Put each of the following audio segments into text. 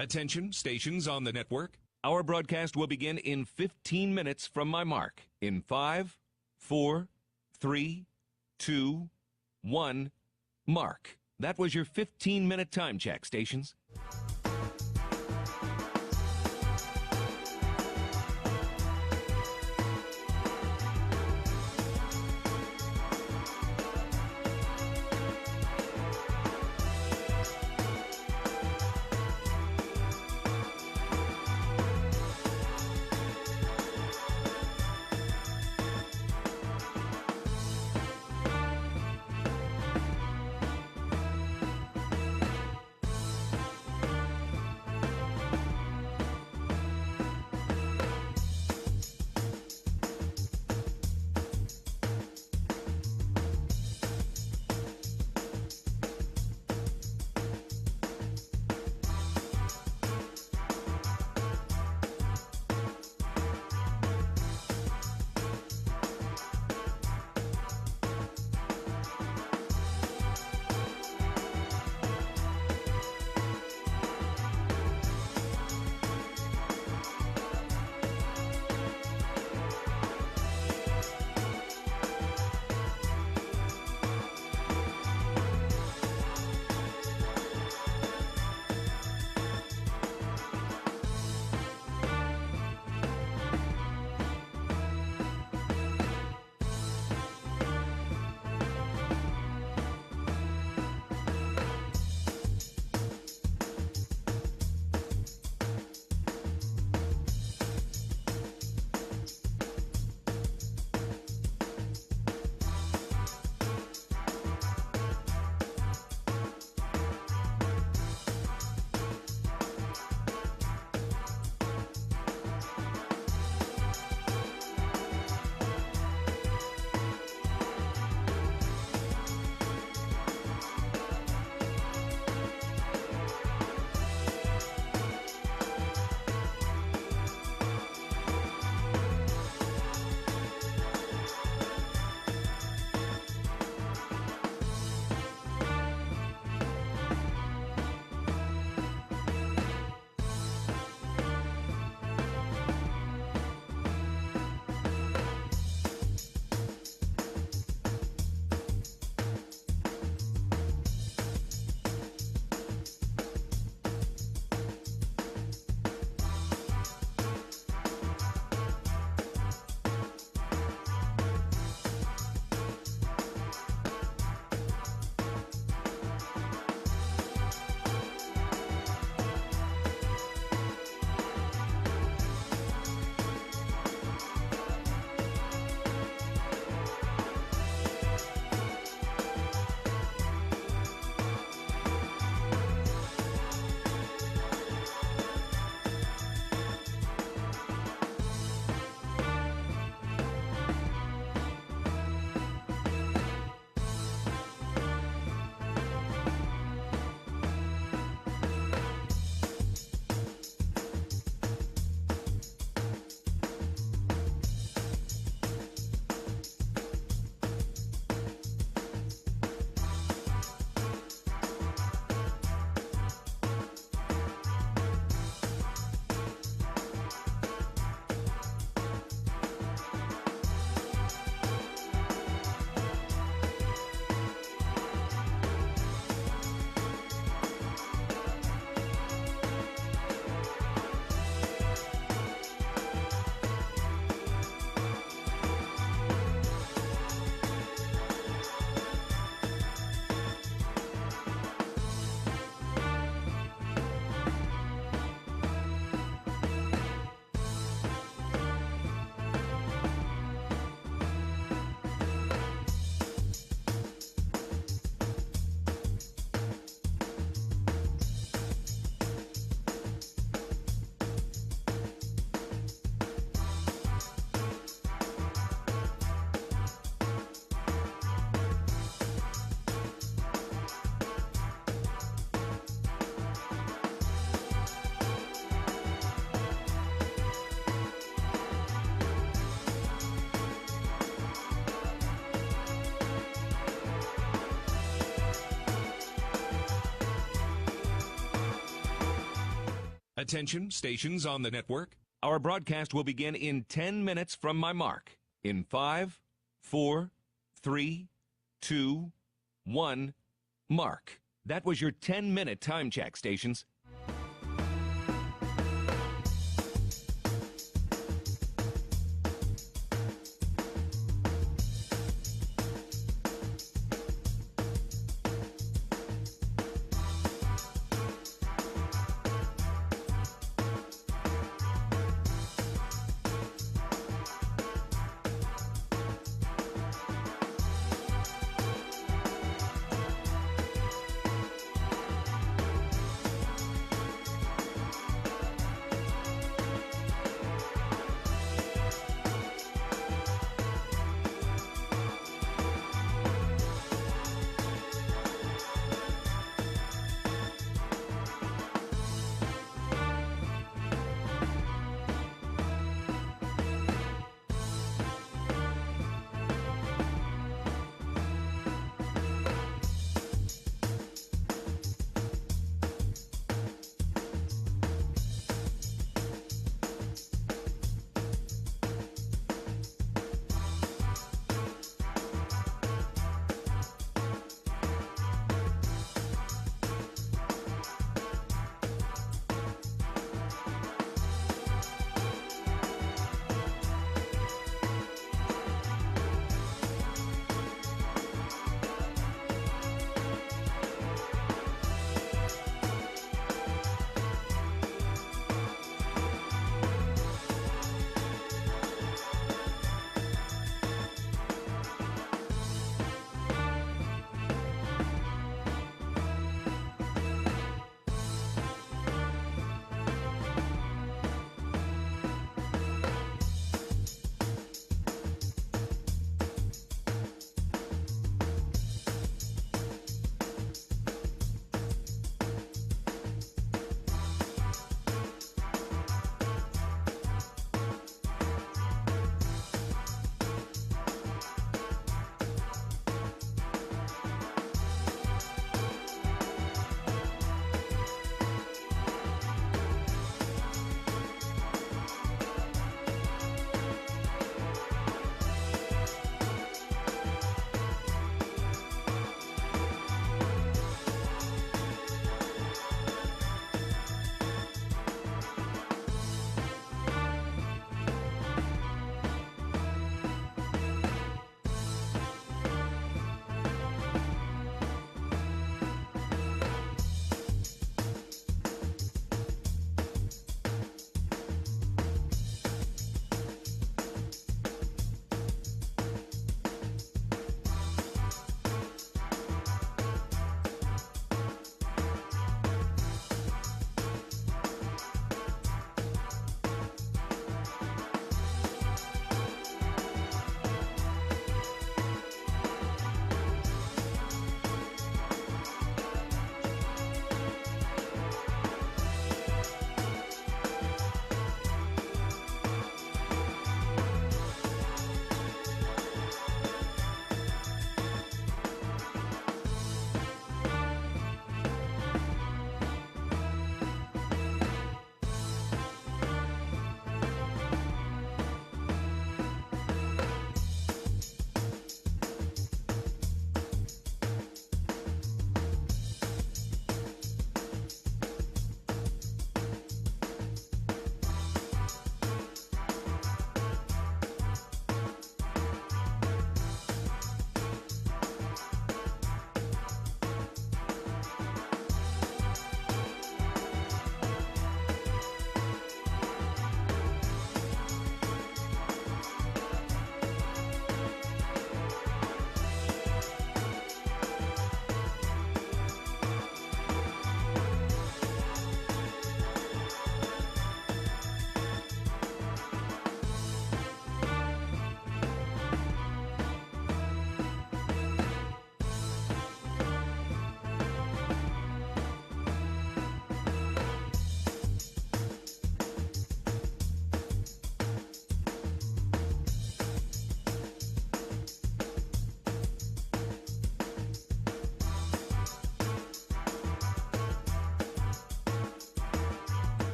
Attention, stations on the network. Our broadcast will begin in 15 minutes from my mark. In 5, 4, 3, 2, 1, mark. That was your 15-minute time check, stations. Attention, stations on the network. Our broadcast will begin in 10 minutes from my mark. In 5, 4, 3, 2, 1, mark. That was your 10-minute time check, stations.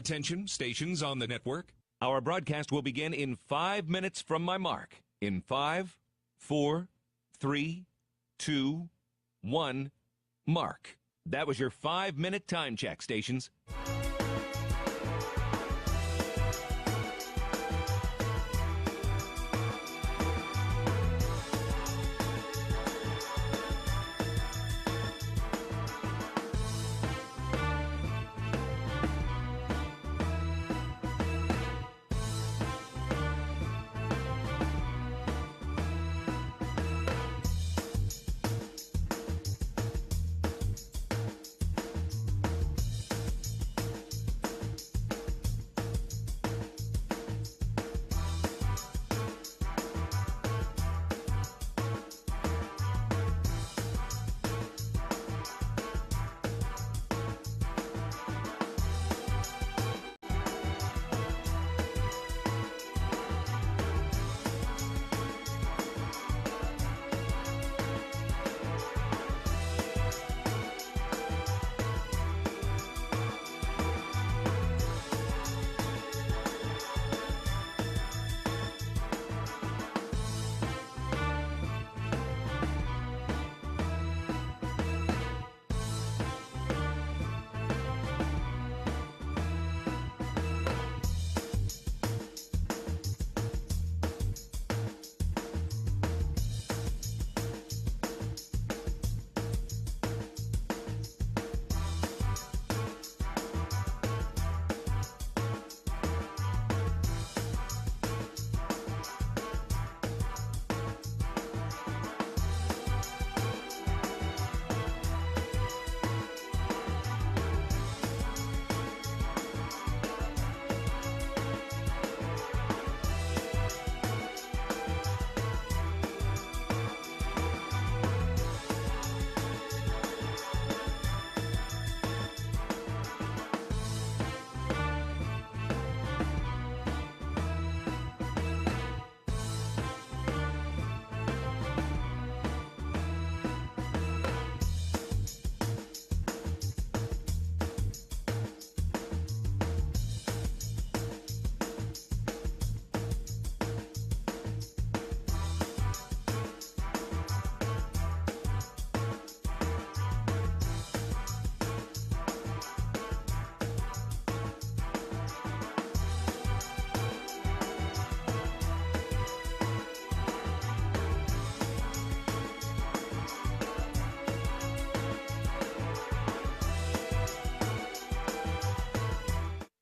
Attention, stations on the network. Our broadcast will begin in 5 minutes from my mark. In 5, 4, 3, 2, 1, mark. That was your 5-minute time check, stations.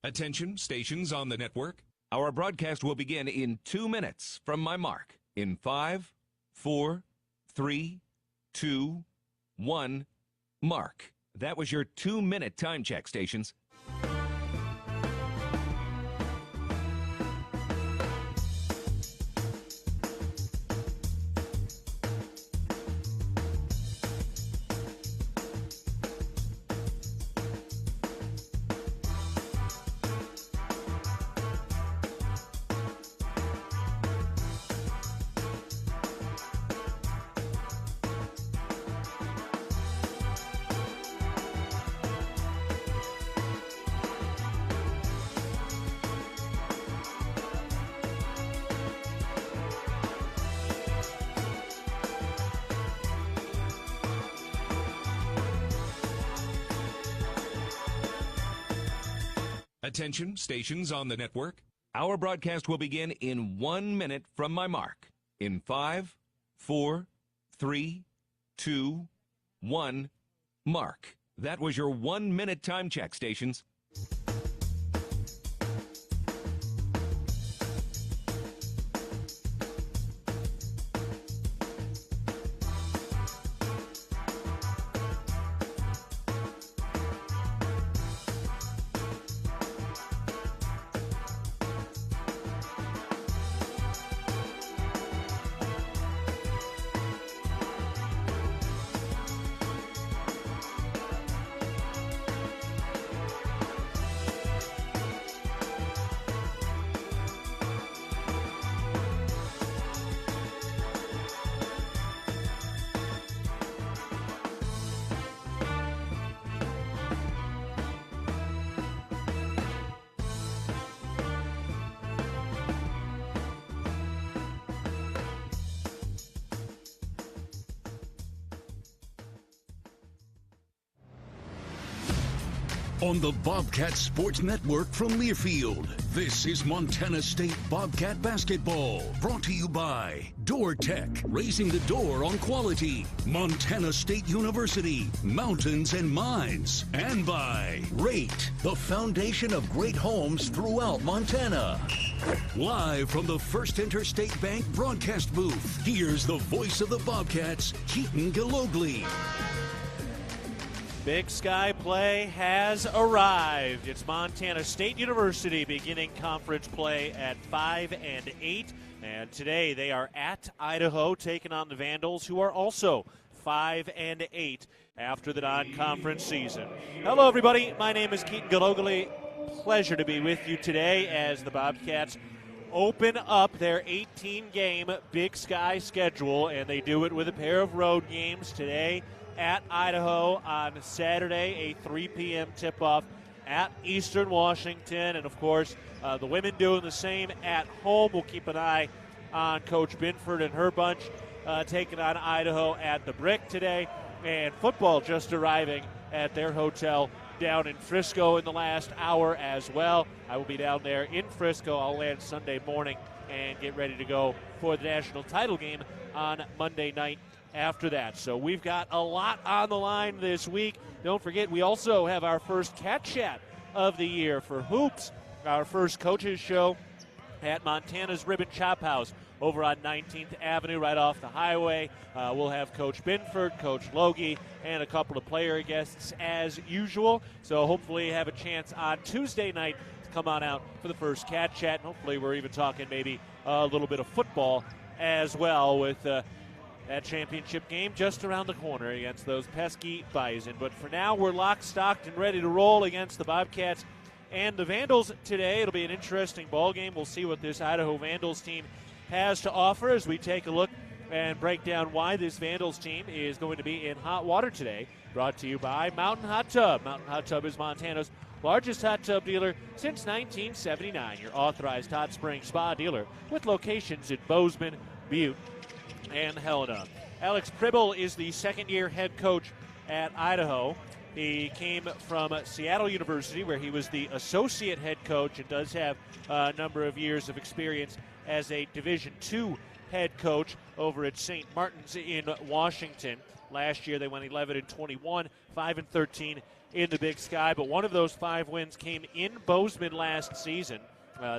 Attention, stations on the network. Our broadcast will begin in 2 minutes from my mark. In 5, 4, 3, 2, 1, mark. That was your 2-minute time check, stations. Attention, stations on the network. Our broadcast will begin in 1 minute from my mark. In 5, 4, 3, 2, 1, mark. That was your 1-minute time check, stations. on the Bobcat Sports Network from Learfield. This is Montana State Bobcat Basketball, brought to you by Door Tech, raising the door on quality. Montana State University, Mountains and Mines. And by Rate, the foundation of great homes throughout Montana. Live from the First Interstate Bank broadcast booth, here's the voice of the Bobcats, Keaton Gillogly. Big Sky play has arrived. It's Montana State University beginning conference play at 5 and 8. And today they are at Idaho taking on the Vandals, who are also 5 and 8 after the non-conference season. Hello, everybody. My name is Keaton Gillogly. Pleasure to be with you today as the Bobcats open up their 18-game Big Sky schedule, and they do it with a pair of road games today at Idaho on Saturday, a 3 p.m. tip-off at Eastern Washington. And, of course, the women doing the same at home. We'll keep an eye on Coach Binford and her bunch taking on Idaho at the Brick today. And football just arriving at their hotel down in Frisco in the last hour as well. I will be down there in Frisco. I'll land Sunday morning and get ready to go for the national title game on Monday night after that. So we've got a lot on the line this week. Don't forget, we also have our first Cat Chat of the year for Hoops, our first coaches show at Montana's Ribbon Chop House over on 19th Avenue right off the highway. We'll have Coach Binford, Coach Logie, and a couple of player guests as usual. So hopefully have a chance on Tuesday night to come on out for the first Cat Chat. And hopefully we're even talking maybe a little bit of football as well with that championship game just around the corner against those pesky Bison. But for now, we're locked, stocked, and ready to roll against the Bobcats and the Vandals today. It'll be an interesting ball game. We'll see what this Idaho Vandals team has to offer as we take a look and break down why this Vandals team is going to be in hot water today. Brought to you by Mountain Hot Tub. Mountain Hot Tub is Montana's largest hot tub dealer since 1979. Your authorized hot spring spa dealer with locations in Bozeman, Butte, and Helena. Alex Pribble is the second-year head coach at Idaho. He came from Seattle University, where he was the associate head coach and does have a number of years of experience as a Division II head coach over at St. Martin's in Washington. Last year they went 11-21, 5-13 in the Big Sky, but one of those 5 wins came in Bozeman last season.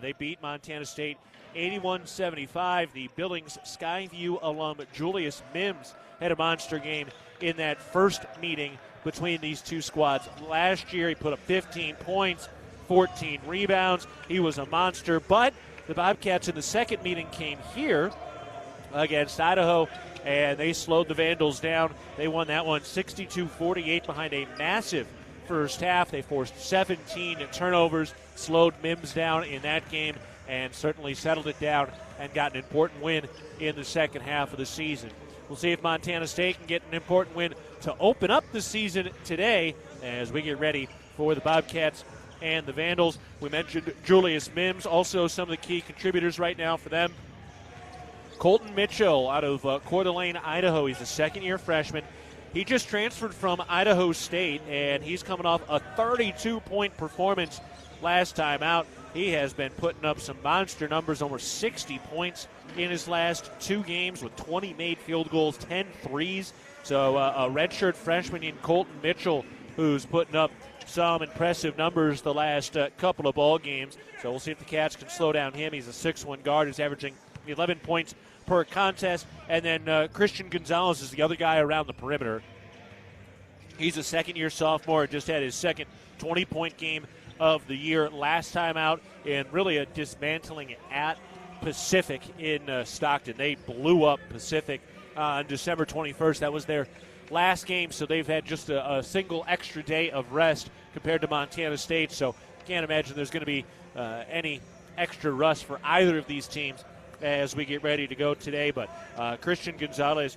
They beat Montana State 81-75. The Billings Skyview alum Julius Mims had a monster game in that first meeting between these two squads. Last year he put up 15 points, 14 rebounds. He was a monster, but the Bobcats in the second meeting came here against Idaho, and they slowed the Vandals down. They won that one 62-48 behind a massive first half. They forced 17 turnovers, slowed Mims down in that game, and certainly settled it down and got an important win in the second half of the season. We'll see if Montana State can get an important win to open up the season today as we get ready for the Bobcats and the Vandals. We mentioned Julius Mims, also some of the key contributors right now for them. Colton Mitchell out of Coeur d'Alene, Idaho. He's a second-year freshman. He just transferred from Idaho State, and he's coming off a 32-point performance last time out. He has been putting up some monster numbers, over 60 points in his last 2 games with 20 made field goals, 10 threes. So a redshirt freshman in Colton Mitchell who's putting up some impressive numbers the last couple of ball games. So we'll see if the Cats can slow down him. He's a 6'1 guard who's averaging 11 points per contest. And then Christian Gonzalez is the other guy around the perimeter. He's a second-year sophomore, just had his second 20-point game of the year last time out, and really a dismantling at Pacific in Stockton. They blew up Pacific on December 21st. That was their last game, so they've had just a single extra day of rest compared to Montana State, so can't imagine there's going to be any extra rust for either of these teams as we get ready to go today. But Christian Gonzalez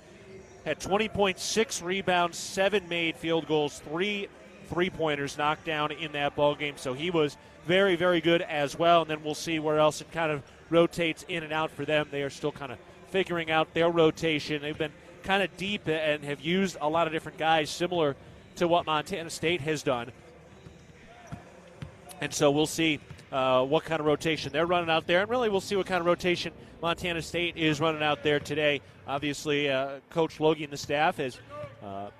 had 20 points, 6 rebounds, 7 made field goals, 3 three-pointers knocked down in that ball game. So he was very, very good as well. And then we'll see where else it kind of rotates in and out for them. They are still kind of figuring out their rotation. They've been kind of deep and have used a lot of different guys, similar to what Montana State has done. And so we'll see what kind of rotation they're running out there. And really we'll see what kind of rotation Montana State is running out there today. Obviously, Coach Logie and the staff has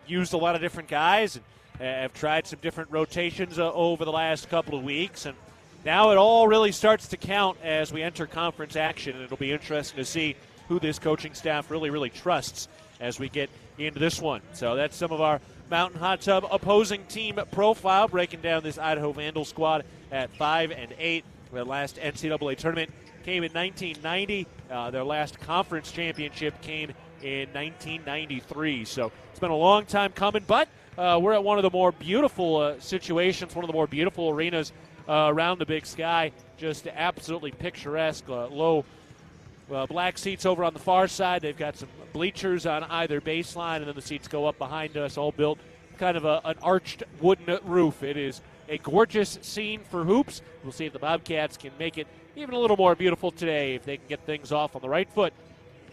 used a lot of different guys and have tried some different rotations over the last couple of weeks. And now it all really starts to count as we enter conference action. And it'll be interesting to see who this coaching staff really trusts as we get into this one. So that's some of our Mountain Hot Tub opposing team profile, breaking down this Idaho Vandal squad at 5-8. Their last NCAA tournament came in 1990. Their last conference championship came in 1993. So it's been a long time coming, but we're at one of the more beautiful situations, one of the more beautiful arenas around the Big Sky. Just absolutely picturesque, low black seats over on the far side. They've got some bleachers on either baseline, and then the seats go up behind us, all built kind of an arched wooden roof. It is a gorgeous scene for hoops. We'll see if the Bobcats can make it even a little more beautiful today, if they can get things off on the right foot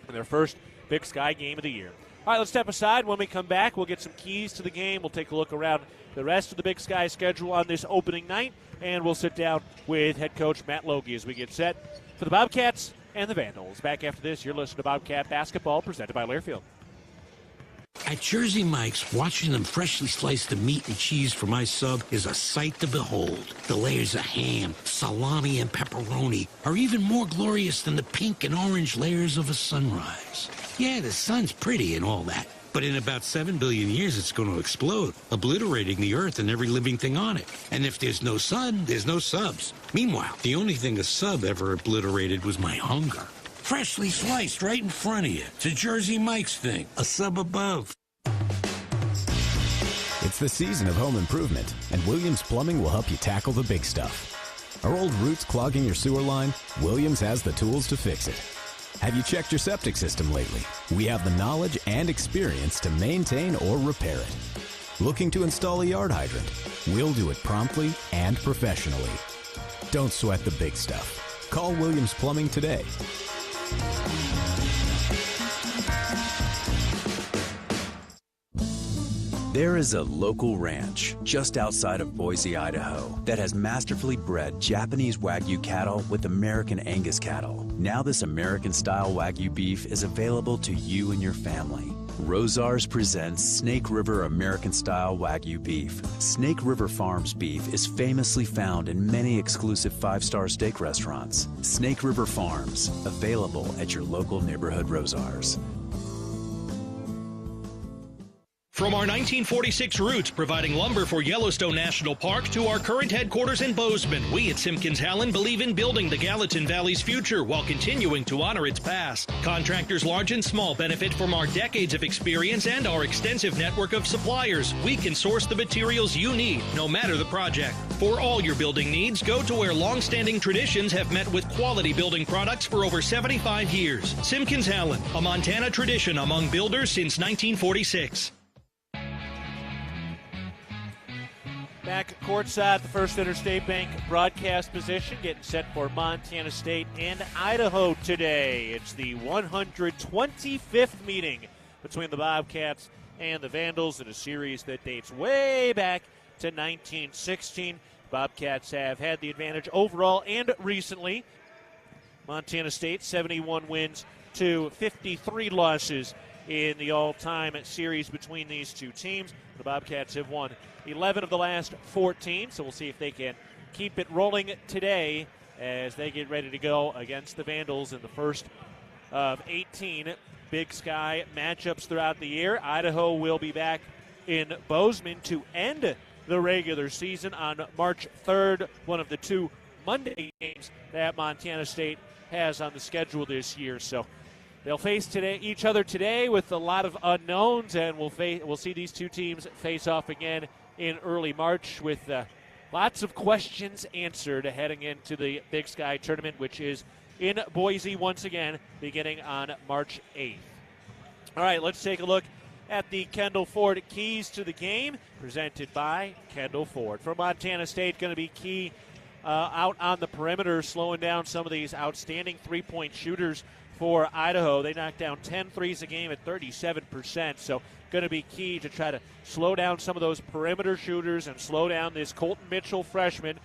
in their first Big Sky game of the year. All right, let's step aside. When we come back, we'll get some keys to the game. We'll take a look around the rest of the Big Sky schedule on this opening night, and we'll sit down with head coach Matt Logie as we get set for the Bobcats and the Vandals. Back after this, you're listening to Bobcat Basketball, presented by Learfield. At Jersey Mike's, watching them freshly slice the meat and cheese for my sub is a sight to behold. The layers of ham, salami, and pepperoni are even more glorious than the pink and orange layers of a sunrise. Yeah, the sun's pretty and all that, but in about 7 billion years, it's going to explode, obliterating the Earth and every living thing on it. And if there's no sun, there's no subs. Meanwhile, the only thing a sub ever obliterated was my hunger. Freshly sliced right in front of you. It's a Jersey Mike's thing. A sub above. It's the season of home improvement, and Williams Plumbing will help you tackle the big stuff. Are old roots clogging your sewer line? Williams has the tools to fix it. Have you checked your septic system lately? We have the knowledge and experience to maintain or repair it. Looking to install a yard hydrant? We'll do it promptly and professionally. Don't sweat the big stuff. Call Williams Plumbing today. There is a local ranch just outside of Boise, Idaho, that has masterfully bred Japanese Wagyu cattle with American Angus cattle. Now this American-style Wagyu beef is available to you and your family. Rosars presents Snake River American-style Wagyu beef. Snake River Farms beef is famously found in many exclusive 5-star steak restaurants. Snake River Farms, available at your local neighborhood Rosars. From our 1946 roots providing lumber for Yellowstone National Park to our current headquarters in Bozeman, we at Simpkins-Howland believe in building the Gallatin Valley's future while continuing to honor its past. Contractors large and small benefit from our decades of experience and our extensive network of suppliers. We can source the materials you need, no matter the project. For all your building needs, go to where long-standing traditions have met with quality building products for over 75 years. Simpkins-Howland, a Montana tradition among builders since 1946. Back courtside, the First Interstate Bank broadcast position, getting set for Montana State and Idaho today. It's the 125th meeting between the Bobcats and the Vandals in a series that dates way back to 1916. Bobcats have had the advantage overall and recently. Montana State, 71 wins to 53 losses in the all-time series between these two teams. The Bobcats have won 11 of the last 14, so we'll see if they can keep it rolling today as they get ready to go against the Vandals in the first of 18 Big Sky matchups throughout the year. Idaho will be back in Bozeman to end the regular season on March 3rd, one of the two Monday games that Montana State has on the schedule this year. So they'll face each other today with a lot of unknowns, and we'll see these two teams face off again in early March with lots of questions answered heading into the Big Sky tournament, which is in Boise once again beginning on March 8th. All right, let's take a look at the Kendall Ford keys to the game presented by Kendall Ford. For Montana State, going to be key out on the perimeter, slowing down some of these outstanding three-point shooters for Idaho. They knock down 10 threes a game at 37%, so going to be key to try to slow down some of those perimeter shooters and slow down this Colton Mitchell freshman,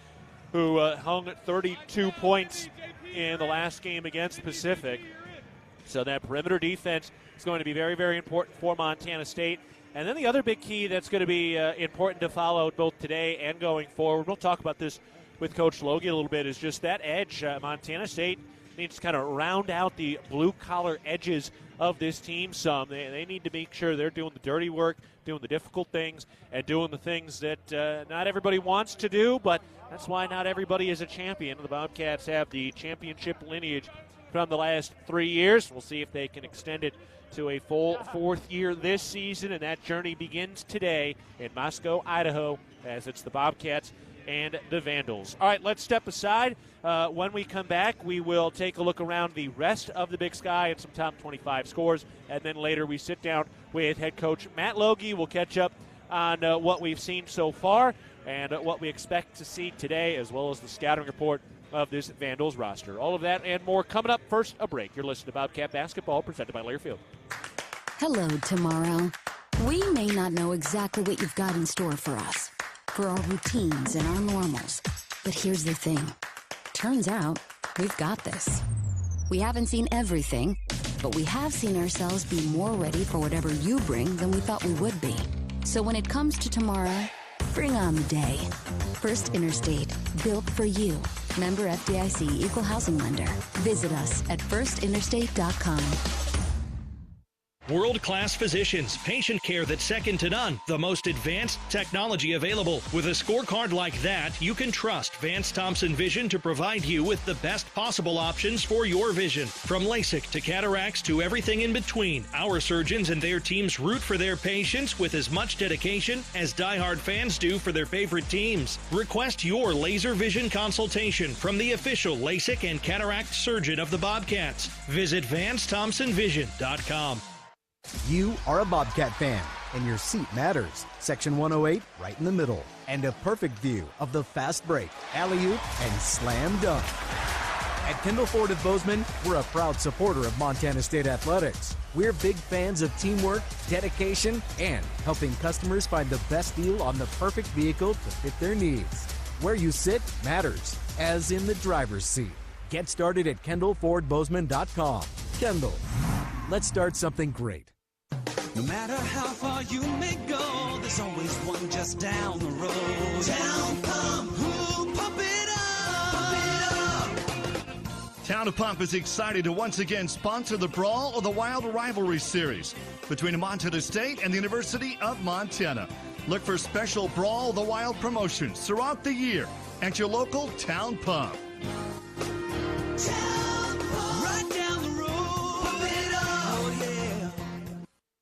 who hung 32 points in the last game against Pacific. So that perimeter defense is going to be very, very important for Montana State. And then the other big key that's going to be important to follow both today and going forward, we'll talk about this with Coach Logie a little bit, is just that edge. Montana State needs to kind of round out the blue-collar edges of this team some. They need to make sure they're doing the dirty work, doing the difficult things, and doing the things that not everybody wants to do, but that's why not everybody is a champion. The Bobcats have the championship lineage from the last 3 years. We'll see if they can extend it to a full fourth year this season, and that journey begins today in Moscow, Idaho, as it's the Bobcats and the Vandals. All right, let's step aside. When we come back, we will take a look around the rest of the Big Sky and some top 25 scores, and then later we sit down with head coach Matt Logie. We'll catch up on what we've seen so far and what we expect to see today, as well as the scouting report of this Vandals roster. All of that and more coming up. First, a break. You're listening to Bobcat Basketball, presented by Learfield. Hello, tomorrow. We may not know exactly what you've got in store for us, for our routines and our normals. But here's the thing. Turns out, we've got this. We haven't seen everything, but we have seen ourselves be more ready for whatever you bring than we thought we would be. So when it comes to tomorrow, bring on the day. First Interstate, built for you. Member FDIC, Equal Housing Lender. Visit us at firstinterstate.com. World-class physicians, patient care that's second to none, the most advanced technology available. With a scorecard like that, you can trust Vance Thompson Vision to provide you with the best possible options for your vision. From LASIK to cataracts to everything in between, our surgeons and their teams root for their patients with as much dedication as diehard fans do for their favorite teams. Request your laser vision consultation from the official LASIK and cataract surgeon of the Bobcats. Visit VanceThompsonVision.com. You are a Bobcat fan, and your seat matters. Section 108, right in the middle. And a perfect view of the fast break, alley-oop, and slam dunk. At Kendall Ford of Bozeman, we're a proud supporter of Montana State Athletics. We're big fans of teamwork, dedication, and helping customers find the best deal on the perfect vehicle to fit their needs. Where you sit matters, as in the driver's seat. Get started at KendallFordBozeman.com. Kendall, let's start something great. No matter how far you may go, there's always one just down the road. Town Pump, who pump it up, pump it up. Town of Pump is excited to once again sponsor the Brawl of the Wild Rivalry Series between Montana State and the University of Montana. Look for special Brawl of the Wild promotions throughout the year at your local Town Pump.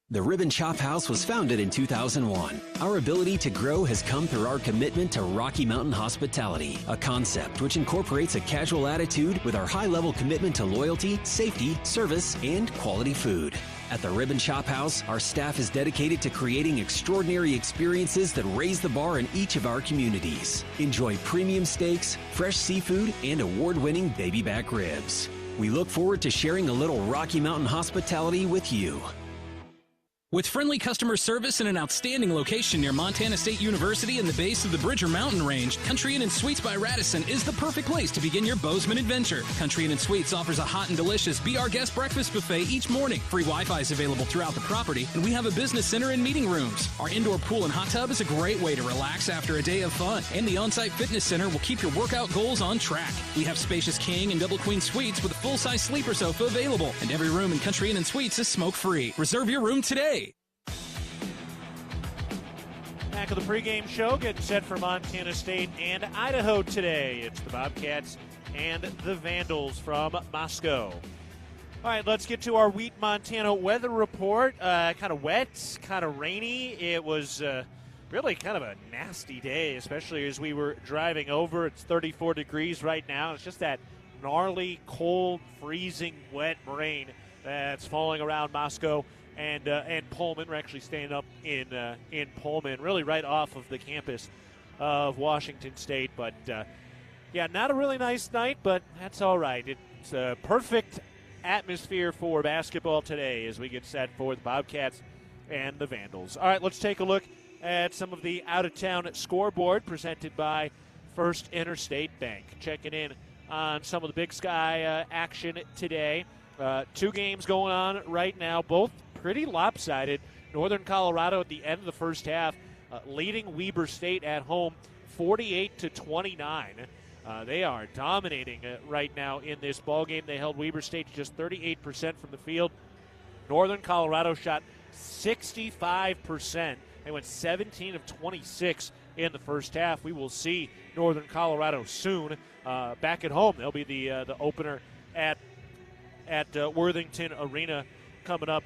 The Ribbon Chop House was founded in 2001. Our ability to grow has come through our commitment to Rocky Mountain hospitality, a concept which incorporates a casual attitude with our high-level commitment to loyalty, safety, service, and quality food. At the Ribbon Chop House, our staff is dedicated to creating extraordinary experiences that raise the bar in each of our communities. Enjoy premium steaks, fresh seafood, and award-winning baby back ribs. We look forward to sharing a little Rocky Mountain hospitality with you. With friendly customer service and an outstanding location near Montana State University and the base of the Bridger Mountain Range, Country Inn & Suites by Radisson is the perfect place to begin your Bozeman adventure. Country Inn & Suites offers a hot and delicious Be Our Guest breakfast buffet each morning. Free Wi-Fi is available throughout the property, and we have a business center and meeting rooms. Our indoor pool and hot tub is a great way to relax after a day of fun, and the on-site fitness center will keep your workout goals on track. We have spacious king and double queen suites with a full-size sleeper sofa available, and every room in Country Inn & Suites is smoke-free. Reserve your room today. Back of the pregame show, getting set for Montana State and Idaho today. It's the Bobcats and the Vandals from Moscow. All right, let's get to our Wheat Montana weather report. Kind of wet, kind of rainy. It was really kind of a nasty day, especially as we were driving over. It's 34 degrees right now. It's just that gnarly, cold, freezing, wet rain that's falling around Moscow and Pullman. We're actually staying up in Pullman, really right off of the campus of Washington State. But, yeah, not a really nice night, but that's all right. It's a perfect atmosphere for basketball today as we get set for the Bobcats and the Vandals. All right, let's take a look at some of the out-of-town scoreboard presented by First Interstate Bank. Checking in on some of the Big Sky action today. 2 games going on right now, both pretty lopsided. Northern Colorado at the end of the first half leading Weber State at home 48-29. They are dominating right now in this ballgame. They held Weber State to just 38% from the field. Northern Colorado shot 65%. They went 17 of 26 in the first half. We will see Northern Colorado soon back at home. They'll be the opener at Worthington Arena coming up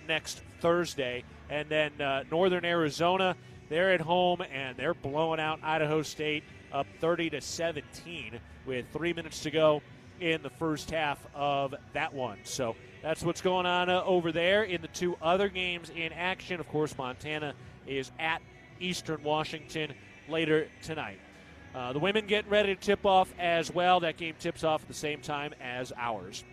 next Thursday. And then Northern Arizona, they're at home and they're blowing out Idaho State up 30-17 with 3 minutes to go in the first half of that one. So that's what's going on over there. In the 2 other games in action, of course, Montana is at Eastern Washington later tonight. The women getting ready to tip off as well. That game tips off at the same time as ours.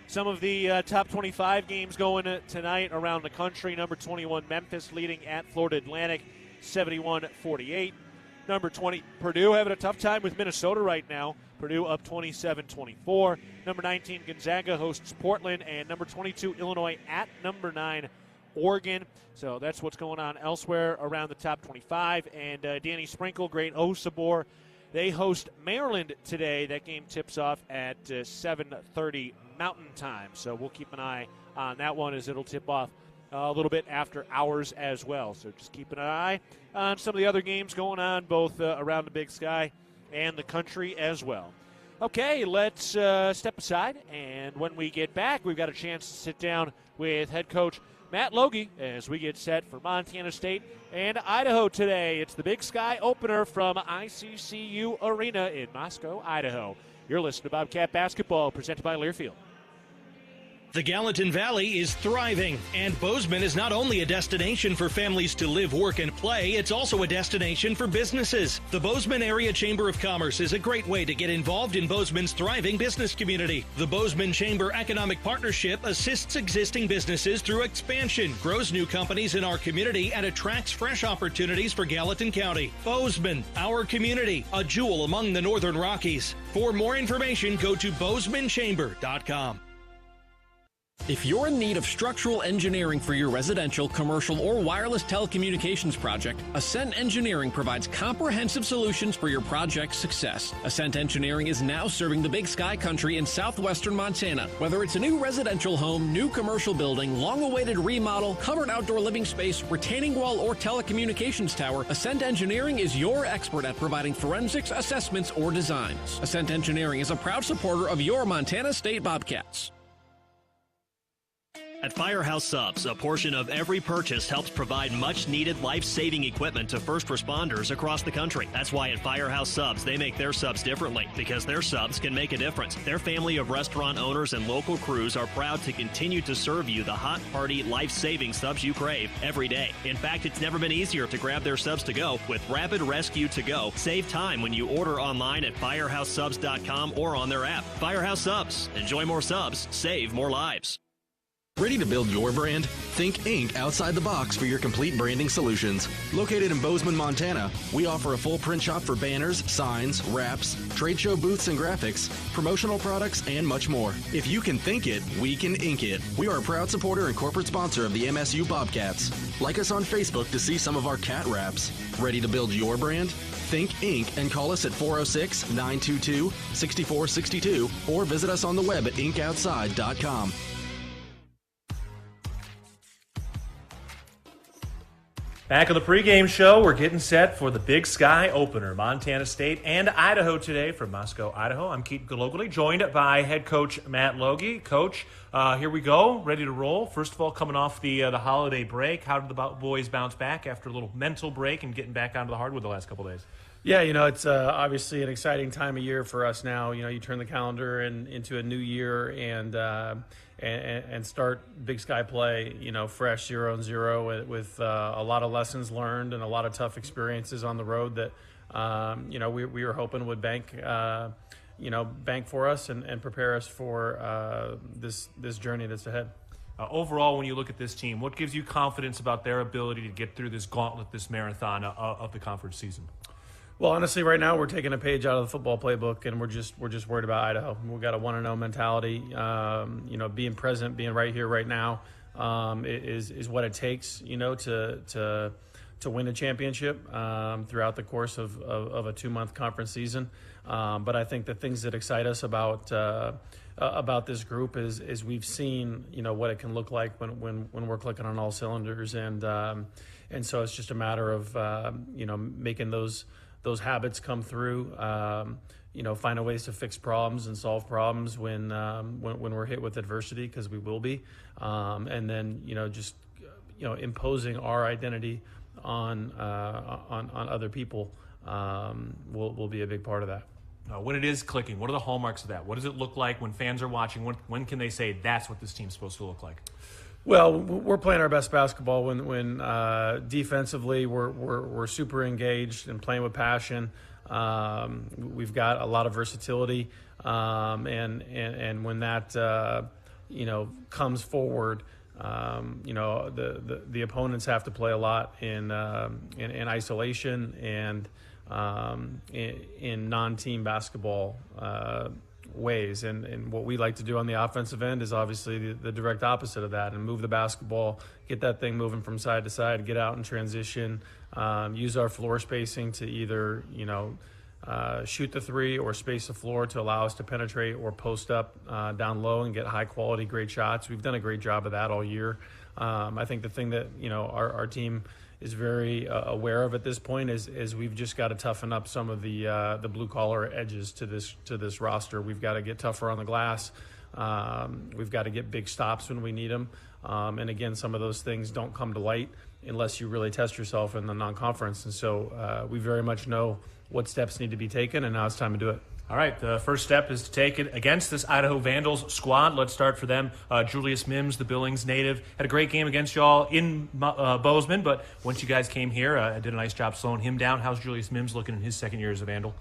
Some of the top 25 games going tonight around the country. Number 21, Memphis leading at Florida Atlantic, 71-48. Number 20, Purdue having a tough time with Minnesota right now. Purdue up 27-24. Number 19, Gonzaga hosts Portland. And number 22, Illinois at number 9, Oregon. So that's what's going on elsewhere around the top 25. And Danny Sprinkle, Great Osabor, they host Maryland today. That game tips off at 7:30 Mountain Time. So we'll keep an eye on that one as it'll tip off a little bit after hours as well. So just keep an eye on some of the other games going on both around the Big Sky and the country as well. Okay, let's step aside. And when we get back, we've got a chance to sit down with head coach Matt Logie as we get set for Montana State and Idaho today. It's the Big Sky opener from ICCU Arena in Moscow, Idaho. You're listening to Bobcat Basketball, presented by Learfield. The Gallatin Valley is thriving, and Bozeman is not only a destination for families to live, work, and play, it's also a destination for businesses. The Bozeman Area Chamber of Commerce is a great way to get involved in Bozeman's thriving business community. The Bozeman Chamber Economic Partnership assists existing businesses through expansion, grows new companies in our community, and attracts fresh opportunities for Gallatin County. Bozeman, our community, a jewel among the Northern Rockies. For more information, go to bozemanchamber.com. If you're in need of structural engineering for your residential, commercial, or wireless telecommunications project, Ascent Engineering provides comprehensive solutions for your project's success. Ascent Engineering is now serving the Big Sky country in southwestern Montana. Whether it's a new residential home, new commercial building, long-awaited remodel, covered outdoor living space, retaining wall, or telecommunications tower, Ascent Engineering is your expert at providing forensics, assessments, or designs. Ascent Engineering is a proud supporter of your Montana State Bobcats. At Firehouse Subs, a portion of every purchase helps provide much-needed life-saving equipment to first responders across the country. That's why at Firehouse Subs, they make their subs differently, because their subs can make a difference. Their family of restaurant owners and local crews are proud to continue to serve you the hot, hearty, life-saving subs you crave every day. In fact, it's never been easier to grab their subs to go with Rapid Rescue to Go. Save time when you order online at firehousesubs.com or on their app. Firehouse Subs. Enjoy more subs. Save more lives. Ready to build your brand? Think Inc. outside the box for your complete branding solutions. Located in Bozeman, Montana, we offer a full print shop for banners, signs, wraps, trade show booths and graphics, promotional products, and much more. If you can think it, we can ink it. We are a proud supporter and corporate sponsor of the MSU Bobcats. Like us on Facebook to see some of our cat wraps. Ready to build your brand? Think Inc. and call us at 406-922-6462 or visit us on the web at inkoutside.com. Back on the pregame show, we're getting set for the Big Sky opener. Montana State and Idaho today from Moscow, Idaho. I'm Keaton Gillogly, joined by head coach Matt Logie. Coach, here we go, ready to roll. First of all, coming off the holiday break, how did the boys bounce back after a little mental break and getting back onto the hardwood the last couple days? Yeah, it's obviously an exciting time of year for us now. You turn the calendar into a new year and start Big Sky play, fresh 0-0 with a lot of lessons learned and a lot of tough experiences on the road that, we were hoping would bank for us and prepare us for this journey that's ahead. Overall, when you look at this team, what gives you confidence about their ability to get through this gauntlet, this marathon of the conference season? Well, honestly, right now we're taking a page out of the football playbook, and we're just worried about Idaho. We've got a 1-0 mentality. Being present, being right here, right now, is what it takes. To win a championship throughout the course of a 2-month conference season. But I think the things that excite us about this group is we've seen what it can look like when we're clicking on all cylinders, and so it's just a matter of making those habits come through. Finding ways to fix problems and solve problems when we're hit with adversity, because we will be, and then imposing our identity on other people will be a big part of that. When it is clicking, what are the hallmarks of that? What does it look like when fans are watching? When can they say that's what this team's supposed to look like? Well, we're playing our best basketball when defensively we're super engaged and playing with passion. We've got a lot of versatility, and when that comes forward, the opponents have to play a lot in isolation and in non-team basketball ways, and what we like to do on the offensive end is obviously the direct opposite of that, and move the basketball, get that thing moving from side to side, get out in transition, use our floor spacing to either shoot the three or space the floor to allow us to penetrate or post up down low and get high quality great shots. We've done a great job of that all year. I think the thing that our team is very aware of at this point is we've just got to toughen up some of the blue collar edges to this roster. We've got to get tougher on the glass. We've got to get big stops when we need them. And again, some of those things don't come to light unless you really test yourself in the non-conference. And so we very much know what steps need to be taken, and now it's time to do it. All right, the first step is to take it against this Idaho Vandals squad. Let's start for them. Julius Mims, the Billings native, had a great game against y'all in Bozeman, but once you guys came here, did a nice job slowing him down. How's Julius Mims looking in his second year as a Vandal?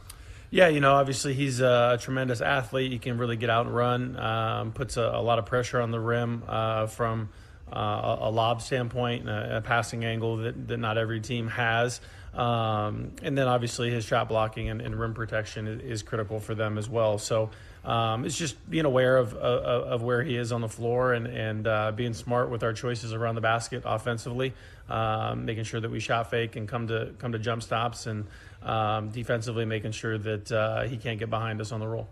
Yeah, obviously he's a tremendous athlete. He can really get out and run, puts a lot of pressure on the rim from a lob standpoint, a passing angle that not every team has. And then obviously his shot blocking and rim protection is critical for them as well. So it's just being aware of where he is on the floor and being smart with our choices around the basket offensively, making sure that we shot fake and come to jump stops, and defensively making sure that he can't get behind us on the roll.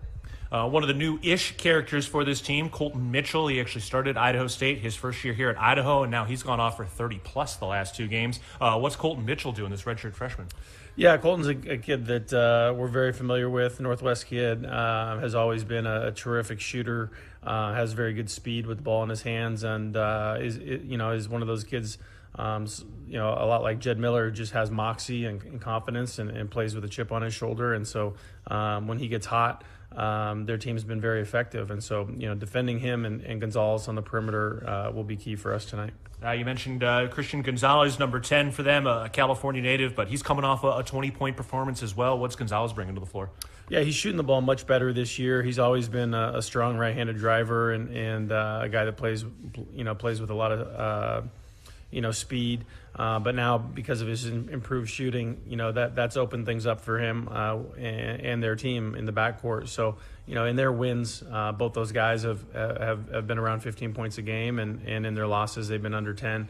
One of the new-ish characters for this team, Colton Mitchell. He actually started Idaho State his first year here at Idaho, and now he's gone off for 30-plus the last 2 games. What's Colton Mitchell doing, this redshirt freshman? Yeah, Colton's a kid that we're very familiar with. Northwest kid, has always been a terrific shooter, has very good speed with the ball in his hands, and is one of those kids, a lot like Jed Miller, just has moxie and confidence and plays with a chip on his shoulder. And so when he gets hot, their team's been very effective, and so defending him and Gonzalez on the perimeter will be key for us tonight. You mentioned Christian Gonzalez, number 10 for them, a California native, but he's coming off a 20-point performance as well. What's Gonzalez bringing to the floor? Yeah, he's shooting the ball much better this year. He's always been a strong right-handed driver and a guy that plays with a lot of speed. But now, because of his improved shooting, that's opened things up for him and their team in the backcourt. So, in their wins, both those guys have been around 15 points a game, and in their losses, they've been under 10.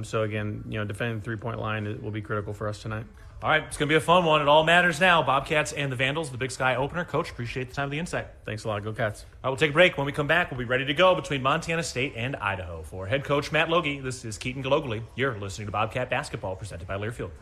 So again, defending the 3-point line will be critical for us tonight. All right, it's going to be a fun one. It all matters now. Bobcats and the Vandals, the Big Sky opener. Coach, appreciate the time and the insight. Thanks a lot. Go Cats. All right, we'll take a break. When we come back, we'll be ready to go between Montana State and Idaho. For head coach Matt Logie, this is Keaton Gillogly. You're listening to Bobcat Basketball, presented by Learfield.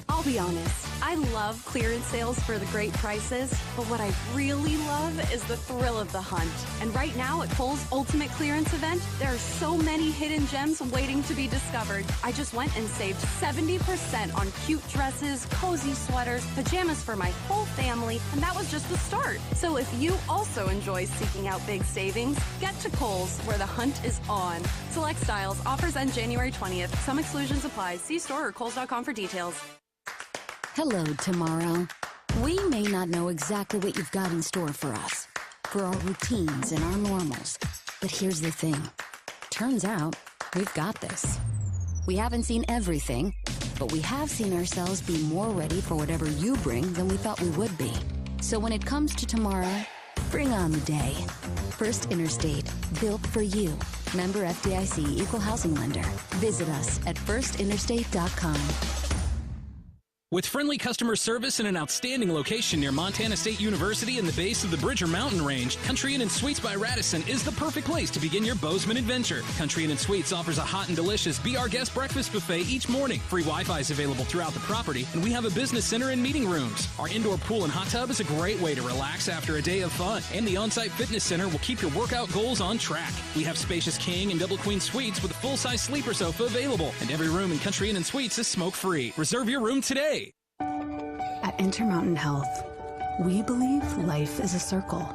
I'll be honest, I love clearance sales for the great prices, but what I really love is the thrill of the hunt. And right now at Kohl's Ultimate Clearance Event, there are so many hidden gems waiting to be discovered. I just went and saved 70% on cute dresses, cozy sweaters, pajamas for my whole family, and that was just the start. So if you also enjoy seeking out big savings, get to Kohl's, where the hunt is on. Select styles, offers end January 20th. Some exclusions apply. See store or Kohls.com for details. Hello, tomorrow. We may not know exactly what you've got in store for us, for our routines and our normals. But here's the thing. Turns out, we've got this. We haven't seen everything, But we have seen ourselves be more ready for whatever you bring than we thought we would be. So when it comes to tomorrow, bring on the day. First Interstate, built for you. Member FDIC, Equal Housing Lender. Visit us at firstinterstate.com. With friendly customer service and an outstanding location near Montana State University and the base of the Bridger Mountain Range, Country Inn & Suites by Radisson is the perfect place to begin your Bozeman adventure. Country Inn & Suites offers a hot and delicious Be Our Guest breakfast buffet each morning. Free Wi-Fi is available throughout the property, and we have a business center and meeting rooms. Our indoor pool and hot tub is a great way to relax after a day of fun, and the on-site fitness center will keep your workout goals on track. We have spacious king and double queen suites with a full-size sleeper sofa available, and every room in Country Inn & Suites is smoke-free. Reserve your room today. At Intermountain Health, we believe life is a circle.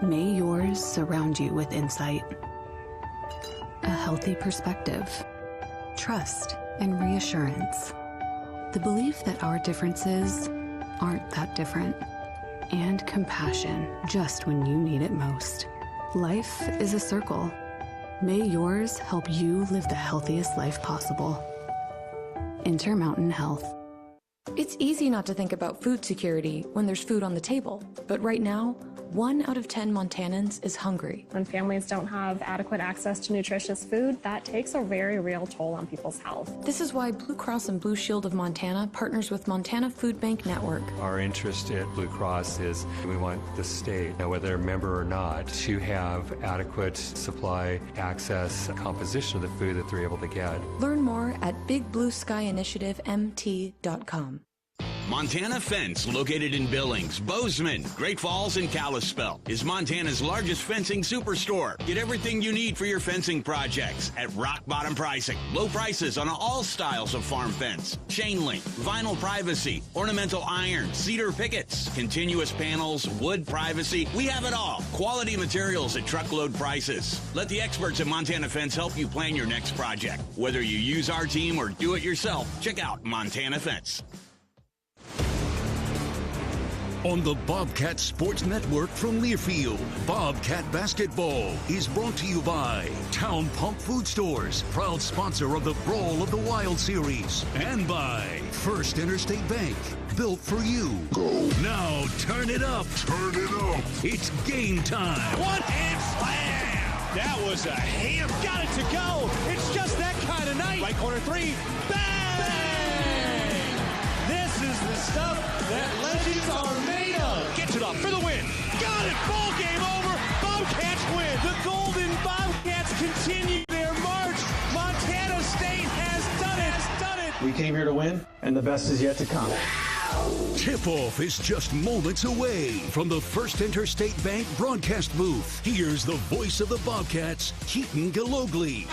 May yours surround you with insight, a healthy perspective, trust, and reassurance. The belief that our differences aren't that different, and compassion just when you need it most. Life is a circle. May yours help you live the healthiest life possible. Intermountain Health. It's easy not to think about food security when there's food on the table, but right now, 1 out of 10 Montanans is hungry. When families don't have adequate access to nutritious food, that takes a very real toll on people's health. This is why Blue Cross and Blue Shield of Montana partners with Montana Food Bank Network. Our interest at Blue Cross is we want the state, whether they're a member or not, to have adequate supply, access, composition of the food that they're able to get. Learn more at bigblueskyinitiativemt.com. Montana Fence, located in Billings, Bozeman, Great Falls, and Kalispell, is Montana's largest fencing superstore. Get everything you need for your fencing projects at rock bottom pricing. Low prices on all styles of farm fence, chain link, vinyl privacy, ornamental iron, cedar pickets, continuous panels, wood privacy. We have it all. Quality materials at truckload prices. Let the experts at Montana Fence help you plan your next project. Whether you use our team or do it yourself, check out Montana Fence. On the Bobcat Sports Network from Learfield, Bobcat Basketball is brought to you by Town Pump Food Stores, proud sponsor of the Brawl of the Wild Series, and by First Interstate Bank, built for you. Go. Now turn it up. Turn it up. It's game time. One-hand slam. That was a ham. Got it to go. It's just that kind of night. Right corner three. Bang! Bang! This is the stuff that legends are made of. Gets it up for the win. Got it. Ball game over. Bobcats win. The Golden Bobcats continue their march. Montana State has done it. We came here to win, and the best is yet to come. Tip-off is just moments away from the First Interstate Bank broadcast booth. Here's the voice of the Bobcats, Keaton Gillogly.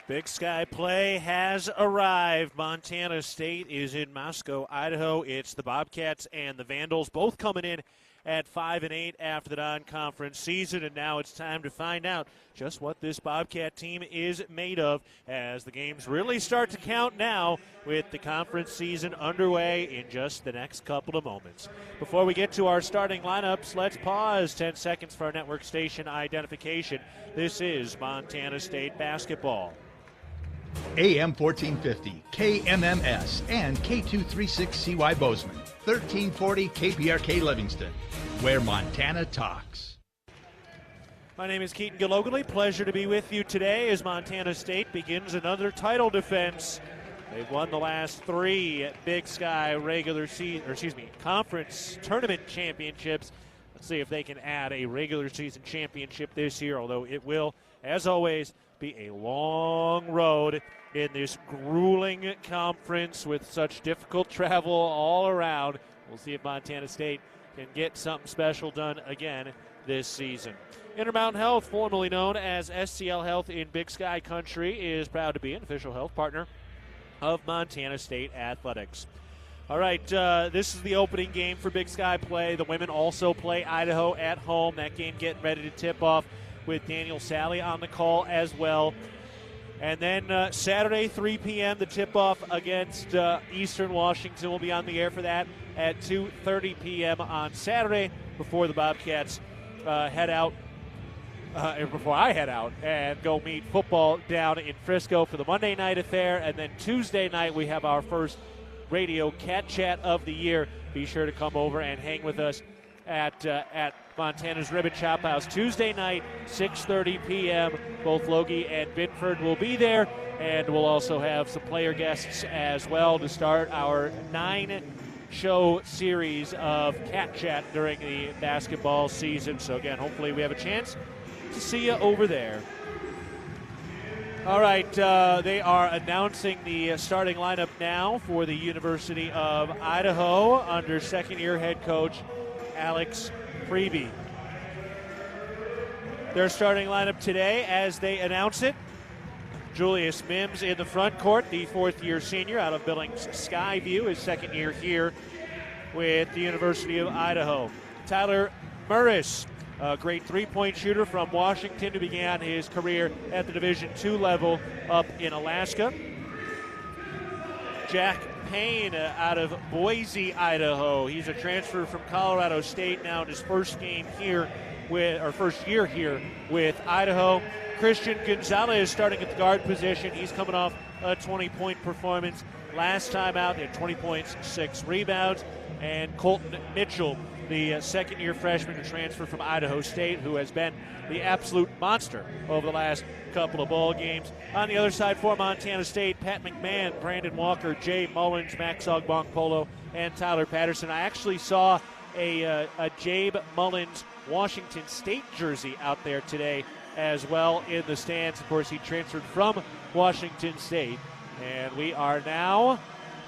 Big Sky play has arrived. Montana State is in Moscow, Idaho. It's the Bobcats and the Vandals, both coming in at 5-8 after the non-conference season, and now it's time to find out just what this Bobcat team is made of as the games really start to count now with the conference season underway in just the next couple of moments. Before we get to our starting lineups, let's pause 10 seconds for our network station identification. This is Montana State basketball. AM 1450, KMMS, and K236CY Bozeman, 1340 KPRK Livingston, where Montana talks. My name is Keaton Gillogly. Pleasure to be with you today as Montana State begins another title defense. They've won the last 3 Big Sky conference tournament championships. Let's see if they can add a regular season championship this year, although it will, as always, be a long road in this grueling conference with such difficult travel all around. We'll see if Montana State can get something special done again this season. Intermountain Health, formerly known as SCL Health in Big Sky Country, is proud to be an official health partner of Montana State Athletics. All right, this is the opening game for Big Sky play. The women also play Idaho at home. That game getting ready to tip off with Daniel Sally on the call as well. And then Saturday, 3 p.m., the tip-off against Eastern Washington will be on the air for that at 2:30 p.m. on Saturday before the Bobcats head out, before I head out and go meet football down in Frisco for the Monday night affair. And then Tuesday night, we have our first radio Cat Chat of the year. Be sure to come over and hang with us at Montana's Ribbon Chop House Tuesday night, 6:30 p.m. Both Logie and Binford will be there, and we'll also have some player guests as well to start our 9-show series of Cat Chat during the basketball season. So again, hopefully we have a chance to see you over there. All right, they are announcing the starting lineup now for the University of Idaho under second-year head coach Alex Freeby. Their starting lineup today as they announce it: Julius Mims in the front court, the fourth-year senior out of Billings Skyview, his second year here with the University of Idaho. Tyler Murris, a great three-point shooter from Washington who began his career at the Division II level up in Alaska. Jack Payne out of Boise, Idaho. He's a transfer from Colorado State now in his first year here with Idaho. Christian Gonzalez starting at the guard position. He's coming off a 20-point performance last time out. He had 20 points, 6 rebounds. And Colton Mitchell, the second-year freshman who transferred from Idaho State, who has been the absolute monster over the last couple of ball games. On the other side for Montana State, Pat McMahon, Brandon Walker, Jay Mullins, Max Ogbong-Polo, and Tyler Patterson. I actually saw a Jabe Mullins Washington State jersey out there today as well in the stands. Of course, he transferred from Washington State. And we are now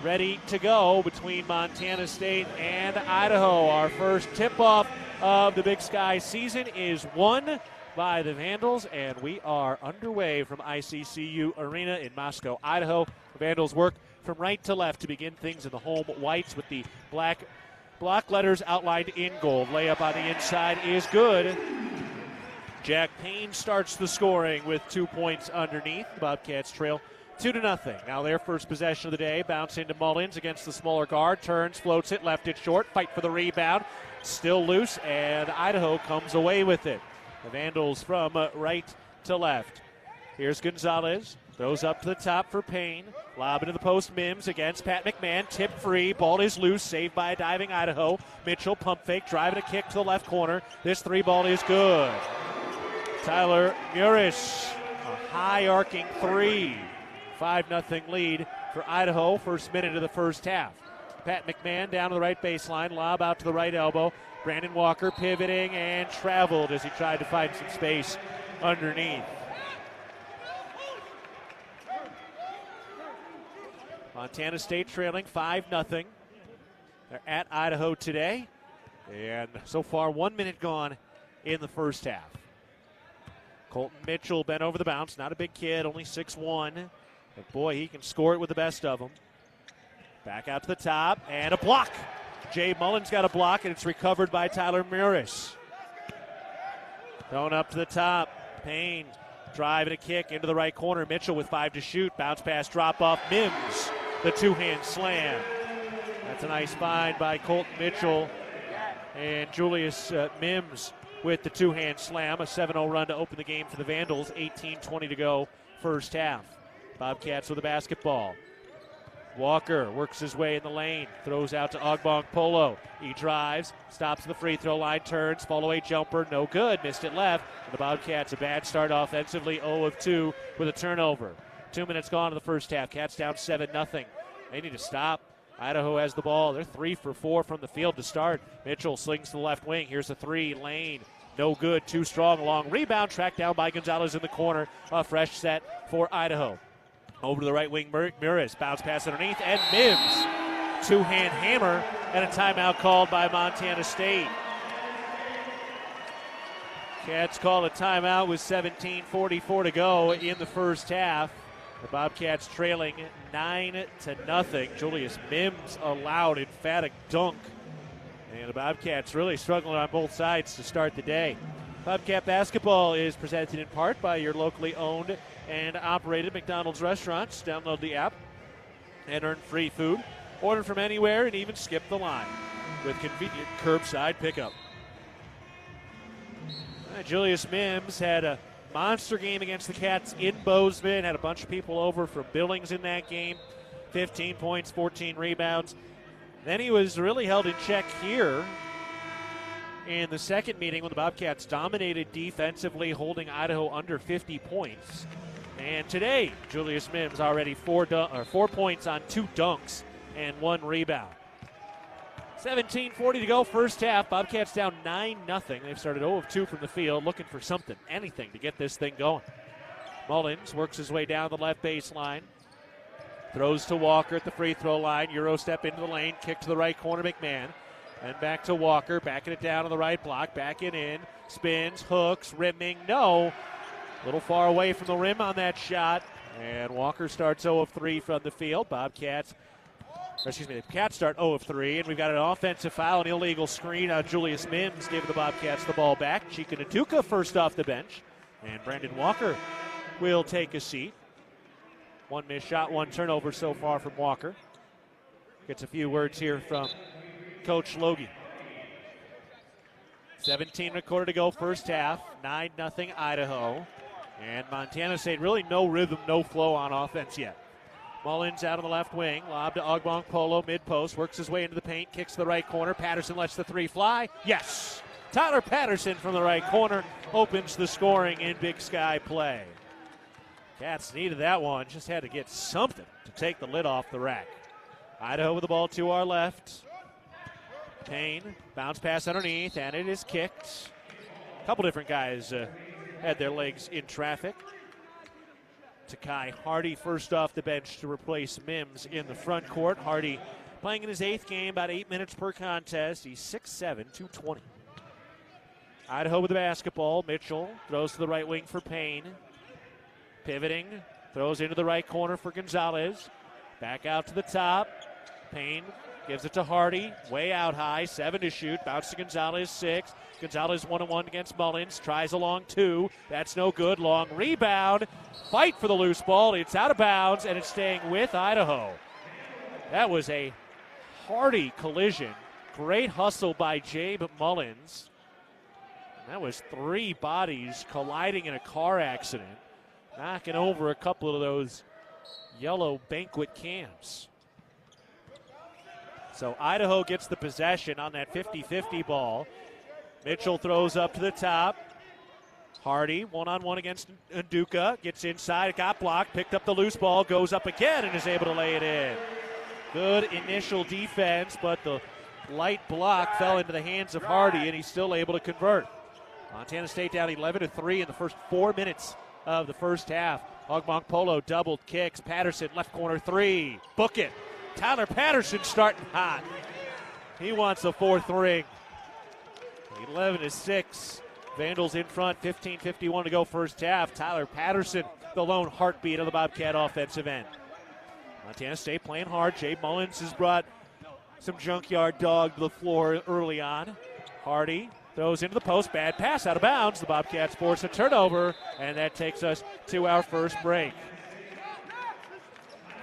ready to go between Montana State and Idaho. Our first tip-off of the Big Sky season is won by the Vandals, and we are underway from ICCU Arena in Moscow, Idaho. The Vandals work from right to left to begin things in the home whites with the black block letters outlined in gold. Layup on the inside is good. Jack Payne starts the scoring with 2 points underneath. The Bobcats trail 2-0. Now their first possession of the day. Bounce into Mullins against the smaller guard. Turns, floats it, left it short. Fight for the rebound. Still loose, and Idaho comes away with it. The Vandals from right to left. Here's Gonzalez. Throws up to the top for Payne. Lob into the post. Mims against Pat McMahon. Tip free. Ball is loose. Saved by a diving Idaho. Mitchell pump fake. Driving a kick to the left corner. This three ball is good. Tyler Murris. A high arcing three. 5-0 lead for Idaho. First minute of the first half. Pat McMahon down to the right baseline. Lob out to the right elbow. Brandon Walker pivoting and traveled as he tried to find some space underneath. Montana State trailing 5-0. They're at Idaho today. And so far 1 minute gone in the first half. Colton Mitchell bent over the bounce. Not a big kid, only 6'1". But boy, he can score it with the best of them. Back out to the top, and a block. Jay Mullins got a block, and it's recovered by Tyler Murris. Thrown up to the top. Payne driving a kick into the right corner. Mitchell with 5 to shoot. Bounce pass, drop off. Mims, the two-hand slam. That's a nice find by Colton Mitchell. And Julius Mims with the two-hand slam. A 7-0 run to open the game for the Vandals. 18:20 to go first half. Bobcats with the basketball. Walker works his way in the lane, throws out to Ogbong-Polo. He drives, stops the free throw line, turns, fall-away jumper, no good, missed it left. And the Bobcats a bad start offensively, 0 of 2 with a turnover. 2 minutes gone in the first half. Cats down 7-0. They need to stop. Idaho has the ball. They're 3 for 4 from the field to start. Mitchell slings to the left wing. Here's a three, Lane. No good, too strong, long rebound, tracked down by Gonzalez in the corner. A fresh set for Idaho. Over to the right wing, Murris. Bounce pass underneath, and Mims. Two-hand hammer, and a timeout called by Montana State. Cats call a timeout with 17:44 to go in the first half. The Bobcats trailing 9-0. Julius Mims allowed emphatic dunk. And the Bobcats really struggling on both sides to start the day. Bobcat basketball is presented in part by your locally owned and operated McDonald's restaurants. Download the app and earn free food. Order from anywhere and even skip the line with convenient curbside pickup. Julius Mims had a monster game against the Cats in Bozeman. Had a bunch of people over from Billings in that game. 15 points, 14 rebounds. Then he was really held in check here in the second meeting when the Bobcats dominated defensively, holding Idaho under 50 points. And today, Julius Mims already 4 points on 2 dunks and 1 rebound. 17:40 to go, first half. Bobcats down 9-0. They've started 0 of 2 from the field, looking for something, anything to get this thing going. Mullins works his way down the left baseline. Throws to Walker at the free throw line. Euro step into the lane, kick to the right corner, McMahon. And back to Walker, backing it down on the right block, backing in, spins, hooks, rimming, no. A little far away from the rim on that shot. And Walker starts 0 of 3 from the field. The Cats start 0 of 3, and we've got an offensive foul, an illegal screen on Julius Mims, giving the Bobcats the ball back. Chika Natuka first off the bench, and Brandon Walker will take a seat. 1 missed shot, 1 turnover so far from Walker. Gets a few words here from Coach Logie. 17 recorded to go first half, 9-0 Idaho. And Montana State really no rhythm, no flow on offense yet. Mullins out on the left wing, lob to Ogbong Polo, mid-post, works his way into the paint, kicks to the right corner. Patterson lets the 3 fly. Yes! Tyler Patterson from the right corner opens the scoring in Big Sky play. Cats needed that one, just had to get something to take the lid off the rack. Idaho with the ball to our left. Payne, bounce pass underneath, and it is kicked. A couple different guys had their legs in traffic. Takai Hardy first off the bench to replace Mims in the front court. Hardy playing in his 8th game, about 8 minutes per contest. He's 6'7", 220. Idaho with the basketball. Mitchell throws to the right wing for Payne. Pivoting, throws into the right corner for Gonzalez. Back out to the top. Payne gives it to Hardy, way out high, 7 to shoot. Bounce to Gonzalez, 6. Gonzalez 1-on-1 against Mullins, tries a long 2. That's no good. Long rebound. Fight for the loose ball. It's out of bounds, and it's staying with Idaho. That was a Hardy collision. Great hustle by Jabe Mullins. And that was 3 bodies colliding in a car accident, knocking over a couple of those yellow banquet cans. So Idaho gets the possession on that 50-50 ball. Mitchell throws up to the top. Hardy, 1-on-1 against Nduka. Gets inside, it got blocked, picked up the loose ball, goes up again, and is able to lay it in. Good initial defense, but the light block fell into the hands of Hardy, and he's still able to convert. Montana State down 11-3 in the first 4 minutes of the first half. Ogbong Polo doubled kicks. Patterson, left corner 3. Book it. Tyler Patterson starting hot. He wants a 4th ring. 11-6. Vandals in front, 15:51 to go first half. Tyler Patterson, the lone heartbeat of the Bobcat offensive end. Montana State playing hard. Jay Mullins has brought some junkyard dog to the floor early on. Hardy throws into the post, bad pass out of bounds. The Bobcats force a turnover, and that takes us to our first break.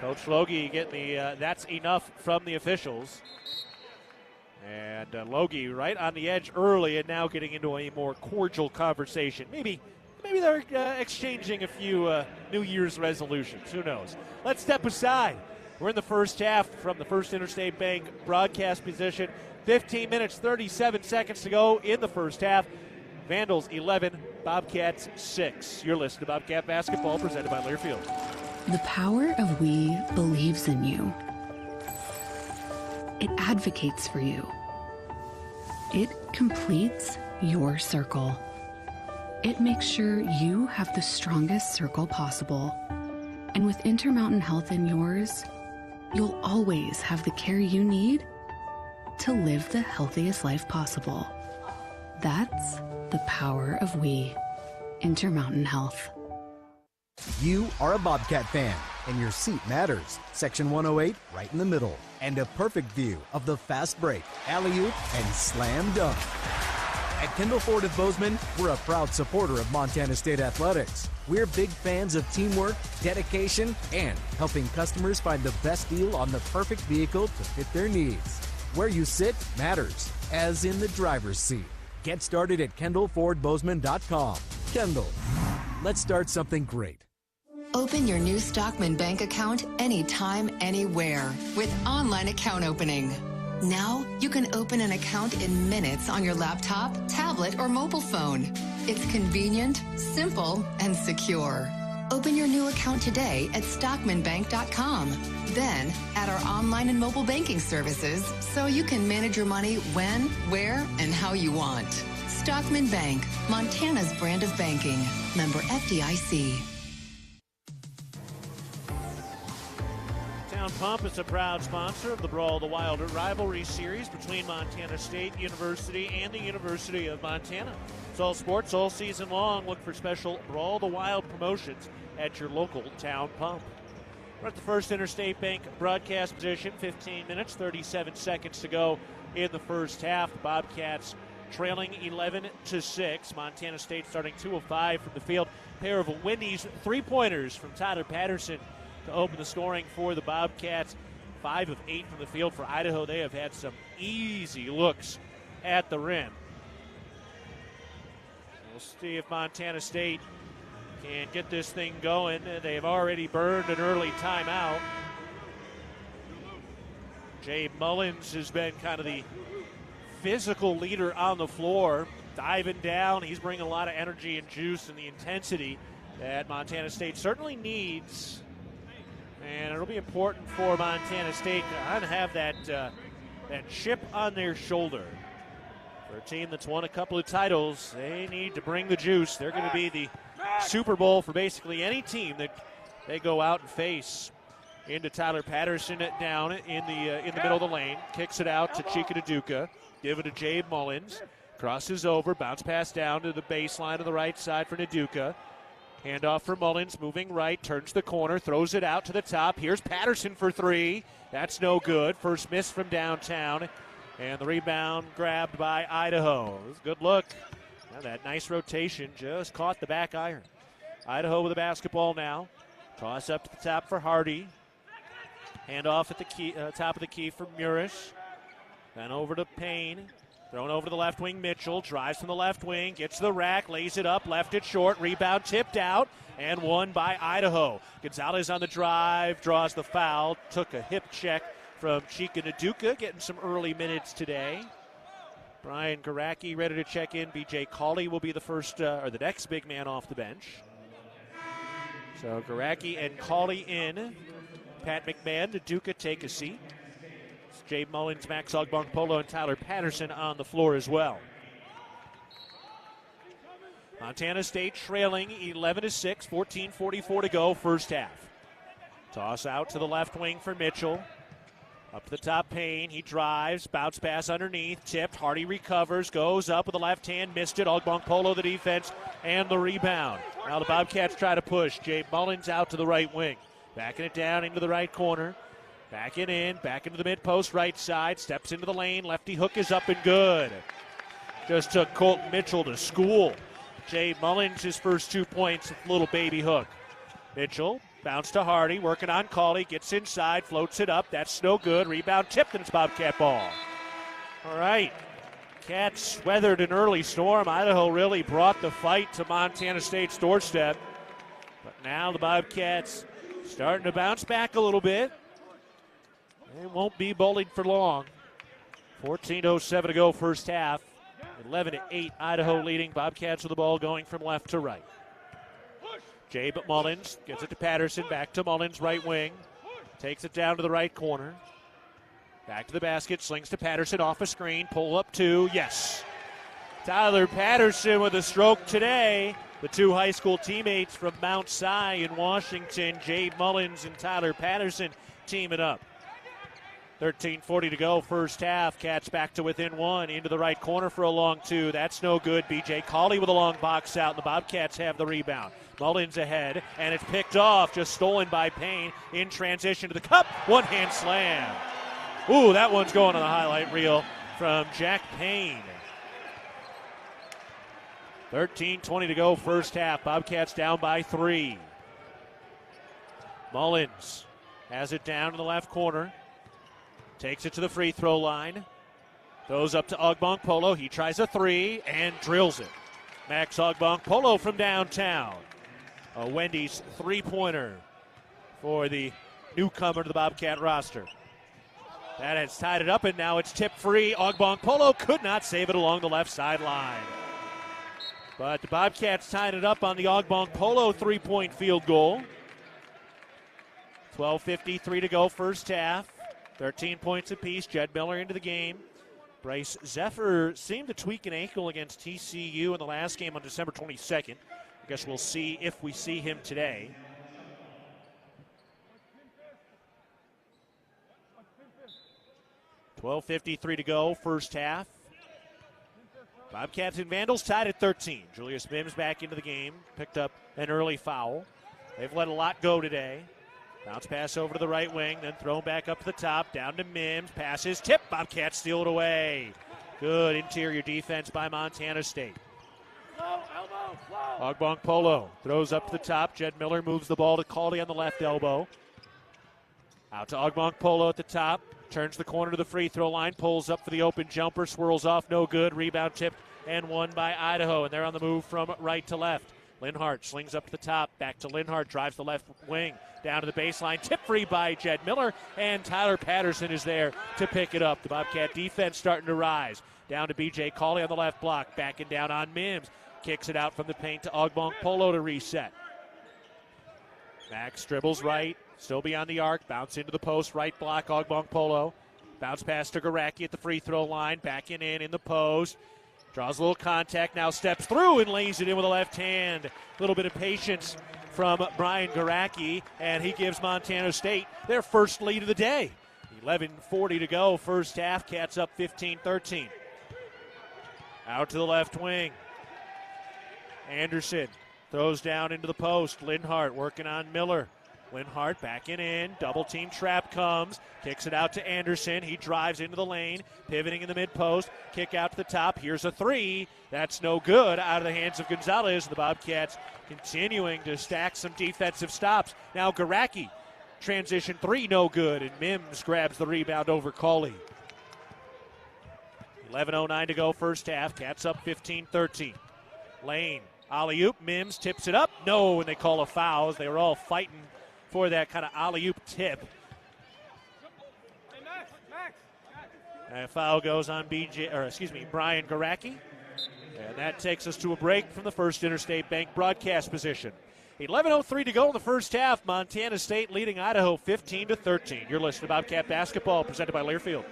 Coach Logie getting the that's enough from the officials. And Logie right on the edge early and now getting into a more cordial conversation. Maybe they're exchanging a few New Year's resolutions. Who knows? Let's step aside. We're in the first half from the First Interstate Bank broadcast position. 15 minutes, 37 seconds to go in the first half. Vandals 11, Bobcats 6. You're listening to Bobcat Basketball presented by Learfield. The power of we believes in you. It advocates for you. It completes your circle. It makes sure you have the strongest circle possible. And with Intermountain Health in yours, you'll always have the care you need to live the healthiest life possible. That's the power of we. Intermountain Health. You are a Bobcat fan, and your seat matters. Section 108, right in the middle. And a perfect view of the fast break, alley-oop, and slam dunk. At Kendall Ford of Bozeman, we're a proud supporter of Montana State Athletics. We're big fans of teamwork, dedication, and helping customers find the best deal on the perfect vehicle to fit their needs. Where you sit matters, as in the driver's seat. Get started at KendallFordBozeman.com. Kendall, let's start something great. Open your new Stockman Bank account anytime, anywhere with online account opening. Now, you can open an account in minutes on your laptop, tablet, or mobile phone. It's convenient, simple, and secure. Open your new account today at StockmanBank.com. Then, add our online and mobile banking services so you can manage your money when, where, and how you want. Stockman Bank, Montana's brand of banking. Member FDIC. Town Pump is a proud sponsor of the Brawl the Wild rivalry series between Montana State University and the University of Montana. It's all sports all season long. Look for special Brawl the Wild promotions at your local Town Pump. We're at the First Interstate Bank broadcast position. 15 minutes, 37 seconds to go in the first half. The Bobcats trailing 11-6. Montana State starting 2 of 5 from the field. Pair of Wendy's three-pointers from Tyler Patterson to open the scoring for the Bobcats. 5 of 8 from the field for Idaho. They have had some easy looks at the rim. We'll see if Montana State can get this thing going. They've already burned an early timeout. Jay Mullins has been kind of the physical leader on the floor, diving down. He's bringing a lot of energy and juice and the intensity that Montana State certainly needs. And it'll be important for Montana State to have that chip on their shoulder. For a team that's won a couple of titles, they need to bring the juice. They're going to be the Super Bowl for basically any team that they go out and face. Into Tyler Patterson down in the middle of the lane. Kicks it out to Chika Duduka. Give it to Jay Mullins. Crosses over. Bounce pass down to the baseline on the right side for Naduka. Handoff for Mullins. Moving right. Turns the corner. Throws it out to the top. Here's Patterson for three. That's no good. First miss from downtown. And the rebound grabbed by Idaho. It was a good look. Now that nice rotation just caught the back iron. Idaho with the basketball now. Toss up to the top for Hardy. Handoff at the top of the key for Murish. Then over to Payne. Thrown over to the left wing. Mitchell drives from the left wing. Gets to the rack. Lays it up. Left it short. Rebound tipped out. And won by Idaho. Gonzalez on the drive. Draws the foul. Took a hip check from Chika Naduka. Getting some early minutes today. Brian Garacki ready to check in. B.J. Cawley will be the first or the next big man off the bench. So Garacki and Cawley in. Pat McMahon, Naduka take a seat. It's Jay Mullins, Max Ogbonkpolo, and Tyler Patterson on the floor as well. Montana State trailing 11-6, 14:44 to go, first half. Toss out to the left wing for Mitchell. Up to the top, Payne. He drives, bounce pass underneath, tipped. Hardy recovers, goes up with the left hand, missed it. Ogbonkpolo the defense and the rebound. Now the Bobcats try to push. Jay Mullins out to the right wing. Backing it down into the right corner. Back into the mid-post right side. Steps into the lane. Lefty hook is up and good. Just took Colton Mitchell to school. Jay Mullins, his first 2 points, little baby hook. Mitchell, bounce to Hardy, working on Cawley. Gets inside, floats it up. That's no good. Rebound tipped, and it's Bobcat ball. All right. Cats weathered an early storm. Idaho really brought the fight to Montana State's doorstep. But now the Bobcats starting to bounce back a little bit. They won't be bullied for long. 14:07 to go first half. 11-8 Idaho leading. Bobcats with the ball going from left to right. Jay Mullins gets it to Patterson. Back to Mullins, right wing. Takes it down to the right corner. Back to the basket. Slings to Patterson off a screen. Pull up two. Yes. Tyler Patterson with a stroke today. The two high school teammates from Mount Si in Washington, Jay Mullins and Tyler Patterson, teaming up. 13:40 to go, first half. Cats back to within one. Into the right corner for a long two. That's no good. B.J. Cawley with a long box out, and the Bobcats have the rebound. Mullins ahead, and it's picked off, just stolen by Payne. In transition to the cup, one-hand slam. Ooh, that one's going on the highlight reel from Jack Payne. 13:20 to go first half. Bobcats down by 3. Mullins has it down in the left corner. Takes it to the free throw line. Throws up to Ogbong-Polo. He tries a 3 and drills it. Max Ogbong-Polo from downtown. A Wendy's three-pointer for the newcomer to the Bobcat roster. That has tied it up, and now it's tip free. Ogbong-Polo could not save it along the left sideline. But the Bobcats tied it up on the Ogbong-Polo three-point field goal. 12:53 to go first half. 13 points apiece. Jed Miller into the game. Bryce Zephyr seemed to tweak an ankle against TCU in the last game on December 22nd. I guess we'll see if we see him today. $12:53 to go, first half. Bobcats and Vandals tied at 13. Julius Mims back into the game, picked up an early foul. They've let a lot go today. Bounce pass over to the right wing, then thrown back up to the top, down to Mims. Passes, tip, Bobcats steal it away. Good interior defense by Montana State. Ogbong-Polo throws up to the top. Jed Miller moves the ball to Caldy on the left elbow. Out to Ogbong-Polo at the top. Turns the corner to the free throw line. Pulls up for the open jumper. Swirls off, no good. Rebound tipped and won by Idaho. And they're on the move from right to left. Linhart slings up to the top. Back to Linhart. Drives the left wing. Down to the baseline. Tip free by Jed Miller. And Tyler Patterson is there to pick it up. The Bobcat defense starting to rise. Down to B.J. Caldy on the left block. Backing down on Mims. Kicks it out from the paint to Ogbong-Polo to reset. Max dribbles right. Still beyond the arc. Bounce into the post. Right block. Ogbong-Polo. Bounce pass to Garacki at the free throw line. Backing in the post. Draws a little contact. Now steps through and lays it in with a left hand. A little bit of patience from Brian Garacki, and he gives Montana State their first lead of the day. 11:40 to go. First half. Cats up 15-13. Out to the left wing. Anderson throws down into the post. Linhart working on Miller. Linhart backing in. Double team trap comes. Kicks it out to Anderson. He drives into the lane. Pivoting in the mid post. Kick out to the top. Here's a 3. That's no good. Out of the hands of Gonzalez. The Bobcats continuing to stack some defensive stops. Now Garacki. Transition 3, no good. And Mims grabs the rebound over Cawley. 11:09 to go first half. Cats up 15-13. Lane. Alley-oop. Mims tips it up. No, and they call a foul. They were all fighting for that kind of alley-oop tip. And a foul goes on Brian Garacki. And that takes us to a break from the First Interstate Bank broadcast position. 11:03 to go in the first half. Montana State leading Idaho 15-13. You're listening to Bobcat Basketball presented by Learfield.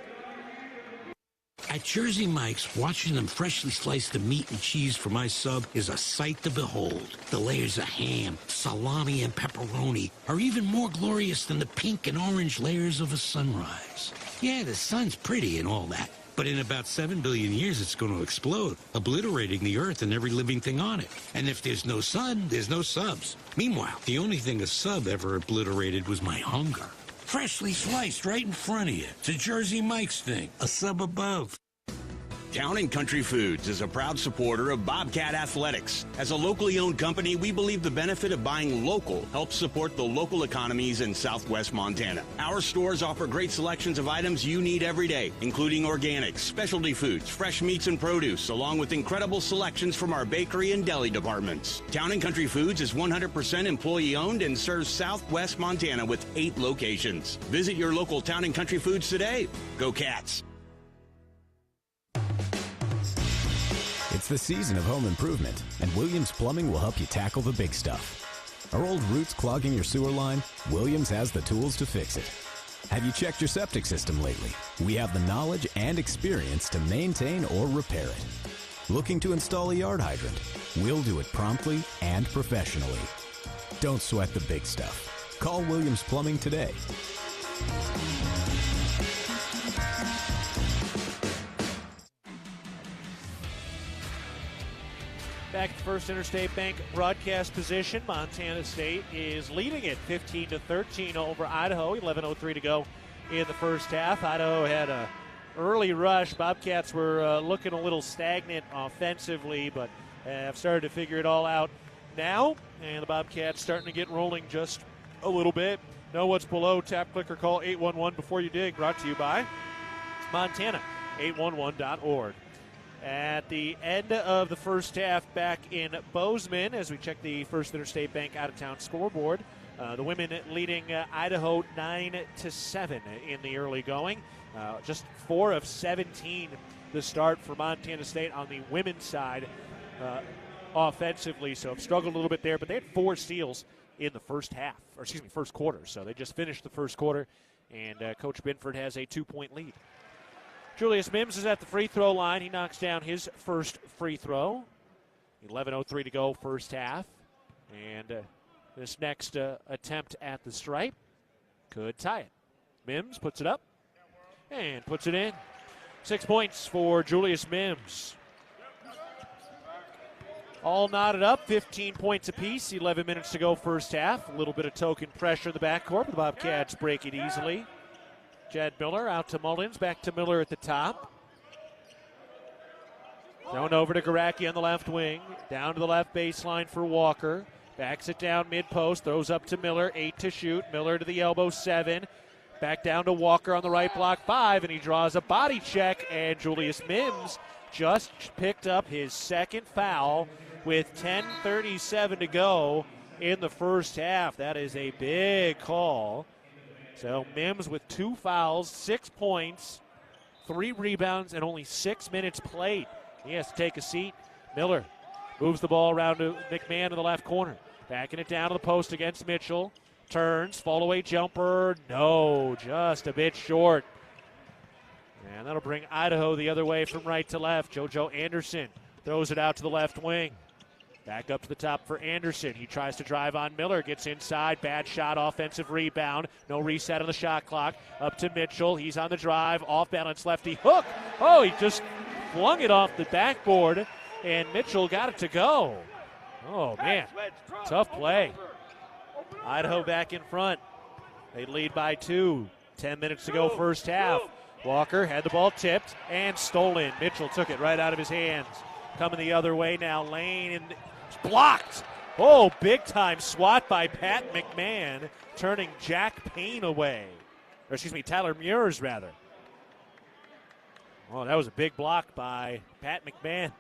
At Jersey Mike's, watching them freshly slice the meat and cheese for my sub is a sight to behold. The layers of ham, salami, and pepperoni are even more glorious than the pink and orange layers of a sunrise. Yeah, the sun's pretty and all that, but in about 7 billion years it's going to explode, obliterating the earth and every living thing on it. And if there's no sun, there's no subs. Meanwhile, the only thing a sub ever obliterated was my hunger. Freshly sliced right in front of you. It's a Jersey Mike's thing, a sub above. Town & Country Foods is a proud supporter of Bobcat Athletics. As a locally owned company, we believe the benefit of buying local helps support the local economies in southwest Montana. Our stores offer great selections of items you need every day, including organics, specialty foods, fresh meats and produce, along with incredible selections from our bakery and deli departments. Town & Country Foods is 100% employee-owned and serves southwest Montana with 8 locations. Visit your local Town & Country Foods today. Go Cats! It's the season of home improvement, and Williams Plumbing will help you tackle the big stuff. Are old roots clogging your sewer line? Williams has the tools to fix it. Have you checked your septic system lately? We have the knowledge and experience to maintain or repair it. Looking to install a yard hydrant? We'll do it promptly and professionally. Don't sweat the big stuff. Call Williams Plumbing today. Back to First Interstate Bank broadcast position. Montana State is leading it 15-13 over Idaho. 11:03 to go in the first half. Idaho had a early rush. Bobcats were looking a little stagnant offensively, but have started to figure it all out now, and the Bobcats starting to get rolling just a little bit. Know what's below? Tap, click, or call 811 before you dig. Brought to you by Montana, 811.org. At the end of the first half back in Bozeman, as we check the First Interstate Bank out-of-town scoreboard, the women leading Idaho 9-7 in the early going. Just 4 of 17 the start for Montana State on the women's side offensively, so have struggled a little bit there, but they had 4 steals in the first quarter. So they just finished the first quarter, and Coach Binford has a 2-point lead. Julius Mims is at the free throw line. He knocks down his first free throw. 11:03 to go first half. And this next attempt at the stripe could tie it. Mims puts it up and puts it in. 6 points for Julius Mims. All knotted up, 15 points apiece, 11 minutes to go first half. A little bit of token pressure in the backcourt. The Bobcats break it easily. Jed Miller out to Mullins, back to Miller at the top. Thrown over to Garacki on the left wing. Down to the left baseline for Walker. Backs it down mid-post, throws up to Miller, 8 to shoot. Miller to the elbow, 7. Back down to Walker on the right block, 5, and he draws a body check, and Julius Mims just picked up his second foul with 10:37 to go in the first half. That is a big call. So Mims with 2 fouls, 6 points, 3 rebounds, and only 6 minutes played. He has to take a seat. Miller moves the ball around to McMahon in the left corner. Backing it down to the post against Mitchell. Turns, fall away jumper. No, just a bit short. And that'll bring Idaho the other way from right to left. JoJo Anderson throws it out to the left wing. Back up to the top for Anderson. He tries to drive on Miller. Gets inside. Bad shot. Offensive rebound. No reset on the shot clock. Up to Mitchell. He's on the drive. Off balance lefty hook. Oh, he just flung it off the backboard. And Mitchell got it to go. Oh, man. Tough play. Idaho back in front. They lead by 2. 10 minutes to go first half. Walker had the ball tipped and stolen. Mitchell took it right out of his hands. Coming the other way now. Lane and blocked. Oh, big time swat by Pat McMahon, turning Jack Payne away. Or excuse me, Tyler Muirs rather. Oh, that was a big block by Pat McMahon.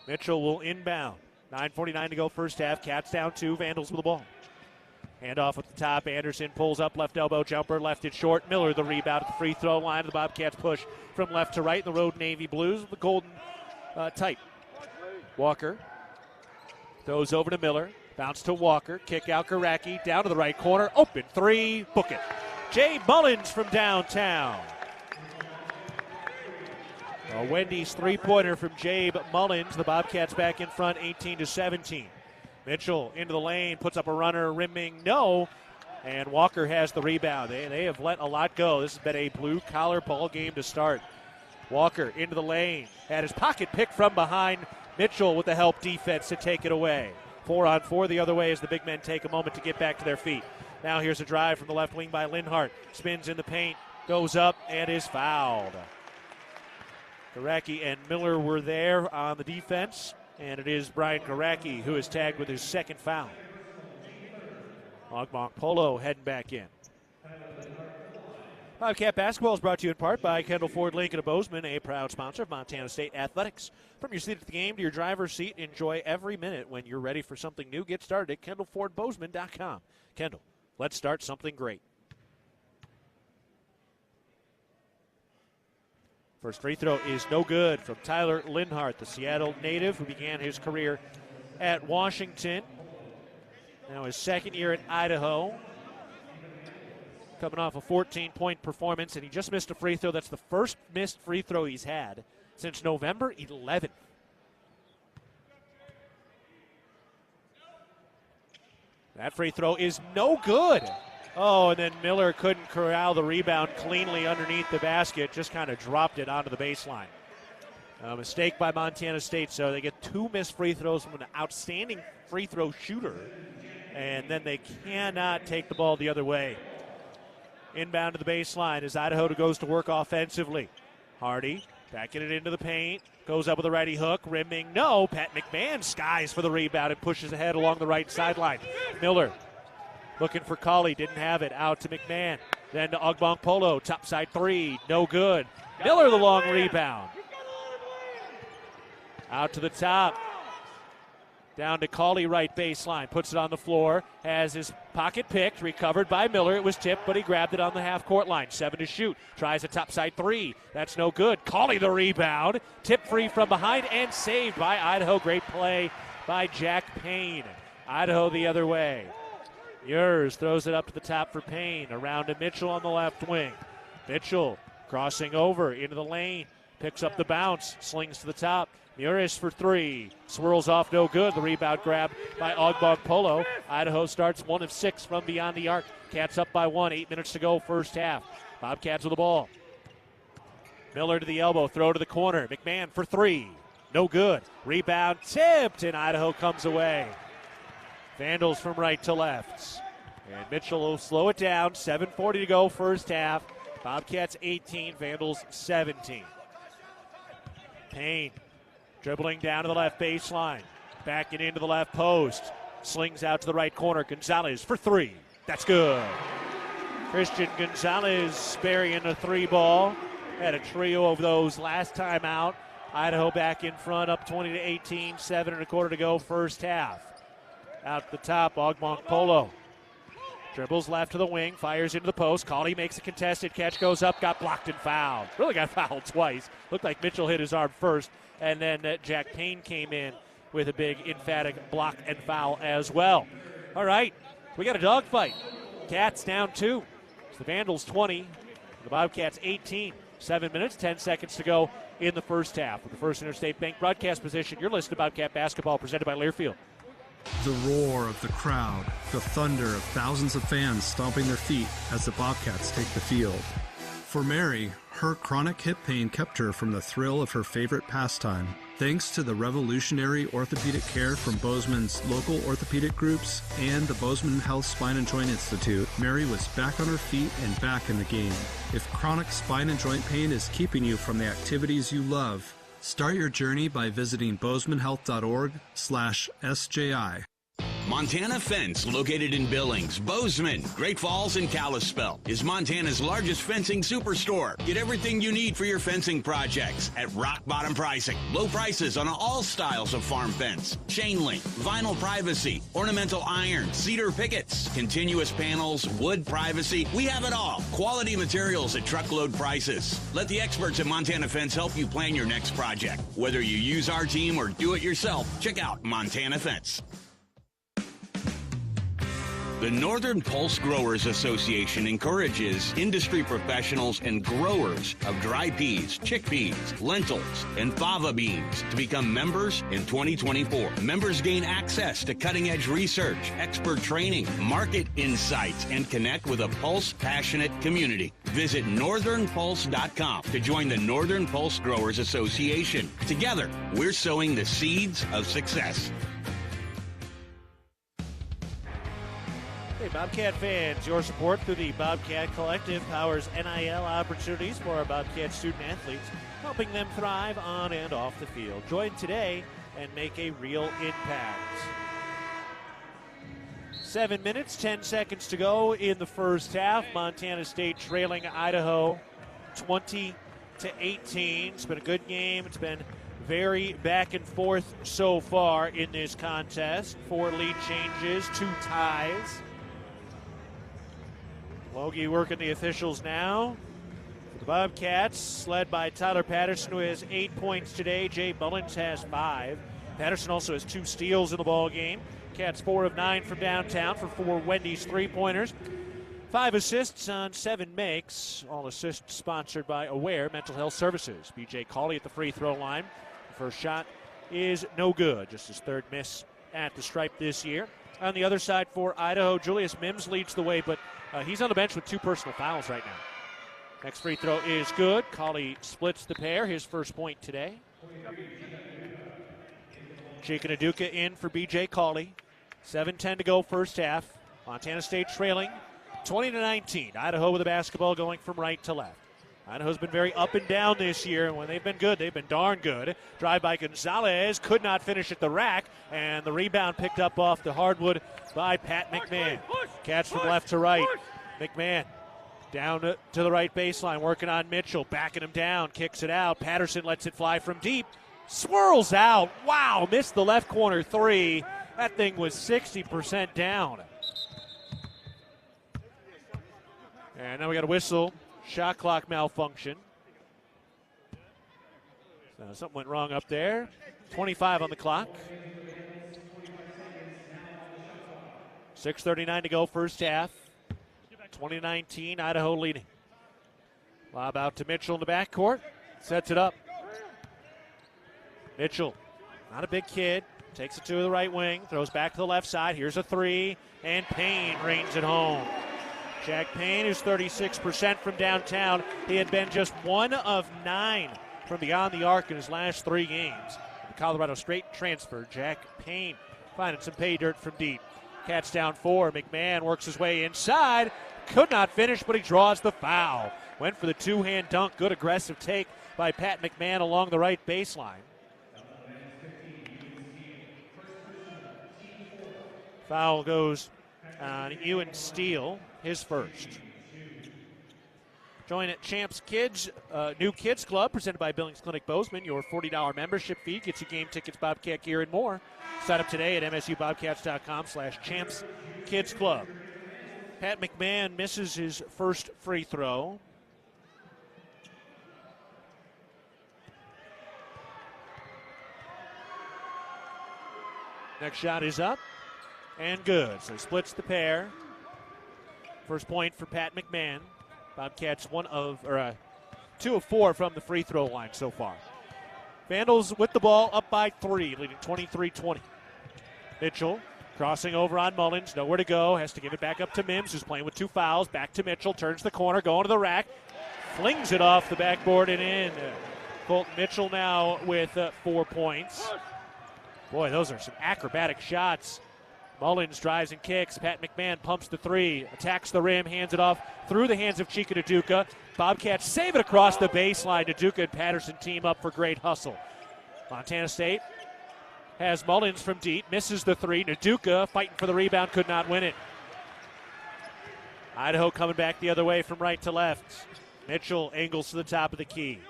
Mitchell will inbound. 9:49 to go first half. Cats down 2. Vandals with the ball. Handoff at the top. Anderson pulls up, left elbow jumper, left it short. Miller the rebound at the free throw line. The Bobcats push from left to right. The Road Navy Blues with the golden type. Walker throws over to Miller. Bounce to Walker. Kick out Garacki. Down to the right corner. Open 3. Book it. Jay Mullins from downtown. A Wendy's three-pointer from Jabe Mullins. The Bobcats back in front, 18-17. Mitchell into the lane, puts up a runner, rimming, no. And Walker has the rebound. They have let a lot go. This has been a blue-collar ball game to start. Walker into the lane, had his pocket picked from behind. Mitchell with the help defense to take it away. 4-on-4 the other way as the big men take a moment to get back to their feet. Now here's a drive from the left wing by Linhart. Spins in the paint, goes up, and is fouled. Garacki and Miller were there on the defense, and it is Brian Garacki who is tagged with his second foul. Ogmont Polo heading back in. Bobcat basketball is brought to you in part by Kendall Ford Lincoln of Bozeman, a proud sponsor of Montana State Athletics. From your seat at the game to your driver's seat, enjoy every minute. When you're ready for something new, get started at KendallFordBozeman.com. Kendall, let's start something great. First free throw is no good from Tyler Linhart, the Seattle native who began his career at Washington. Now his second year at Idaho. Coming off a 14-point performance, and he just missed a free throw. That's the first missed free throw he's had since November 11th. That free throw is no good. Oh, and then Miller couldn't corral the rebound cleanly underneath the basket, just kind of dropped it onto the baseline. A mistake by Montana State, so they get 2 missed free throws from an outstanding free throw shooter, and then they cannot take the ball the other way. Inbound to the baseline as Idaho goes to work offensively. Hardy Backing it into the paint. Goes up with a righty hook. Rimming. No. Pat McMahon skies for the rebound and pushes ahead along the right sideline. Miller looking for Colley. Didn't have it. Out to McMahon. Then to Ogbong Polo. Topside three. No good. Miller the long rebound. Out to the top. Down to Colley, right baseline. Puts it on the floor. Has his pocket picked. Recovered by Miller. It was tipped, but he grabbed it on the half-court line. 7 to shoot. Tries a topside three. That's no good. Colley the rebound. Tip free from behind and saved by Idaho. Great play by Jack Payne. Idaho the other way. Urs throws it up to the top for Payne. Around to Mitchell on the left wing. Mitchell crossing over into the lane. Picks up the bounce. Slings to the top. Urs for three. Swirls off, no good. The rebound grab by Ogbong Polo. Idaho starts 1 of 6 from beyond the arc. Cats up by 1. 8 minutes to go, first half. Bobcats with the ball. Miller to the elbow. Throw to the corner. McMahon for three. No good. Rebound tipped, and Idaho comes away. Vandals from right to left. And Mitchell will slow it down. 7:40 to go, first half. Bobcats 18, Vandals 17. Payne dribbling down to the left baseline. Backing into the left post. Slings out to the right corner. Gonzalez for three. That's good. Christian Gonzalez burying the three ball. Had a trio of those last time out. Idaho back in front, up 20 to 18. 7 1/4 to go, first half. Out the top, Ogbong Polo. Dribbles left to the wing, fires into the post. Colley makes a contested catch, goes up, got blocked and fouled. Really got fouled twice. Looked like Mitchell hit his arm first, and then Jack Payne came in with a big emphatic block and foul as well. All right, we got a dogfight. Cats down 2. It's the Vandals 20, the Bobcats 18. 7 minutes, 10 seconds to go in the first half. With the First Interstate Bank broadcast position, you're listening to Bobcat Basketball presented by Learfield. The roar of the crowd, the thunder of thousands of fans stomping their feet as the Bobcats take the field. For Mary, her chronic hip pain kept her from the thrill of her favorite pastime. Thanks to the revolutionary orthopedic care from Bozeman's local orthopedic groups and the Bozeman Health Spine and Joint Institute, Mary was back on her feet and back in the game. If chronic spine and joint pain is keeping you from the activities you love, start your journey by visiting bozemanhealth.org/SJI. Montana Fence, located in Billings, Bozeman, Great Falls, and Kalispell, is Montana's largest fencing superstore. Get everything you need for your fencing projects at rock bottom pricing. Low prices on all styles of farm fence, chain link, vinyl privacy, ornamental iron, cedar pickets, continuous panels, wood privacy. We have it all. Quality materials at truckload prices. Let the experts at Montana Fence help you plan your next project. Whether you use our team or do it yourself, check out Montana Fence. The Northern Pulse Growers Association encourages industry professionals and growers of dry peas, chickpeas, lentils, and fava beans to become members in 2024. Members gain access to cutting-edge research, expert training, market insights, and connect with a Pulse-passionate community. Visit northernpulse.com to join the Northern Pulse Growers Association. Together, we're sowing the seeds of success. Hey, Bobcat fans, your support through the Bobcat Collective powers NIL opportunities for our Bobcat student athletes, helping them thrive on and off the field. Join today and make a real impact. 7 minutes, 10 seconds to go in the first half. Montana State trailing Idaho 20 to 18. It's been a good game. It's been very back and forth so far in this contest. 4 lead changes, 2 ties. Logie working the officials now. For the Bobcats, led by Tyler Patterson, who has 8 points today. Jay Mullins has 5. Patterson also has 2 steals in the ball game. Cats 4 of 9 from downtown for 4 Wendy's three-pointers. 5 assists on 7 makes. All assists sponsored by Aware Mental Health Services. B.J. Colley at the free throw line. The first shot is no good. Just his 3rd miss at the stripe this year. On the other side for Idaho, Julius Mims leads the way, but he's on the bench with 2 personal fouls right now. Next free throw is good. Colley splits the pair, his first point today. Chikanaduka in for B.J. Colley. 7:10 to go first half. Montana State trailing 20 to 19. Idaho with the basketball going from right to left. Idaho's been very up and down this year, and when they've been good, they've been darn good. Drive by Gonzalez, could not finish at the rack, and the rebound picked up off the hardwood by Pat McMahon. Catch from left to right. McMahon down to the right baseline, working on Mitchell, backing him down, kicks it out. Patterson lets it fly from deep, swirls out. Wow, missed the left corner three. That thing was 60% down. And now we got a whistle. Shot clock malfunction. So something went wrong up there. 25 on the clock. 6:39 to go, first half. 2019, Idaho leading. Lob out to Mitchell in the backcourt. Sets it up. Mitchell, not a big kid. Takes it to the right wing. Throws back to the left side. Here's a three. And Payne rains it home. Jack Payne is 36% from downtown. He had been just 1 of 9 from beyond the arc in his last 3 games. The Colorado State transfer, Jack Payne, finding some pay dirt from deep. Catch down 4. McMahon works his way inside. Could not finish, but he draws the foul. Went for the two-hand dunk. Good aggressive take by Pat McMahon along the right baseline. Foul goes on Ewan Steele, his first. Join at Champs Kids, new kids club presented by Billings Clinic Bozeman. Your $40 membership fee gets you game tickets, Bobcat gear, and more. Sign up today at msubobcats.com/Champs Kids Club. Pat McMahon misses his first free throw. Next shot is up and good. So he splits the pair. First point for Pat McMahon. Bobcats 2 of 4 from the free throw line so far. Vandals with the ball up by 3, leading 23-20. Mitchell crossing over on Mullins, nowhere to go, has to give it back up to Mims, who's playing with 2 fouls. Back to Mitchell, turns the corner, going to the rack, flings it off the backboard and in. Colton Mitchell now with 4 points. Boy, those are some acrobatic shots. Mullins drives and kicks. Pat McMahon pumps the 3, attacks the rim, hands it off through the hands of Chika Naduka. Bobcats save it across the baseline. Naduka and Patterson team up for great hustle. Montana State has Mullins from deep, misses the 3. Naduka fighting for the rebound, could not win it. Idaho coming back the other way from right to left. Mitchell angles to the top of the key.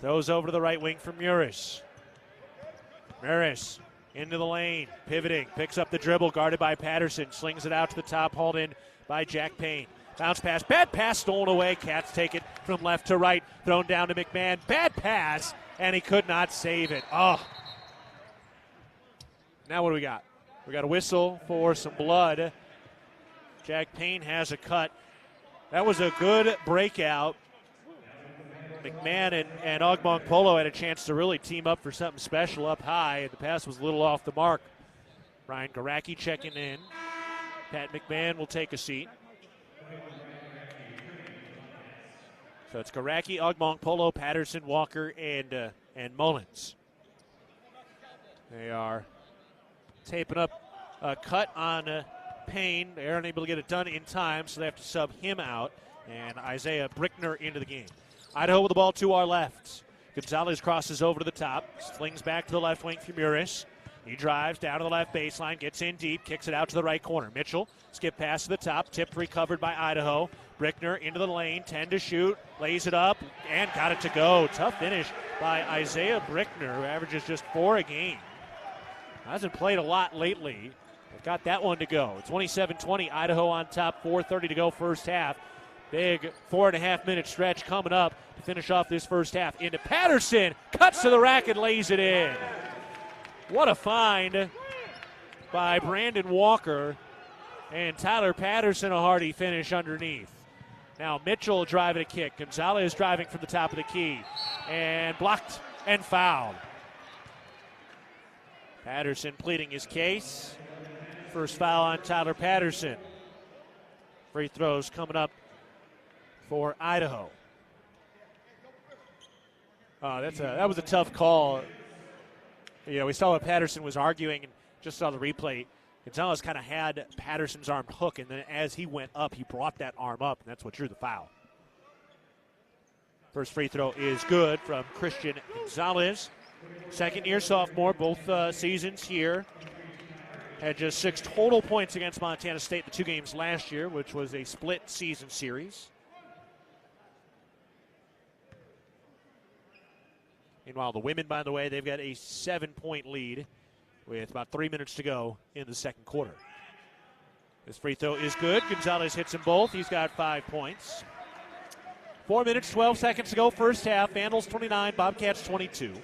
Throws over to the right wing for Muris. Muris into the lane, pivoting, picks up the dribble, guarded by Patterson, slings it out to the top, hauled in by Jack Payne. Bounce pass, bad pass, stolen away. Cats take it from left to right, thrown down to McMahon. Bad pass, and he could not save it. Oh. Now what do we got? We got a whistle for some blood. Jack Payne has a cut. That was a good breakout. McMahon and Ogbong Polo had a chance to really team up for something special up high, and the pass was a little off the mark. Ryan Garacki checking in. Pat McMahon will take a seat. So it's Garacki, Ogbong Polo, Patterson, Walker, and Mullins. They are taping up a cut on Payne. They aren't able to get it done in time, so they have to sub him out, and Isaiah Brickner into the game. Idaho with the ball to our left. Gonzalez crosses over to the top, slings back to the left wing for Muris. He drives down to the left baseline, gets in deep, kicks it out to the right corner. Mitchell, skip pass to the top, tipped, recovered by Idaho. Brickner into the lane, 10 to shoot, lays it up, and got it to go. Tough finish by Isaiah Brickner, who averages just 4 a game. Hasn't played a lot lately, but got that one to go. 27-20, Idaho on top, 4:30 to go first half. Big 4.5-minute stretch coming up to finish off this first half. Into Patterson, cuts to the rack and lays it in. What a find by Brandon Walker. And Tyler Patterson, a hearty finish underneath. Now Mitchell driving a kick. Gonzalez driving from the top of the key. And blocked and fouled. Patterson pleading his case. First foul on Tyler Patterson. Free throws coming up for Idaho. That was a tough call. You know, we saw what Patterson was arguing and just saw the replay. Gonzalez kind of had Patterson's arm hook, and then as he went up, he brought that arm up, and that's what drew the foul. First free throw is good from Christian Gonzalez. Second-year sophomore, both seasons here. Had just 6 total points against Montana State in the 2 games last year, which was a split season series. Meanwhile, the women, by the way, they've got a 7-point lead with about 3 minutes to go in the second quarter. This free throw is good. Gonzalez hits them both. He's got 5 points. 4 minutes, 12 seconds to go, first half. Vandals 29, Bobcats 22.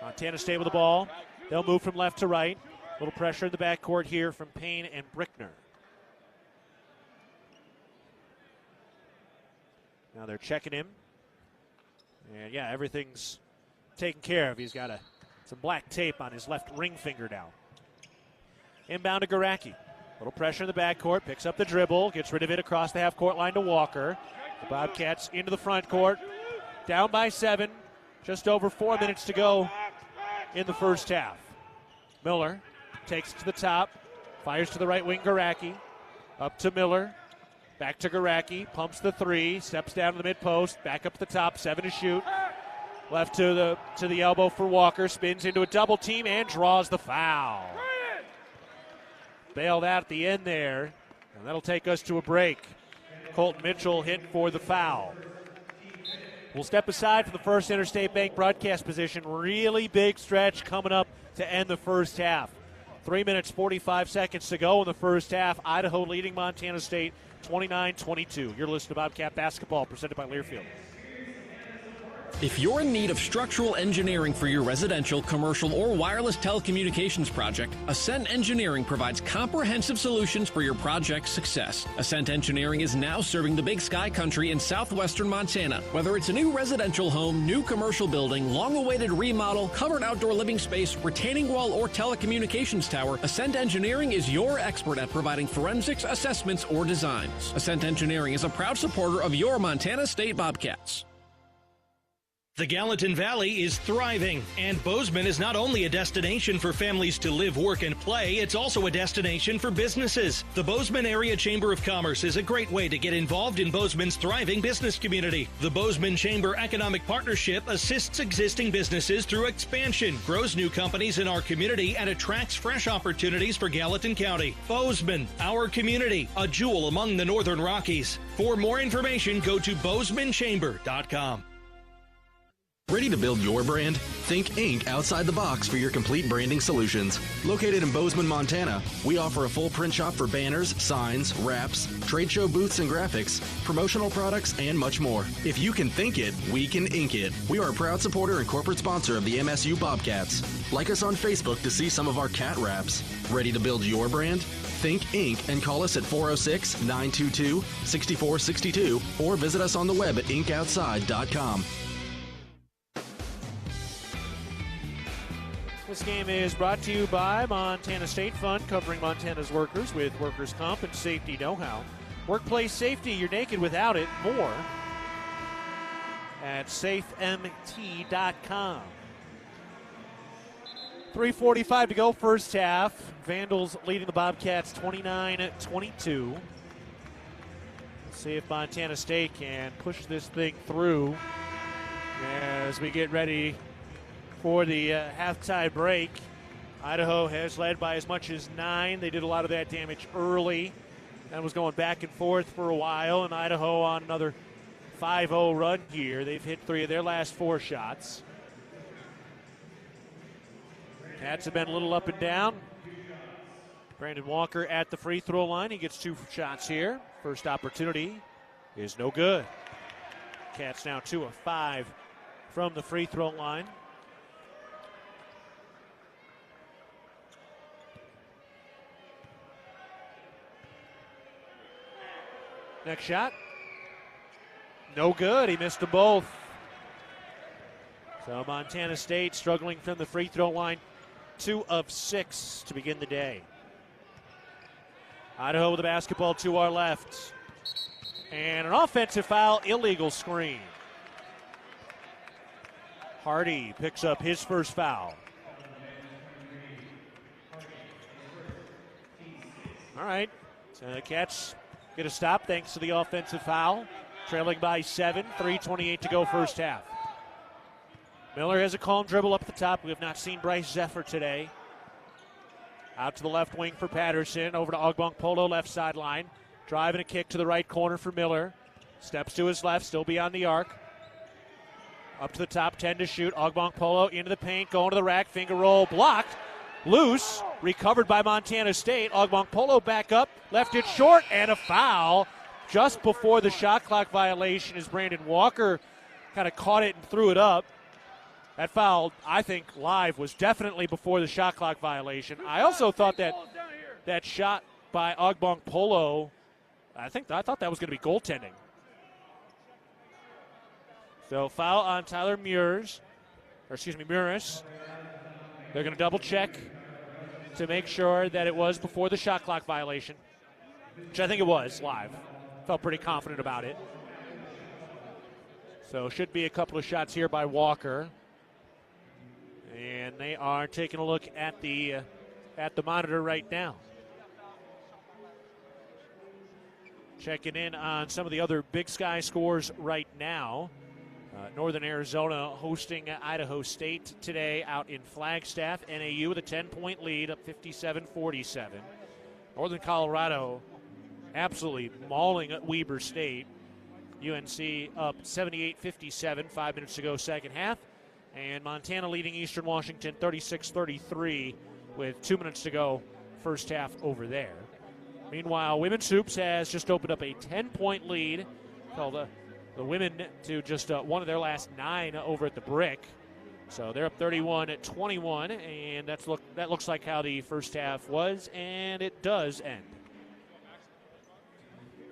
Montana State with the ball. They'll move from left to right. A little pressure in the backcourt here from Payne and Brickner. Now they're checking him. And, yeah, everything's taken care of. He's got some black tape on his left ring finger now. Inbound to Garacki. Little pressure in the backcourt. Picks up the dribble. Gets rid of it across the half-court line to Walker. The Bobcats into the front court. Down by 7. Just over 4 minutes to go in the first half. Miller takes it to the top. Fires to the right wing, Garacki. Up to Miller. Back to Garacki. Pumps the 3. Steps down to the mid-post. Back up to the top. 7 to shoot. Left to the elbow for Walker. Spins into a double team and draws the foul. Bailed out at the end there. And that'll take us to a break. Colton Mitchell hit for the foul. We'll step aside from the First Interstate Bank broadcast position. Really big stretch coming up to end the first half. 3 minutes, 45 seconds to go in the first half. Idaho leading Montana State 29-22. You're listening to Bobcat Basketball, presented by Learfield. If you're in need of structural engineering for your residential, commercial, or wireless telecommunications project, Ascent Engineering provides comprehensive solutions for your project's success. Ascent Engineering is now serving the Big Sky country in southwestern Montana. Whether it's a new residential home, new commercial building, long-awaited remodel, covered outdoor living space, retaining wall, or telecommunications tower, Ascent Engineering is your expert at providing forensics, assessments, or designs. Ascent Engineering is a proud supporter of your Montana State Bobcats. The Gallatin Valley is thriving, and Bozeman is not only a destination for families to live, work, and play, it's also a destination for businesses. The Bozeman Area Chamber of Commerce is a great way to get involved in Bozeman's thriving business community. The Bozeman Chamber Economic Partnership assists existing businesses through expansion, grows new companies in our community, and attracts fresh opportunities for Gallatin County. Bozeman, our community, a jewel among the Northern Rockies. For more information, go to bozemanchamber.com. Ready to build your brand? Think Inc. outside the box for your complete branding solutions. Located in Bozeman, Montana, we offer a full print shop for banners, signs, wraps, trade show booths and graphics, promotional products, and much more. If you can think it, we can ink it. We are a proud supporter and corporate sponsor of the MSU Bobcats. Like us on Facebook to see some of our cat wraps. Ready to build your brand? Think Inc. and call us at 406-922-6462 or visit us on the web at inkoutside.com. This game is brought to you by Montana State Fund, covering Montana's workers with workers' comp and safety know-how. Workplace safety, you're naked without it. More at safemt.com. 3:45 to go, first half. Vandals leading the Bobcats 29-22. See if Montana State can push this thing through as we get ready for the halftime break. Idaho has led by as much as 9. They did a lot of that damage early. That was going back and forth for a while, and Idaho on another 5-0 run here. They've hit 3 of their last 4 shots. Cats have been a little up and down. Brandon Walker at the free throw line. He gets 2 shots here. First opportunity is no good. Cats now 2 of 5 from the free throw line. Next shot. No good. He missed them both. So Montana State struggling from the free throw line. 2 of 6 to begin the day. Idaho with the basketball to our left. And an offensive foul, illegal screen. Hardy picks up his first foul. All right. So the Cats get a stop thanks to the offensive foul. trailing by 7, 3:28 to go first half. Miller has a calm dribble up the top. We have not seen Bryce Zephyr today. Out to the left wing for Patterson. Over to Ogbong-Polo, left sideline. Driving a kick to the right corner for Miller. Steps to his left, still beyond the arc. Up to the top, 10 to shoot. Ogbong-Polo into the paint, going to the rack. Finger roll, blocked. Loose, recovered by Montana State. Ogbong-Polo back up, left it short, and a foul. Just before the shot clock violation as Brandon Walker kind of caught it and threw it up. That foul, I think, live was definitely before the shot clock violation. I also thought that shot by Ogbong-Polo, I thought that was going to be goaltending. So foul on Tyler Muris. They're going to double check to make sure that it was before the shot clock violation, which I think it was live. Felt pretty confident about it. So should be a couple of shots here by Walker. And they are taking a look at the monitor right now. Checking in on some of the other Big Sky scores right now. Northern Arizona hosting Idaho State today out in Flagstaff. NAU with a 10-point lead, up 57-47. Northern Colorado absolutely mauling at Weber State. UNC up 78-57, 5 minutes to go second half. And Montana leading Eastern Washington 36-33 with 2 minutes to go first half over there. Meanwhile, Women's Hoops has just opened up a 10-point lead. Held the women to just one of their last 9 over at the Brick. So they're up 31-21, and that looks like how the first half was, and it does end.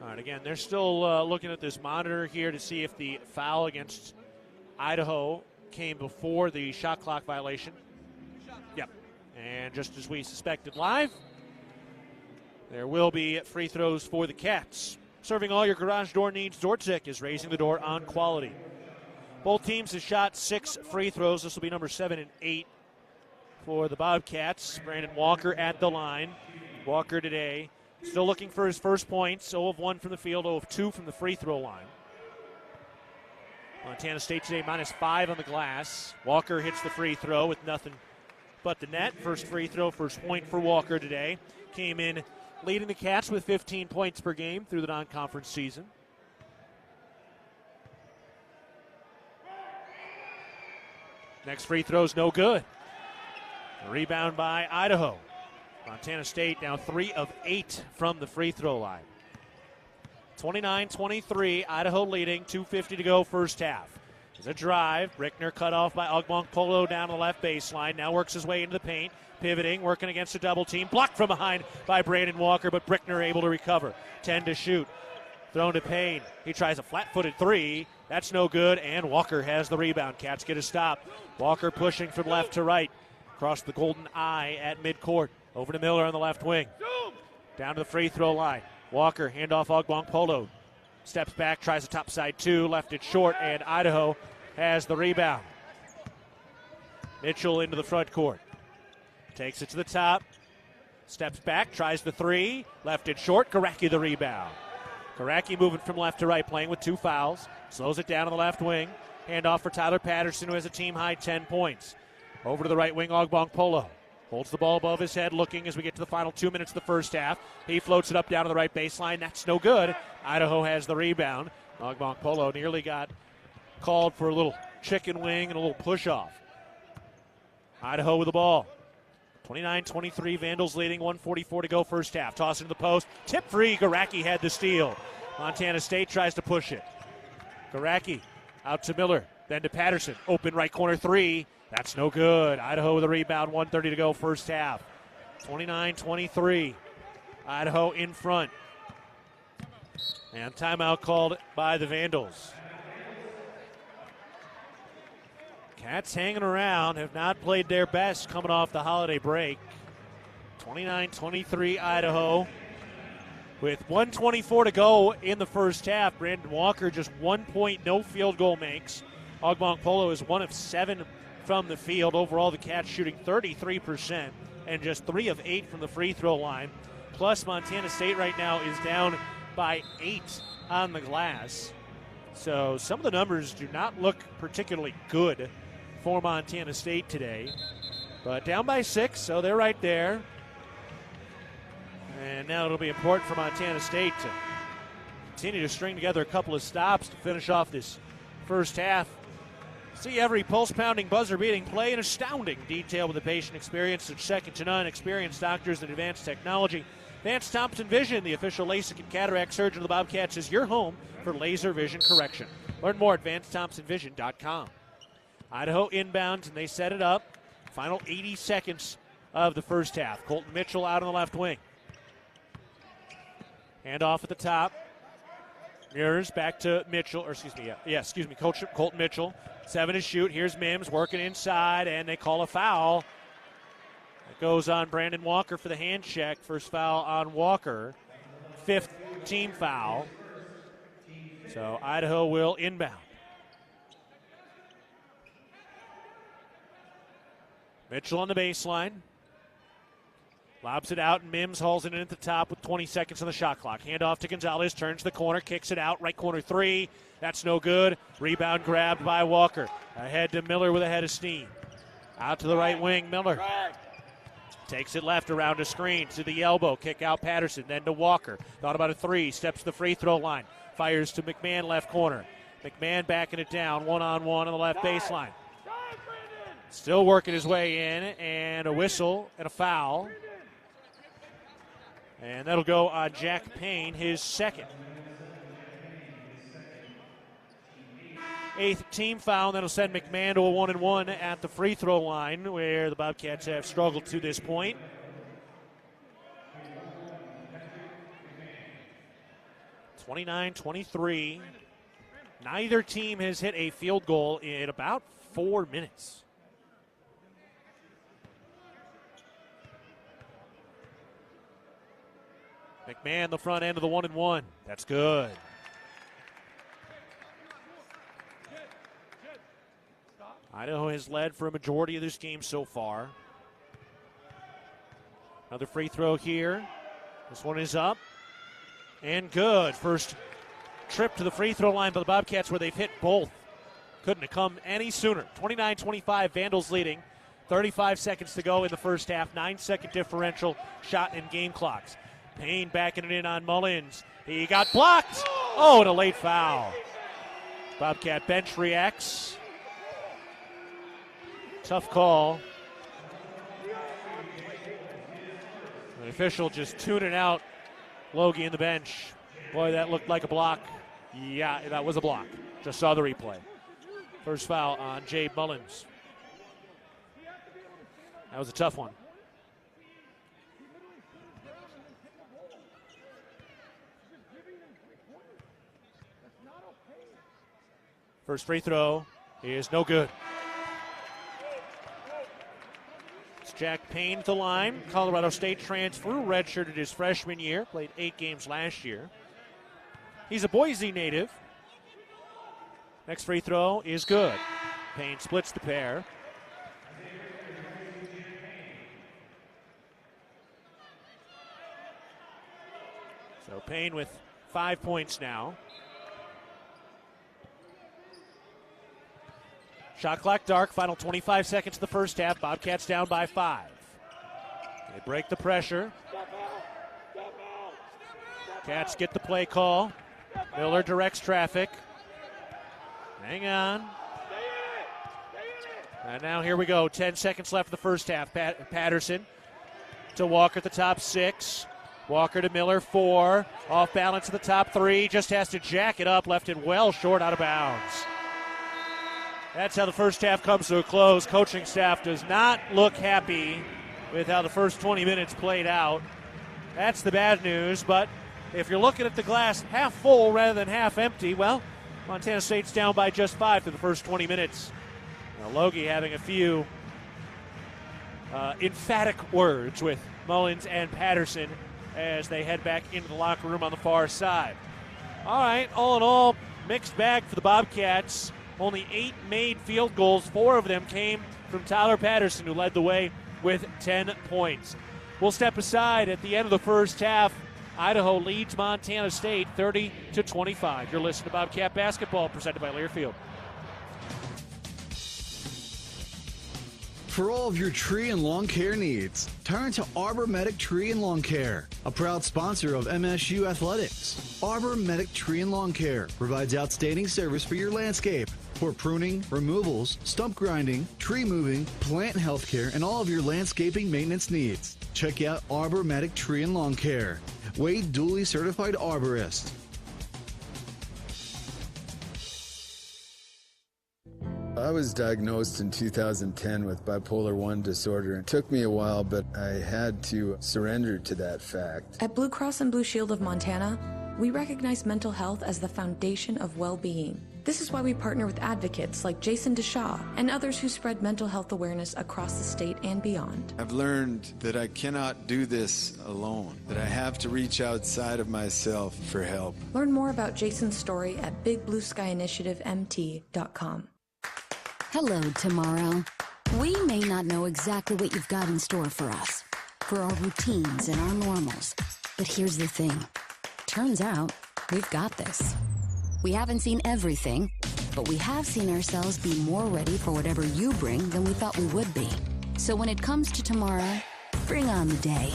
All right, again, they're still looking at this monitor here to see if the foul against Idaho came before the shot clock violation. Yep. And just as we suspected live, there will be free throws for the Cats. Serving all your garage door needs, DoorTech is raising the door on quality. Both teams have shot 6 free throws. This will be number 7 and 8 for the Bobcats. Brandon Walker at the line. Walker today still looking for his first points. 0 of 1 from the field, 0 of 2 from the free throw line. Montana State today -5 on the glass. Walker hits the free throw with nothing but the net. First free throw, first point for Walker today. Came in leading the Cats with 15 points per game through the non-conference season. Next free throw's no good. A rebound by Idaho. Montana State now 3 of 8 from the free throw line. 29-23, Idaho leading, 2:50 to go first half. There's a drive. Brickner cut off by Ogbong-Polo down the left baseline. Now works his way into the paint. Pivoting, working against a double team. Blocked from behind by Brandon Walker, but Brickner able to recover. 10 to shoot. Thrown to Payne. He tries a flat-footed 3. That's no good, and Walker has the rebound. Cats get a stop. Walker pushing from left to right. Across the golden eye at midcourt. Over to Miller on the left wing. Down to the free throw line. Walker, handoff Ogbong-Polo. Steps back, tries a topside 2. Left it short, and Idaho has the rebound. Mitchell into the front court. Takes it to the top. Steps back, tries the 3. Left it short. Garacki the rebound. Garacki moving from left to right, playing with 2 fouls. Slows it down on the left wing. Handoff for Tyler Patterson, who has a team-high 10 points. Over to the right wing, Ogbong-Polo. Holds the ball above his head, looking as we get to the final 2 minutes of the first half. He floats it up down to the right baseline. That's no good. Idaho has the rebound. Ogbong-Polo nearly got called for a little chicken wing and a little push-off. Idaho with the ball. 29-23, Vandals leading, 1:44 to go first half. Toss into the post. Tip free. Garacki had the steal. Montana State tries to push it. Garacki out to Miller. Then to Patterson. Open right corner 3. That's no good. Idaho with a rebound, 1:30 to go first half. 29-23. Idaho in front. And timeout called by the Vandals. Cats hanging around, have not played their best coming off the holiday break. 29-23 Idaho. With 1:24 to go in the first half, Brandon Walker just 1 point, no field goal makes. Ogbong-Polo is 1 of 7 from the field. Overall, the Cats shooting 33% and just 3 of 8 from the free throw line. Plus, Montana State right now is down by 8 on the glass. So some of the numbers do not look particularly good for Montana State today. But down by 6, so they're right there. And now it'll be important for Montana State to continue to string together a couple of stops to finish off this first half. See every pulse-pounding, buzzer-beating play in astounding detail with the patient experience that's second to none. Experienced doctors and advanced technology. Vance Thompson Vision, the official LASIK and cataract surgeon of the Bobcats, is your home for laser vision correction. Learn more at VanceThompsonVision.com. Idaho inbounds, and they set it up. Final 80 seconds of the first half. Colton Mitchell out on the left wing. Hand off at the top. Mirrors back to Mitchell, or Colton Mitchell. 7 to shoot. Here's Mims working inside, and they call a foul. It goes on Brandon Walker for the hand check. First foul on Walker. 5th team foul. So Idaho will inbound. Mitchell on the baseline. Lobs it out, and Mims hauls it in at the top with 20 seconds on the shot clock. Hand off to Gonzalez, turns the corner, kicks it out, right corner 3. That's no good. Rebound grabbed by Walker. Ahead to Miller with a head of steam. Out to the right wing, Miller. Takes it left around a screen to the elbow. Kick out Patterson, then to Walker. Thought about a 3, steps to the free throw line. Fires to McMahon, left corner. McMahon backing it down, one-on-one on the left baseline. Still working his way in, and a whistle and a foul. And that'll go on Jack Payne, his second. 8th team foul, and that'll send McMahon to a 1-and-1 at the free throw line, where the Bobcats have struggled to this point. (29-23). Neither team has hit a field goal in about 4 minutes. McMahon, the front end of the 1-and-1. That's good. Idaho has led for a majority of this game so far. Another free throw here. This one is up. And good. First trip to the free throw line by the Bobcats where they've hit both. Couldn't have come any sooner. 29-25, Vandals leading. 35 seconds to go in the first half. 9-second differential. Shot and game clocks. Payne backing it in on Mullins. He got blocked. Oh, and a late foul. Bobcat bench reacts. Tough call. The official just tuning out Logie in the bench. Boy, that looked like a block. Yeah, that was a block. Just saw the replay. First foul on Jade Mullins. That was a tough one. First free throw is no good. It's Jack Payne to the line. Colorado State transfer, redshirted his freshman year, played 8 games last year. He's a Boise native. Next free throw is good. Payne splits the pair. So Payne with 5 points now. Shot clock dark, final 25 seconds of the first half. Bobcats down by 5. They break the pressure. Cats get the play call. Miller directs traffic. Hang on. And now here we go. 10 seconds left of the first half. Patterson to Walker at the top 6. Walker to Miller 4. Off balance at the top 3. Just has to jack it up. Left it well short, out of bounds. That's how the first half comes to a close. Coaching staff does not look happy with how the first 20 minutes played out. That's the bad news, but if you're looking at the glass half full rather than half empty, well, Montana State's down by just 5 through the first 20 minutes. Now, Logie having a few emphatic words with Mullins and Patterson as they head back into the locker room on the far side. All right, all in all, mixed bag for the Bobcats. Only 8 made field goals. 4 of them came from Tyler Patterson, who led the way with 10 points. We'll step aside at the end of the first half. Idaho leads Montana State 30-25. You're listening to Bobcat Basketball, presented by Learfield. For all of your tree and lawn care needs, turn to Arbor Medic Tree and Lawn Care, a proud sponsor of MSU Athletics. Arbor Medic Tree and Lawn Care provides outstanding service for your landscape. For pruning, removals, stump grinding, tree moving, plant health care, and all of your landscaping maintenance needs. Check out Arbor Medic Tree and Lawn Care. Wade duly certified arborist. I was diagnosed in 2010 with bipolar 1 disorder. It took me a while, but I had to surrender to that fact. At Blue Cross and Blue Shield of Montana, we recognize mental health as the foundation of well-being. This is why we partner with advocates like Jason DeShaw and others who spread mental health awareness across the state and beyond. I've learned that I cannot do this alone, that I have to reach outside of myself for help. Learn more about Jason's story at bigblueskyinitiativemt.com. Hello, tomorrow. We may not know exactly what you've got in store for us, for our routines and our normals. But here's the thing. Turns out, we've got this. We haven't seen everything, but we have seen ourselves be more ready for whatever you bring than we thought we would be. So when it comes to tomorrow, bring on the day.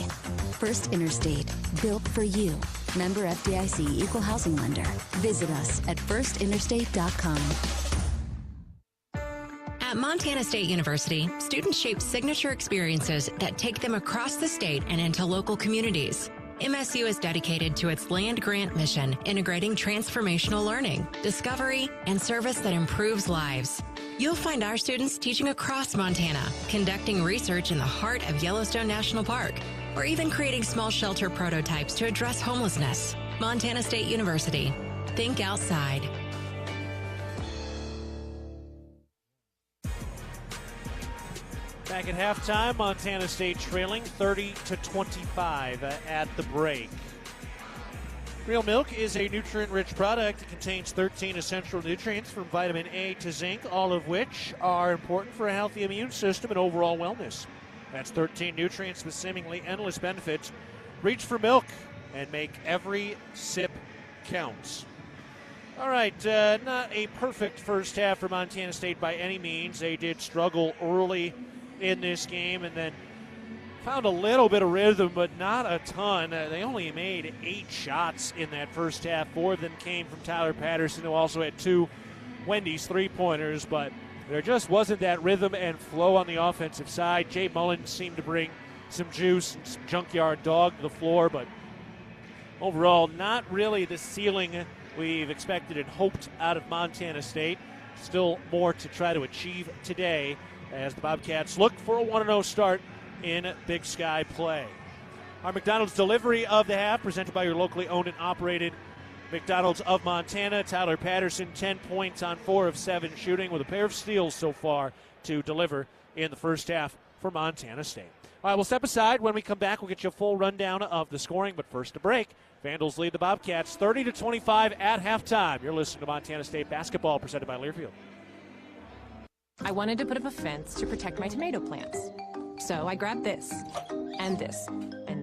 First Interstate, built for you. Member FDIC Equal Housing Lender. Visit us at firstinterstate.com. At Montana State University, students shape signature experiences that take them across the state and into local communities. MSU is dedicated to its land-grant mission, integrating transformational learning, discovery, and service that improves lives. You'll find our students teaching across Montana, conducting research in the heart of Yellowstone National Park, or even creating small shelter prototypes to address homelessness. Montana State University. Think outside. Back at halftime, Montana State trailing 30-25 at the break. Real milk is a nutrient-rich product. It contains 13 essential nutrients from vitamin A to zinc, all of which are important for a healthy immune system and overall wellness. That's 13 nutrients with seemingly endless benefits. Reach for milk and make every sip count. All right, not a perfect first half for Montana State by any means. They did struggle early in this game and then found a little bit of rhythm, but not a ton. They only made 8 shots in that first half. 4 of them came from Tyler Patterson, who also had 2 Wendy's three-pointers, but there just wasn't that rhythm and flow on the offensive side. Jay Mullins seemed to bring some juice and some junkyard dog to the floor, but overall not really the ceiling we've expected and hoped out of Montana State. Still more to try to achieve today as the Bobcats look for a 1-0 start in Big Sky play. Our McDonald's delivery of the half, presented by your locally owned and operated McDonald's of Montana. Tyler Patterson, 10 points on 4 of 7 shooting, with a pair of steals so far to deliver in the first half for Montana State. All right, we'll step aside. When we come back, we'll get you a full rundown of the scoring, but first a break. Vandals lead the Bobcats 30-25 at halftime. You're listening to Montana State basketball, presented by Learfield. I wanted to put up a fence to protect my tomato plants. So I grabbed this, and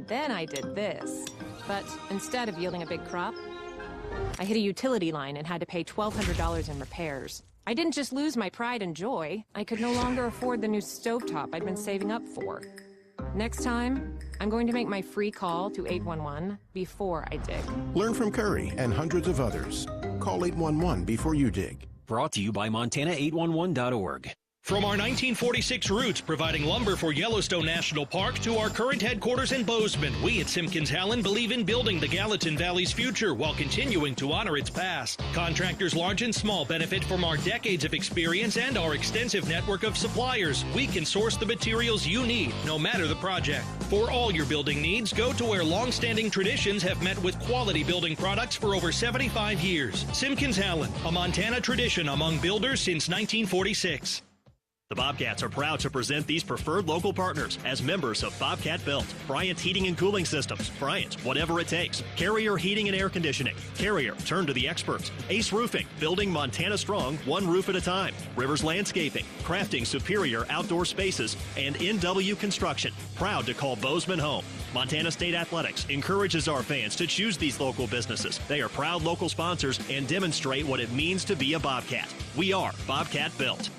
then I did this. But instead of yielding a big crop, I hit a utility line and had to pay $1,200 in repairs. I didn't just lose my pride and joy, I could no longer afford the new stovetop I'd been saving up for. Next time, I'm going to make my free call to 811 before I dig. Learn from Curry and hundreds of others. Call 811 before you dig. Brought to you by Montana811.org. From our 1946 roots providing lumber for Yellowstone National Park to our current headquarters in Bozeman, we at Simpkins-Howland believe in building the Gallatin Valley's future while continuing to honor its past. Contractors large and small benefit from our decades of experience and our extensive network of suppliers. We can source the materials you need, no matter the project. For all your building needs, go to where long-standing traditions have met with quality building products for over 75 years. Simpkins-Howland, a Montana tradition among builders since 1946. The Bobcats are proud to present these preferred local partners as members of Bobcat Built, Bryant Heating and Cooling Systems, Bryant, whatever it takes, Carrier Heating and Air Conditioning, Carrier, turn to the experts, Ace Roofing, building Montana strong, one roof at a time, Rivers Landscaping, crafting superior outdoor spaces, and NW Construction, proud to call Bozeman home. Montana State Athletics encourages our fans to choose these local businesses. They are proud local sponsors and demonstrate what it means to be a Bobcat. We are Bobcat Built.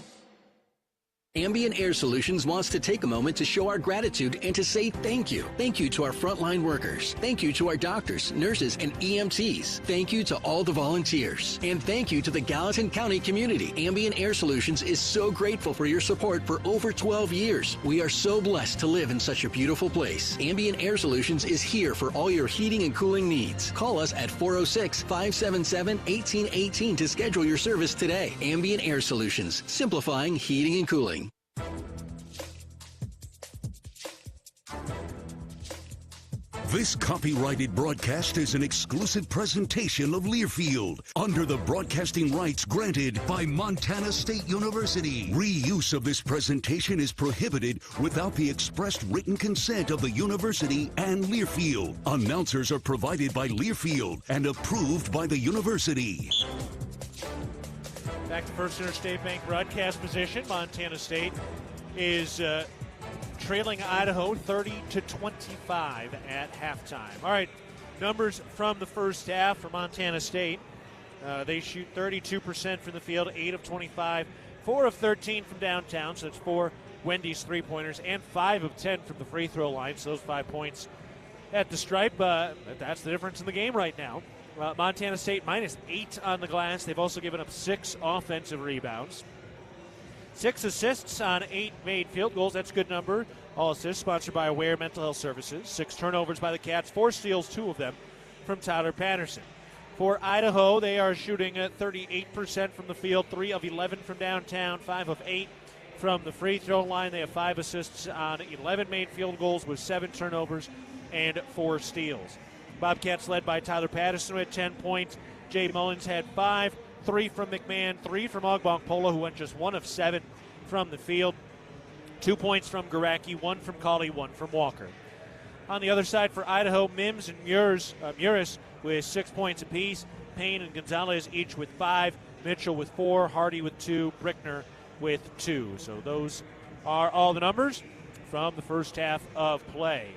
Ambient Air Solutions wants to take a moment to show our gratitude and to say thank you. Thank you to our frontline workers. Thank you to our doctors, nurses, and EMTs. Thank you to all the volunteers. And thank you to the Gallatin County community. Ambient Air Solutions is so grateful for your support for over 12 years. We are so blessed to live in such a beautiful place. Ambient Air Solutions is here for all your heating and cooling needs. Call us at 406-577-1818 to schedule your service today. Ambient Air Solutions, simplifying heating and cooling. This copyrighted broadcast is an exclusive presentation of Learfield under the broadcasting rights granted by Montana State University. Reuse of this presentation is prohibited without the expressed written consent of the university and Learfield. Announcers are provided by Learfield and approved by the university. Back to First Interstate Bank broadcast position. Montana State is trailing Idaho 30-25 at halftime. All right, numbers from the first half for Montana State. They shoot 32% from the field, 8 of 25, 4 of 13 from downtown, so it's 4 Wendy's three-pointers, and 5 of 10 from the free throw line, so those 5 points at the stripe. That's the difference in the game right now. Montana State -8 on the glass. They've also given up 6 offensive rebounds. 6 assists on 8 made field goals. That's a good number. All assists sponsored by Aware Mental Health Services. 6 turnovers by the Cats. 4 steals, 2 of them from Tyler Patterson. For Idaho, they are shooting at 38% from the field, 3 of 11 from downtown, 5 of 8 from the free throw line. They have 5 assists on 11 made field goals with 7 turnovers and 4 steals. Bobcats led by Tyler Patterson with 10 points. Jay Mullins had 5. 3 from McMahon, 3 from Ogbonpola, who went just 1 of 7 from the field. 2 points from Garacki, 1 from Colley, 1 from Walker. On the other side for Idaho, Mims and Muris with 6 points apiece. Payne and Gonzalez each with 5. Mitchell with 4. Hardy with 2. Brickner with 2. So those are all the numbers from the first half of play.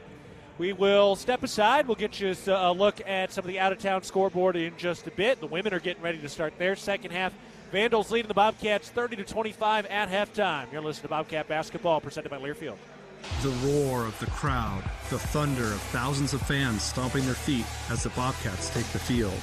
We will step aside. We'll get you a look at some of the out-of-town scoreboard in just a bit. The women are getting ready to start their second half. Vandals leading the Bobcats 30-25 at halftime. You're listening to Bobcat Basketball, presented by Learfield. The roar of the crowd, the thunder of thousands of fans stomping their feet as the Bobcats take the field.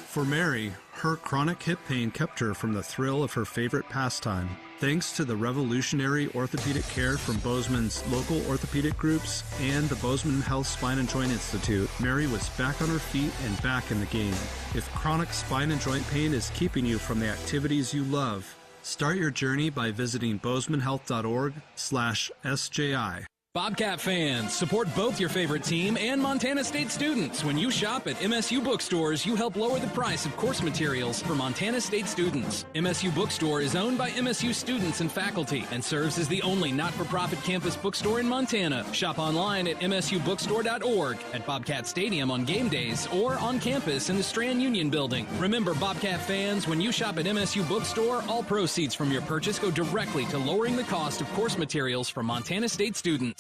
For Mary, her chronic hip pain kept her from the thrill of her favorite pastime. Thanks to the revolutionary orthopedic care from Bozeman's local orthopedic groups and the Bozeman Health Spine and Joint Institute, Mary was back on her feet and back in the game. If chronic spine and joint pain is keeping you from the activities you love, start your journey by visiting bozemanhealth.org/SJI. Bobcat fans, support both your favorite team and Montana State students. When you shop at MSU bookstores, you help lower the price of course materials for Montana State students. MSU Bookstore is owned by MSU students and faculty and serves as the only not-for-profit campus bookstore in Montana. Shop online at msubookstore.org, at Bobcat Stadium on game days, or on campus in the Strand Union Building. Remember, Bobcat fans, when you shop at MSU Bookstore, all proceeds from your purchase go directly to lowering the cost of course materials for Montana State students.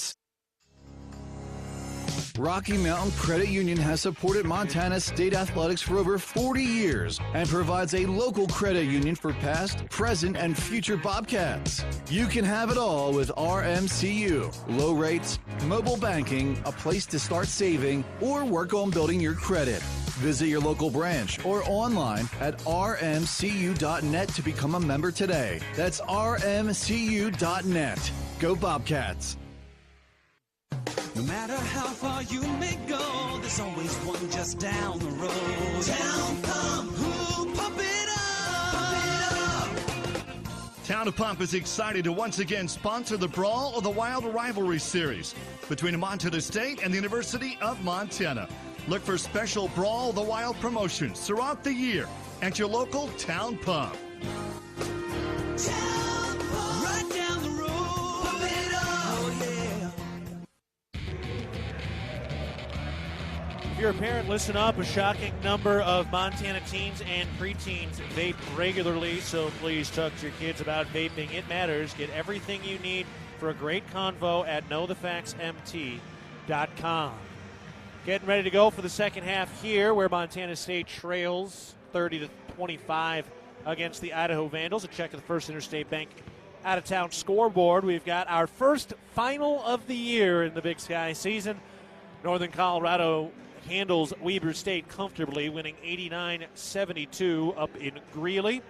Rocky Mountain Credit Union has supported Montana State Athletics for over 40 years and provides a local credit union for past, present, and future Bobcats. You can have it all with RMCU. Low rates, mobile banking, a place to start saving, or work on building your credit. Visit your local branch or online at rmcu.net to become a member today. That's rmcu.net. Go Bobcats. No matter how far you may go, there's always one just down the road. Town Pump, who pump it up, Town of Pump is excited to once again sponsor the Brawl of the Wild Rivalry Series between Montana State and the University of Montana. Look for special Brawl of the Wild promotions throughout the year at your local Town Pump. Town Pump, right down the road. Pump it up, oh yeah. If you're a parent, listen up. A shocking number of Montana teens and preteens vape regularly, so please talk to your kids about vaping. It matters. Get everything you need for a great convo at knowthefactsmt.com. Getting ready to go for the second half here, where Montana State trails 30-25 against the Idaho Vandals. A check of the First Interstate Bank out-of-town scoreboard. We've got our first final of the year in the Big Sky season. Northern Colorado handles Weber State comfortably, winning 89-72 up in Greeley.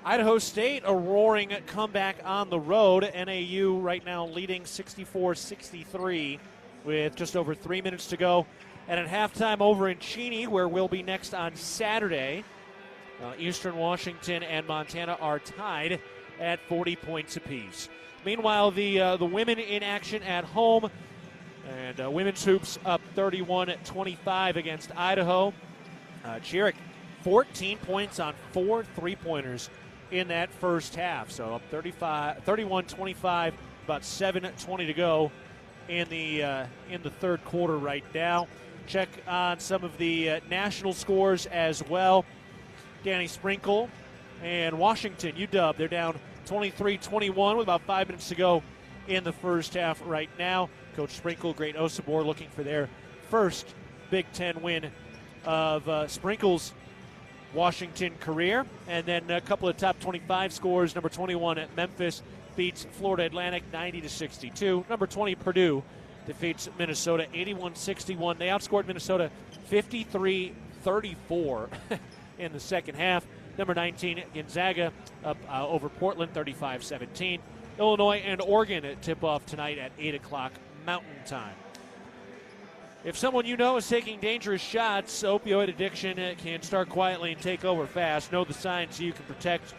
Idaho State, a roaring comeback on the road. NAU right now leading 64-63 with just over 3 minutes to go. And at halftime over in Cheney, where we'll be next on Saturday, Eastern Washington and Montana are tied at 40 points apiece. Meanwhile, the women in action at home, and women's hoops up 31-25 against Idaho. Chiric, 14 points on 4 3-pointers in that first half. So up 31-25, about 7:20 to go in the third quarter right now. Check on some of the national scores as well. Danny Sprinkle and Washington, UW, they're down 23-21 with about 5 minutes to go in the first half right now. Coach Sprinkle, Great Osibor, looking for their first Big Ten win of Sprinkle's Washington career. And then a couple of top 25 scores. Number 21 at Memphis beats Florida Atlantic 90-62. Number 20 Purdue defeats Minnesota 81-61. They outscored Minnesota 53-34 in the second half. Number 19 Gonzaga up over Portland 35-17. Illinois and Oregon at tip-off tonight at 8 o'clock Mountain Time. If someone you know is taking dangerous shots, opioid addiction can start quietly and take over fast. Know the signs so you can protect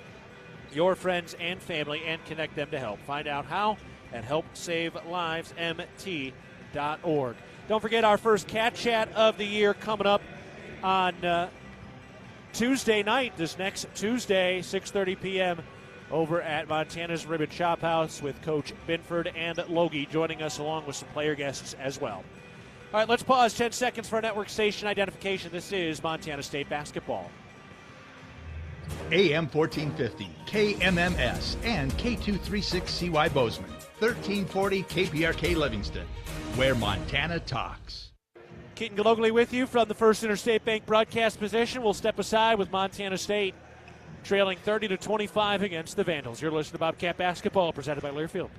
your friends and family and connect them to help. Find out how at HelpSaveLivesMT.org. Don't forget our first Cat Chat of the year coming up on Tuesday night, this next Tuesday, 6:30 p.m. over at Montana's Ribbon Chop House with Coach Binford and Logie joining us along with some player guests as well. All right, let's pause 10 seconds for network station identification. This is Montana State basketball. AM 1450, KMMS, and K236CY Bozeman, 1340 KPRK Livingston, where Montana talks. Keaton Gillogly with you from the First Interstate Bank broadcast position. We'll step aside with Montana State trailing 30-25 against the Vandals. You're listening to Bobcat Basketball, presented by Learfield.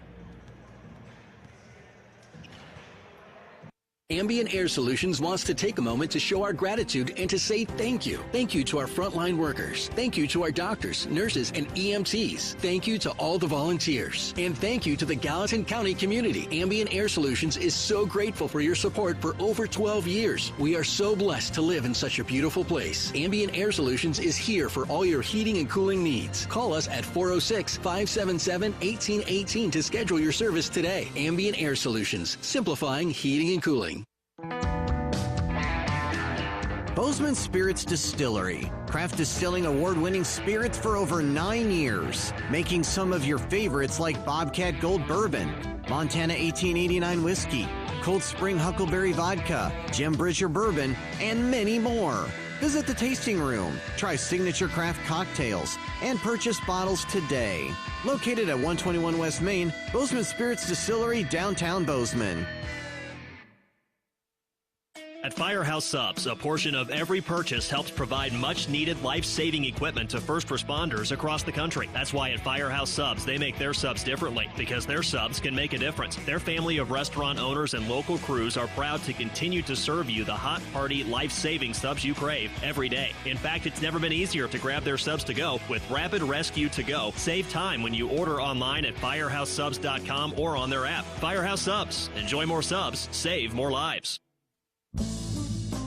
Ambient Air Solutions wants to take a moment to show our gratitude and to say thank you. Thank you to our frontline workers. Thank you to our doctors, nurses, and EMTs. Thank you to all the volunteers. And thank you to the Gallatin County community. Ambient Air Solutions is so grateful for your support for over 12 years. We are so blessed to live in such a beautiful place. Ambient Air Solutions is here for all your heating and cooling needs. Call us at 406-577-1818 to schedule your service today. Ambient Air Solutions, simplifying heating and cooling. Bozeman Spirits Distillery. Craft distilling award-winning spirits for over 9 years. Making some of your favorites like Bobcat Gold Bourbon, Montana 1889 Whiskey, Cold Spring Huckleberry Vodka, Jim Bridger Bourbon, and many more. Visit the tasting room, try signature craft cocktails, and purchase bottles today. Located at 121 West Main, Bozeman Spirits Distillery, downtown Bozeman. At Firehouse Subs, a portion of every purchase helps provide much-needed life-saving equipment to first responders across the country. That's why at Firehouse Subs, they make their subs differently, because their subs can make a difference. Their family of restaurant owners and local crews are proud to continue to serve you the hot, hearty, life-saving subs you crave every day. In fact, it's never been easier to grab their subs to go with Rapid Rescue to Go. Save time when you order online at firehousesubs.com or on their app. Firehouse Subs. Enjoy more subs. Save more lives.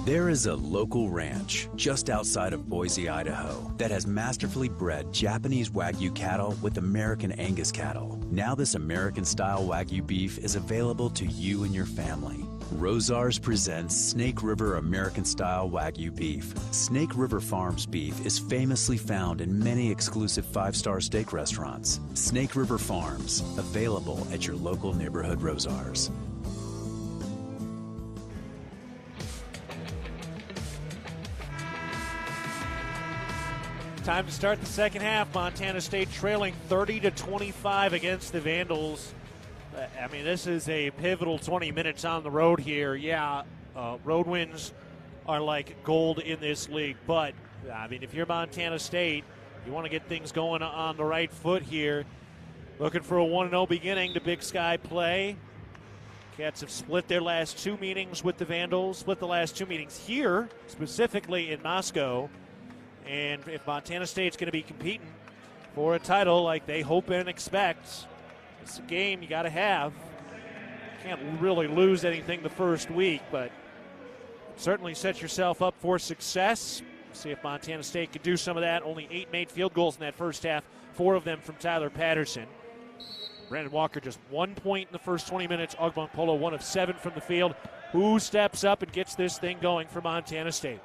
There is a local ranch just outside of Boise, Idaho, that has masterfully bred Japanese Wagyu cattle with American Angus cattle. Now this American-style Wagyu beef is available to you and your family. Rosars presents Snake River American-style Wagyu beef. Snake River Farms beef is famously found in many exclusive 5-star steak restaurants. Snake River Farms, available at your local neighborhood Rosars. Time to start the second half. Montana State trailing 30-25 against the Vandals. I mean, this is a pivotal 20 minutes on the road here. Yeah, Road wins are like gold in this league. But, I mean, if you're Montana State, you want to get things going on the right foot here. Looking for a 1-0 beginning to Big Sky play. Cats have split their last 2 meetings with the Vandals, split the last 2 meetings here, specifically in Moscow. And if Montana State's going to be competing for a title like they hope and expect, it's a game you got to have. Can't really lose anything the first week, but certainly set yourself up for success. See if Montana State could do some of that. Only 8 made field goals in that first half, 4 of them from Tyler Patterson. Brandon Walker just 1 point in the first 20 minutes. Ogbonkpolo 1 of 7 from the field. Who steps up and gets this thing going for Montana State?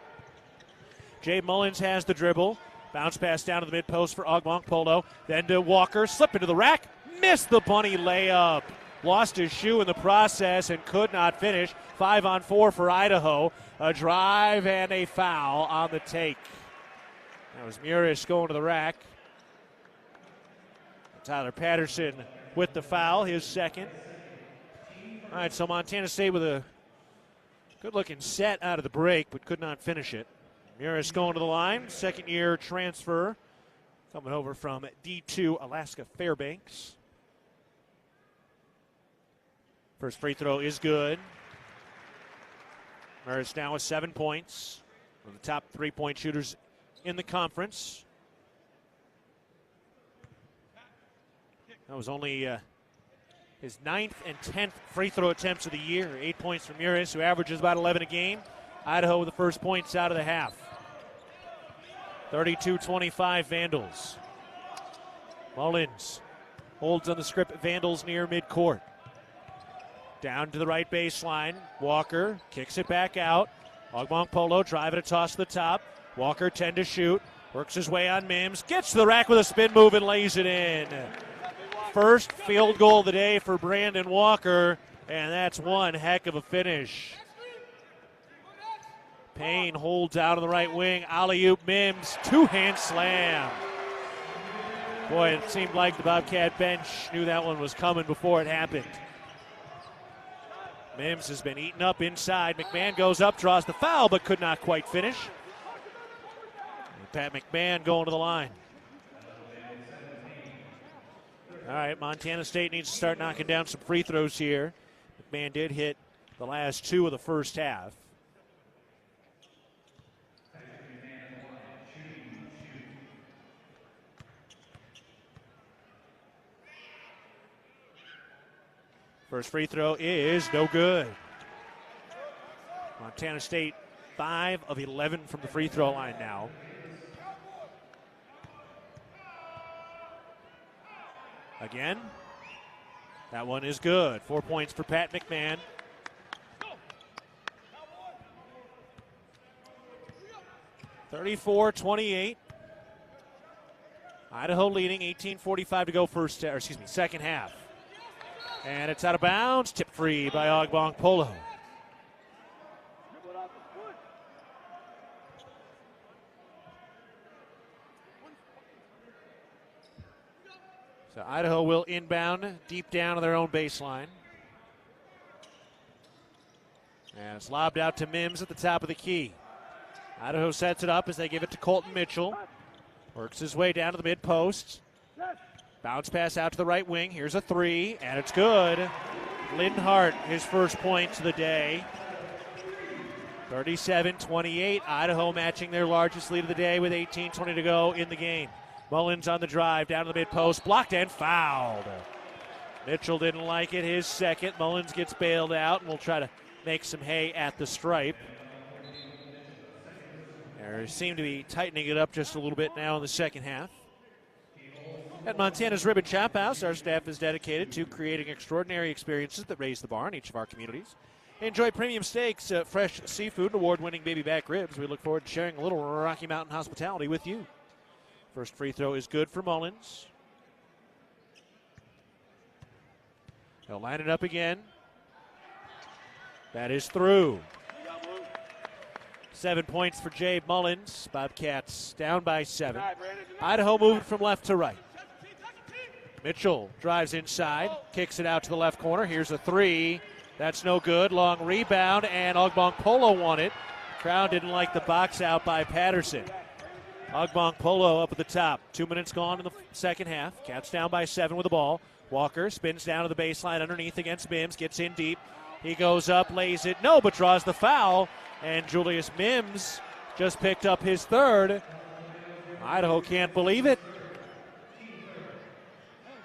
Jay Mullins has the dribble. Bounce pass down to the mid-post for Ogbonkpolo. Then to Walker. Slip into the rack. Missed the bunny layup. Lost his shoe in the process and could not finish. 5-on-4 for Idaho. A drive and a foul on the take. That was Murish going to the rack. Tyler Patterson with the foul, his second. All right, so Montana State with a good-looking set out of the break, but could not finish it. Murish going to the line, second-year transfer, coming over from D2 Alaska Fairbanks. First free throw is good. Murish now with 7 points, one of the top 3-point shooters in the conference. That was only his 9th and 10th free throw attempts of the year. 8 points from Murish, who averages about 11 a game. Idaho with the first points out of the half. 32-25 Vandals. Mullins holds on the script. Vandals near midcourt. Down to the right baseline. Walker kicks it back out. Ogbonkpolo driving a toss to the top. Walker 10 to shoot. Works his way on Mims. Gets to the rack with a spin move and lays it in. First field goal of the day for Brandon Walker, and that's one heck of a finish. Payne holds out on the right wing. Alley-oop Mims, 2-hand slam. Boy, it seemed like the Bobcat bench knew that one was coming before it happened. Mims has been eaten up inside. McMahon goes up, draws the foul, but could not quite finish. And Pat McMahon going to the line. All right, Montana State needs to start knocking down some free throws here. McMahon did hit the last 2 of the first half. First free throw is no good. Montana State 5 of 11 from the free throw line now. Again, that one is good. 4 points for Pat McMahon. (34-28). Idaho leading, 18:45 to go second half. And it's out of bounds, tip free by Ogbonkpolo. So Idaho will inbound deep down on their own baseline. And it's lobbed out to Mims at the top of the key. Idaho sets it up as they give it to Colton Mitchell. Works his way down to the mid-post. Bounce pass out to the right wing. Here's a 3, and it's good. Lynn Hart, his first points of the day. 37-28. Idaho matching their largest lead of the day with 18:20 to go in the game. Mullins on the drive, down to the mid-post, blocked and fouled. Mitchell didn't like it, his second. Mullins gets bailed out, and will try to make some hay at the stripe. They seem to be tightening it up just a little bit now in the second half. At Montana's Ribbon Chop House, our staff is dedicated to creating extraordinary experiences that raise the bar in each of our communities. Enjoy premium steaks, fresh seafood, and award-winning baby back ribs. We look forward to sharing a little Rocky Mountain hospitality with you. First free throw is good for Mullins. He'll line it up again. That is through. 7 points for Jay Mullins. Bobcats down by 7. Idaho moving from left to right. Mitchell drives inside, kicks it out to the left corner. Here's a 3. That's no good. Long rebound, and Ogbong Polo won it. Crowd didn't like the box out by Patterson. Ogbong Polo up at the top. 2 minutes gone in the second half. Cats down by 7 with the ball. Walker spins down to the baseline underneath against Mims. Gets in deep. He goes up, lays it. No, but draws the foul. And Julius Mims just picked up his third. Idaho can't believe it.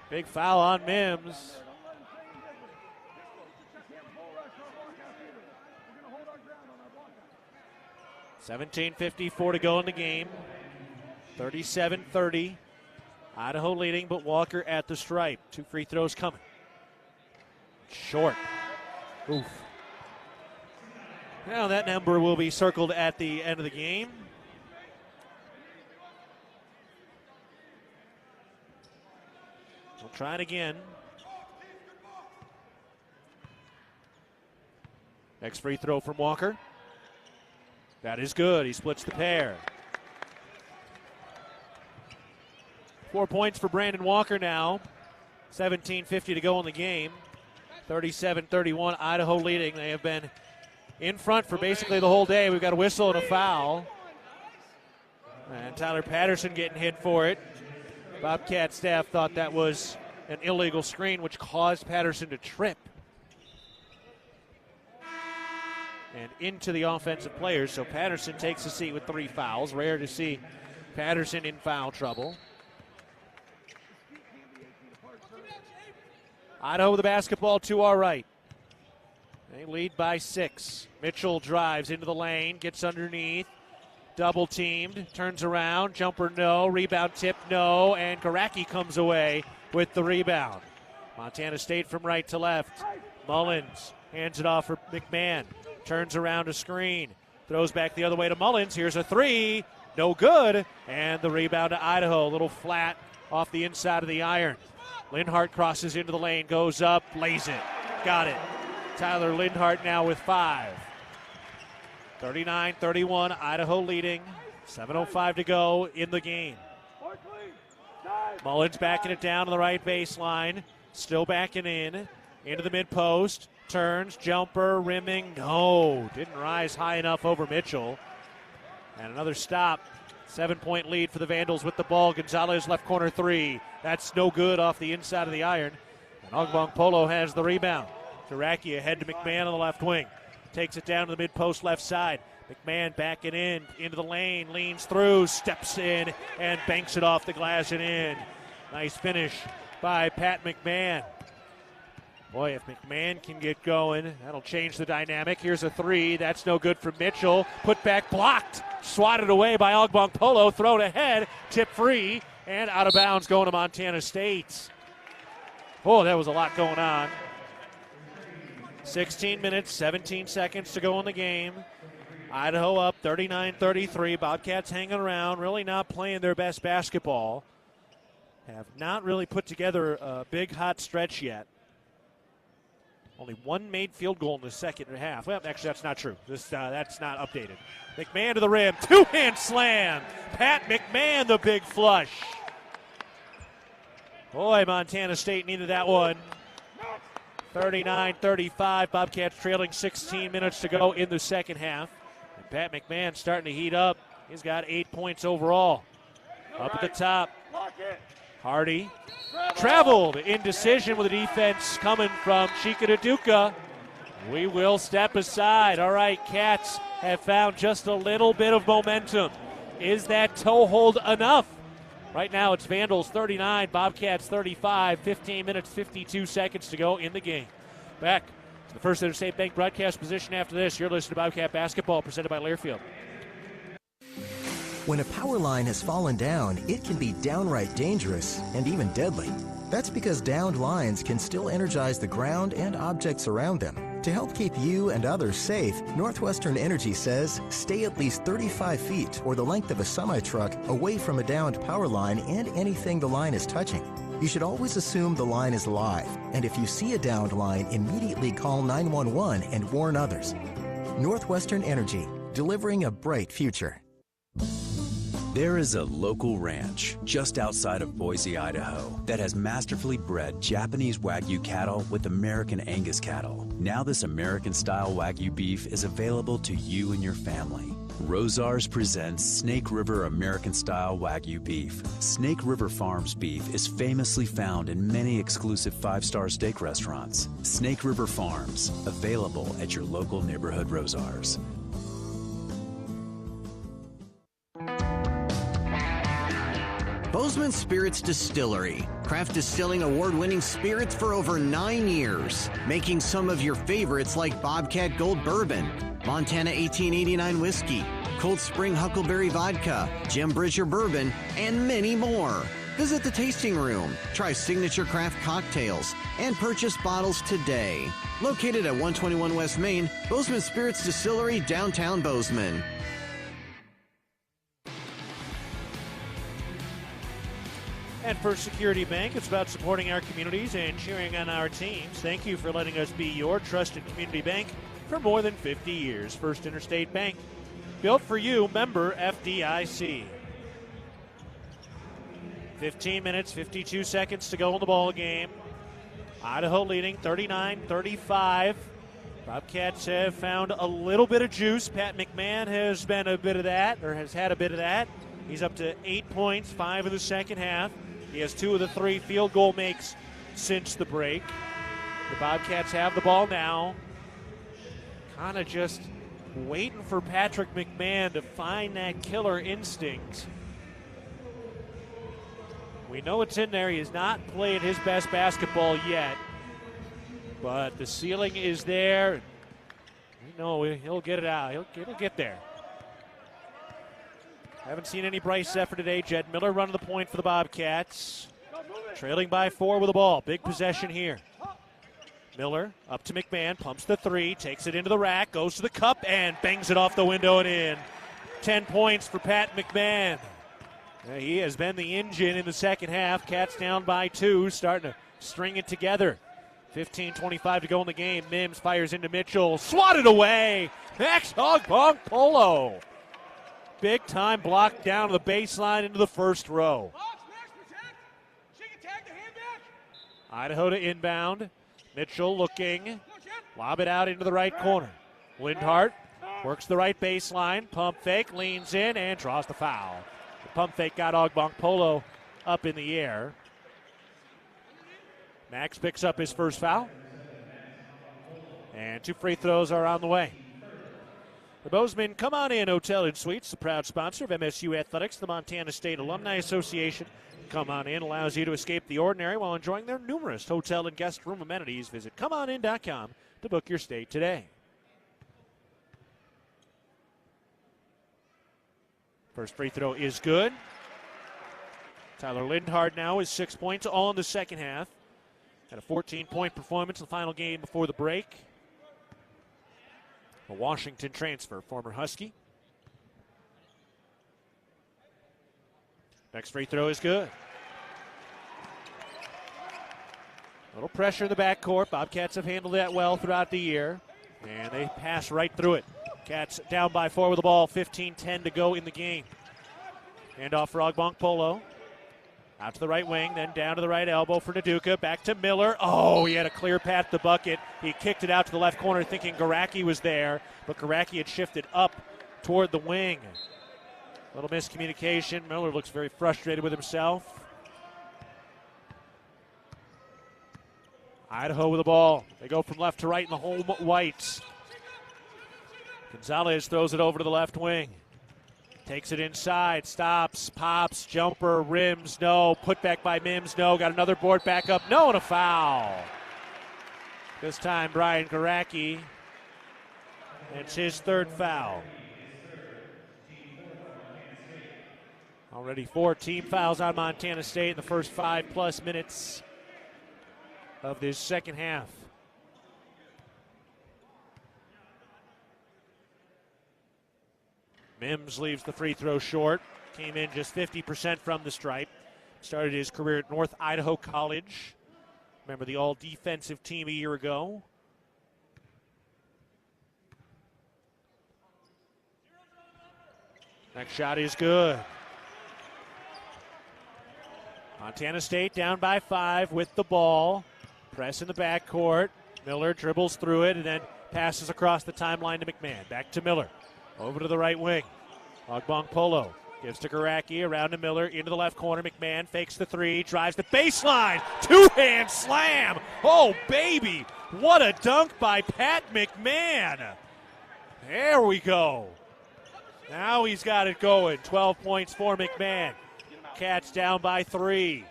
Big foul on Mims. $17:54 to go in the game. 37-30. Idaho leading, but Walker at the stripe. 2 free throws coming. Short. Oof. Now that number will be circled at the end of the game. We'll try it again. Next free throw from Walker. That is good. He splits the pair. 4 points for Brandon Walker now. 17:50 to go in the game. 37-31, Idaho leading. They have been in front for basically the whole day. We've got a whistle and a foul. And Tyler Patterson getting hit for it. Bobcat staff thought that was an illegal screen, which caused Patterson to trip. And into the offensive players. So Patterson takes a seat with 3 fouls. Rare to see Patterson in foul trouble. Idaho with the basketball to our right. They lead by 6. Mitchell drives into the lane, gets underneath, double teamed, turns around, jumper no, rebound tip no, and Garacki comes away with the rebound. Montana State from right to left. Mullins hands it off for McMahon. Turns around to screen. Throws back the other way to Mullins. Here's a 3. No good. And the rebound to Idaho. A little flat off the inside of the iron. Linhart crosses into the lane. Goes up. Lays it. Got it. Tyler Linhart now with 5. 39-31. Idaho leading. 7:05 to go in the game. Mullins backing it down to the right baseline. Still backing in. Into the mid-post. Turns, jumper, rimming, no. Didn't rise high enough over Mitchell. And another stop. 7-point lead for the Vandals with the ball. Gonzalez left corner 3. That's no good off the inside of the iron. And Ogbong Polo has the rebound. Garacki ahead to McMahon on the left wing. Takes it down to the mid-post left side. McMahon backing in, into the lane, leans through, steps in, and banks it off the glass and in. Nice finish by Pat McMahon. Boy, if McMahon can get going, that'll change the dynamic. Here's a 3. That's no good for Mitchell. Put back blocked. Swatted away by Ogbong Polo. Thrown ahead. Tip free. And out of bounds going to Montana State. Oh, that was a lot going on. 16 minutes, 17 seconds to go in the game. Idaho up 39-33. Bobcats hanging around, really not playing their best basketball. Have not really put together a big hot stretch yet. Only 1 made field goal in the second half. Well, actually, that's not true. That's not updated. McMahon to the rim. 2-hand slam. Pat McMahon, the big flush. Boy, Montana State needed that one. 39-35. Bobcats trailing 16 minutes to go in the second half. And Pat McMahon starting to heat up. He's got 8 points overall. Up at the top. Hardy traveled. Indecision with a defense coming from Chika Duca. We will step aside. All right, Cats have found just a little bit of momentum. Is that toe hold enough? Right now it's Vandals 39, Bobcats 35, 15 minutes, 52 seconds to go in the game. Back to the First Interstate Bank broadcast position after this. You're listening to Bobcat Basketball presented by Learfield. When a power line has fallen down, it can be downright dangerous and even deadly. That's because downed lines can still energize the ground and objects around them. To help keep you and others safe, Northwestern Energy says stay at least 35 feet or the length of a semi-truck away from a downed power line and anything the line is touching. You should always assume the line is live, and if you see a downed line, immediately call 911 and warn others. Northwestern Energy, delivering a bright future. There is a local ranch just outside of Boise, Idaho, that has masterfully bred Japanese Wagyu cattle with American Angus cattle. Now this American-style Wagyu beef is available to you and your family. Rosars presents Snake River American-style Wagyu beef. Snake River Farms beef is famously found in many exclusive five-star steak restaurants. Snake River Farms, available at your local neighborhood Rosars. Bozeman Spirits Distillery. Craft distilling award-winning spirits for over 9 years. Making some of your favorites like Bobcat Gold Bourbon, Montana 1889 Whiskey, Cold Spring Huckleberry Vodka, Jim Bridger Bourbon, and many more. Visit the tasting room, try signature craft cocktails, and purchase bottles today. Located at 121 West Main, Bozeman Spirits Distillery, downtown Bozeman. At First Security Bank, it's about supporting our communities and cheering on our teams. Thank you for letting us be your trusted community bank for more than 50 years. First Interstate Bank, built for you, member FDIC. 15 minutes, 52 seconds to go in the ball game. Idaho leading 39-35. Bobcats have found a little bit of juice. Pat McMahon has been a bit of that, or has had a bit of that. He's up to 8 points, 5 in the second half. He has 2 of the 3 field goal makes since the break. The Bobcats have the ball now. Kind of just waiting for Patrick McMahon to find that killer instinct. We know it's in there. He has not played his best basketball yet. But the ceiling is there. We know he'll get it out. He'll get there. Haven't seen any Bryce effort today. Jed Miller running the point for the Bobcats. Trailing by 4 with the ball. Big possession here. Miller up to McMahon. Pumps the 3. Takes it into the rack. Goes to the cup and bangs it off the window and in. 10 points for Pat McMahon. He has been the engine in the second half. Cats down by 2. Starting to string it together. 15:25 to go in the game. Mims fires into Mitchell. Swatted away. Max Hog Polo. Big time block down to the baseline into the first row. Idaho to inbound. Mitchell looking. Lob it out into the right corner. Lindhart works the right baseline. Pump fake, leans in, and draws the foul. The pump fake got Ogbonk Polo up in the air. Max picks up his first foul. And 2 free throws are on the way. The Bozeman Come On In Hotel and Suites, the proud sponsor of MSU Athletics, the Montana State Alumni Association. Come On In allows you to escape the ordinary while enjoying their numerous hotel and guest room amenities. Visit ComeOnIn.com to book your stay today. First free throw is good. Tyler Lindhart now is 6 points, all in the second half. Had a 14-point performance in the final game before the break. A Washington transfer, former Husky. Next free throw is good. A little pressure in the backcourt. Bobcats have handled that well throughout the year. And they pass right through it. Cats down by 4 with the ball. 15-10 to go in the game. Handoff for Ogbonk Polo. Out to the right wing, then down to the right elbow for Naduka. Back to Miller. Oh, he had a clear path to the bucket. He kicked it out to the left corner thinking Garacki was there, but Garacki had shifted up toward the wing. A little miscommunication. Miller looks very frustrated with himself. Idaho with the ball. They go from left to right in the home whites. Gonzalez throws it over to the left wing. Takes it inside, stops, pops, jumper, rims, no. Put back by Mims, no. Got another board back up, no, and a foul. This time, Brian Garacki. It's his 3rd foul. Already 4 team fouls on Montana State in the first 5+ minutes of this second half. Mims leaves the free throw short. Came in just 50% from the stripe. Started his career at North Idaho College. Remember the all-defensive team a year ago. Next shot is good. Montana State down by 5 with the ball. Press in the backcourt. Miller dribbles through it and then passes across the timeline to McMahon. Back to Miller. Over to the right wing. Ogbong Polo gives to Garacki, around to Miller, into the left corner. McMahon fakes the 3, drives the baseline. Two-hand slam. Oh, baby. What a dunk by Pat McMahon. There we go. Now he's got it going. 12 points for McMahon. Cats down by 3.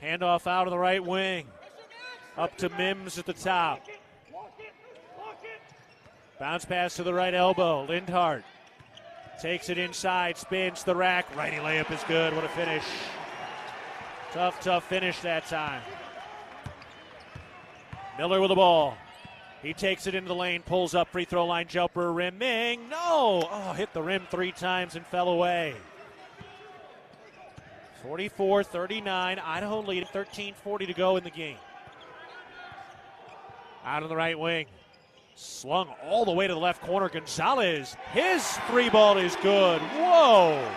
Handoff out of the right wing. Up to Mims at the top. Bounce pass to the right elbow. Lindhart takes it inside, spins the rack. Righty layup is good. What a finish. Tough finish that time. Miller with the ball. He takes it into the lane, pulls up, free throw line jumper, rimming. No! Oh, hit the rim 3 times and fell away. 44-39. Idaho lead, 13:40 to go in the game. Out on the right wing. Slung all the way to the left corner. Gonzalez, his 3 ball is good. Whoa!